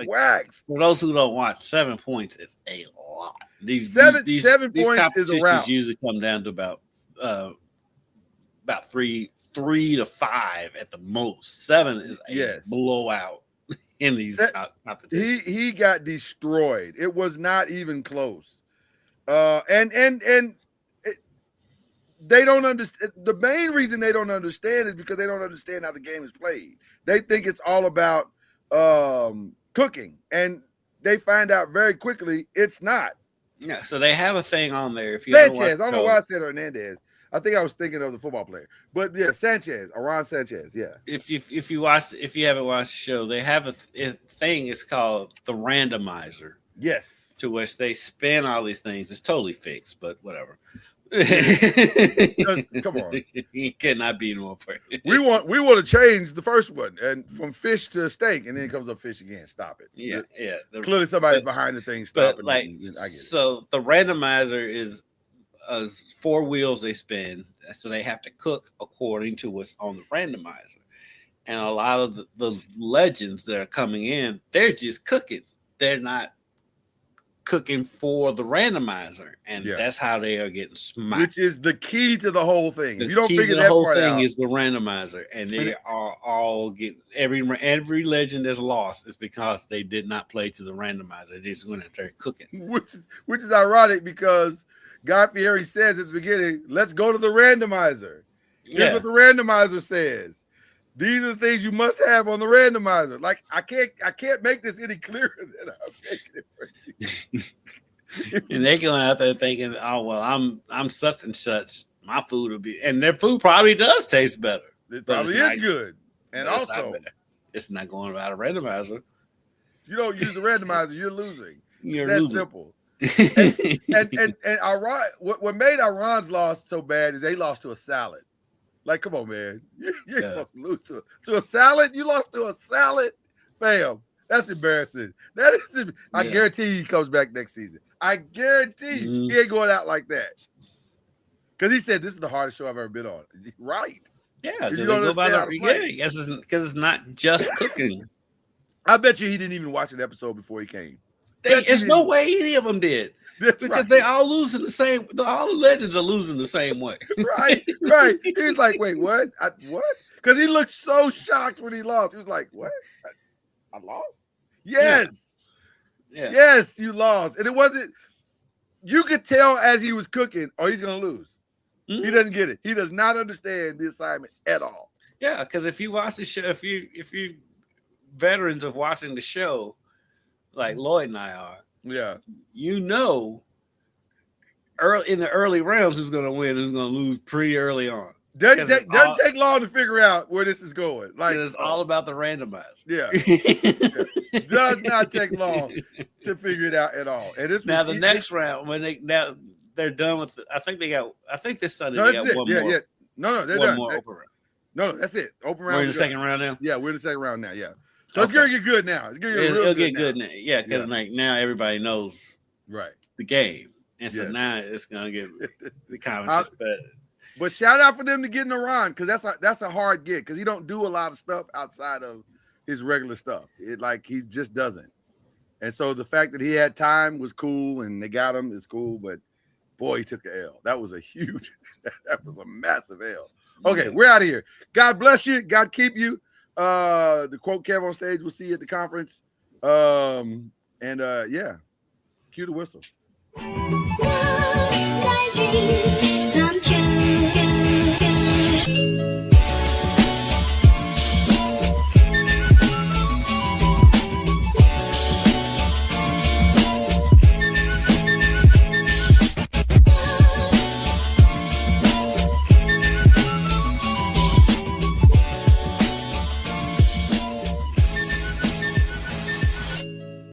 waxed. For those who don't watch, 7 points is a lot. These 7 points competitions is a round. usually come down to about about 3 to 5 at the most. 7 is a Yes. blowout in these competitions. He got destroyed. It was not even close. And they don't understand. The main reason they don't understand is because they don't understand how the game is played. They think it's all about cooking, and they find out very quickly it's not. Yeah, so they have a thing on there. If you Sanchez, I don't know why I said Hernandez. I think I was thinking of the football player, but yeah, Aaron Sanchez. Yeah. If you haven't watched the show, they have a thing. It's called the randomizer. Yes. To which they spin all these things. It's totally fixed, but whatever. Come on, he cannot be more perfect. We want to change the first one and from fish to steak, and then it comes up fish again. Stop it. Yeah. Clearly, somebody's behind the thing. Stop it. Like, I get it. So the randomizer is 4 wheels they spin, so they have to cook according to what's on the randomizer. And a lot of the legends that are coming in, they're just cooking. They're not cooking for the randomizer, and that's how they are getting smacked. Which is the key to the whole thing. The if you don't key figure to that the whole part thing out, is the randomizer, and they are all getting every legend that's lost is because they did not play to the randomizer. They just went out there cooking. Which is ironic because Guy Fieri says at the beginning, "Let's go to the randomizer." Here's what the randomizer says. These are the things you must have on the randomizer. Like I can't make this any clearer than I'm making it for you. And they going out there thinking, "Oh well, I'm such and such. My food will be," and their food probably does taste better. It probably is good, and also it's not going about a randomizer. You don't use the randomizer, you're losing. You're That's losing. simple. and Iran, what made Iran's loss so bad is they lost to a salad. Like, come on, man. You're supposed to lose to a salad. You lost to a salad? Bam. That's embarrassing. That is. I guarantee he comes back next season. I guarantee he ain't going out like that. Because he said, this is the hardest show I've ever been on. Right. Yeah, because it's not just cooking. I bet you he didn't even watch an episode before he came. There's no way any of them did. Because they all losing the same. All the legends are losing the same way. Right. He was like, "Wait, what? What?" Because he looked so shocked when he lost. He was like, "What? I lost? Yes, yes, you lost." And it wasn't. You could tell as he was cooking, "Oh, he's gonna lose." Mm-hmm. He doesn't get it. He does not understand the assignment at all. Yeah, because if you watch the show, if you veterans of watching the show, like Lloyd and I are. Yeah, early in the early rounds who's going to win, who's going to lose pretty early on. Doesn't take long to figure out where this is going. Like it's all about the randomizer. Yeah. Does not take long to figure it out at all. And it's now the next round when they're done with. I think this Sunday they got one more. Yeah. No, they're done. Open round. No, that's it. Open round. We're in the second round now. Yeah, we're in the second round now. Yeah. So it's gonna get good now. It'll get good now. Yeah, because like now everybody knows the game, and so now it's gonna get the conversation better. But shout out for them to getting Iran because that's a hard get because he don't do a lot of stuff outside of his regular stuff. He just doesn't. And so the fact that he had time was cool, and they got him is cool. But boy, he took the L. That was a massive L. Okay, we're out of here. God bless you. God keep you. The quote Kev on stage. We'll see you at the conference. Cue the whistle. Come true.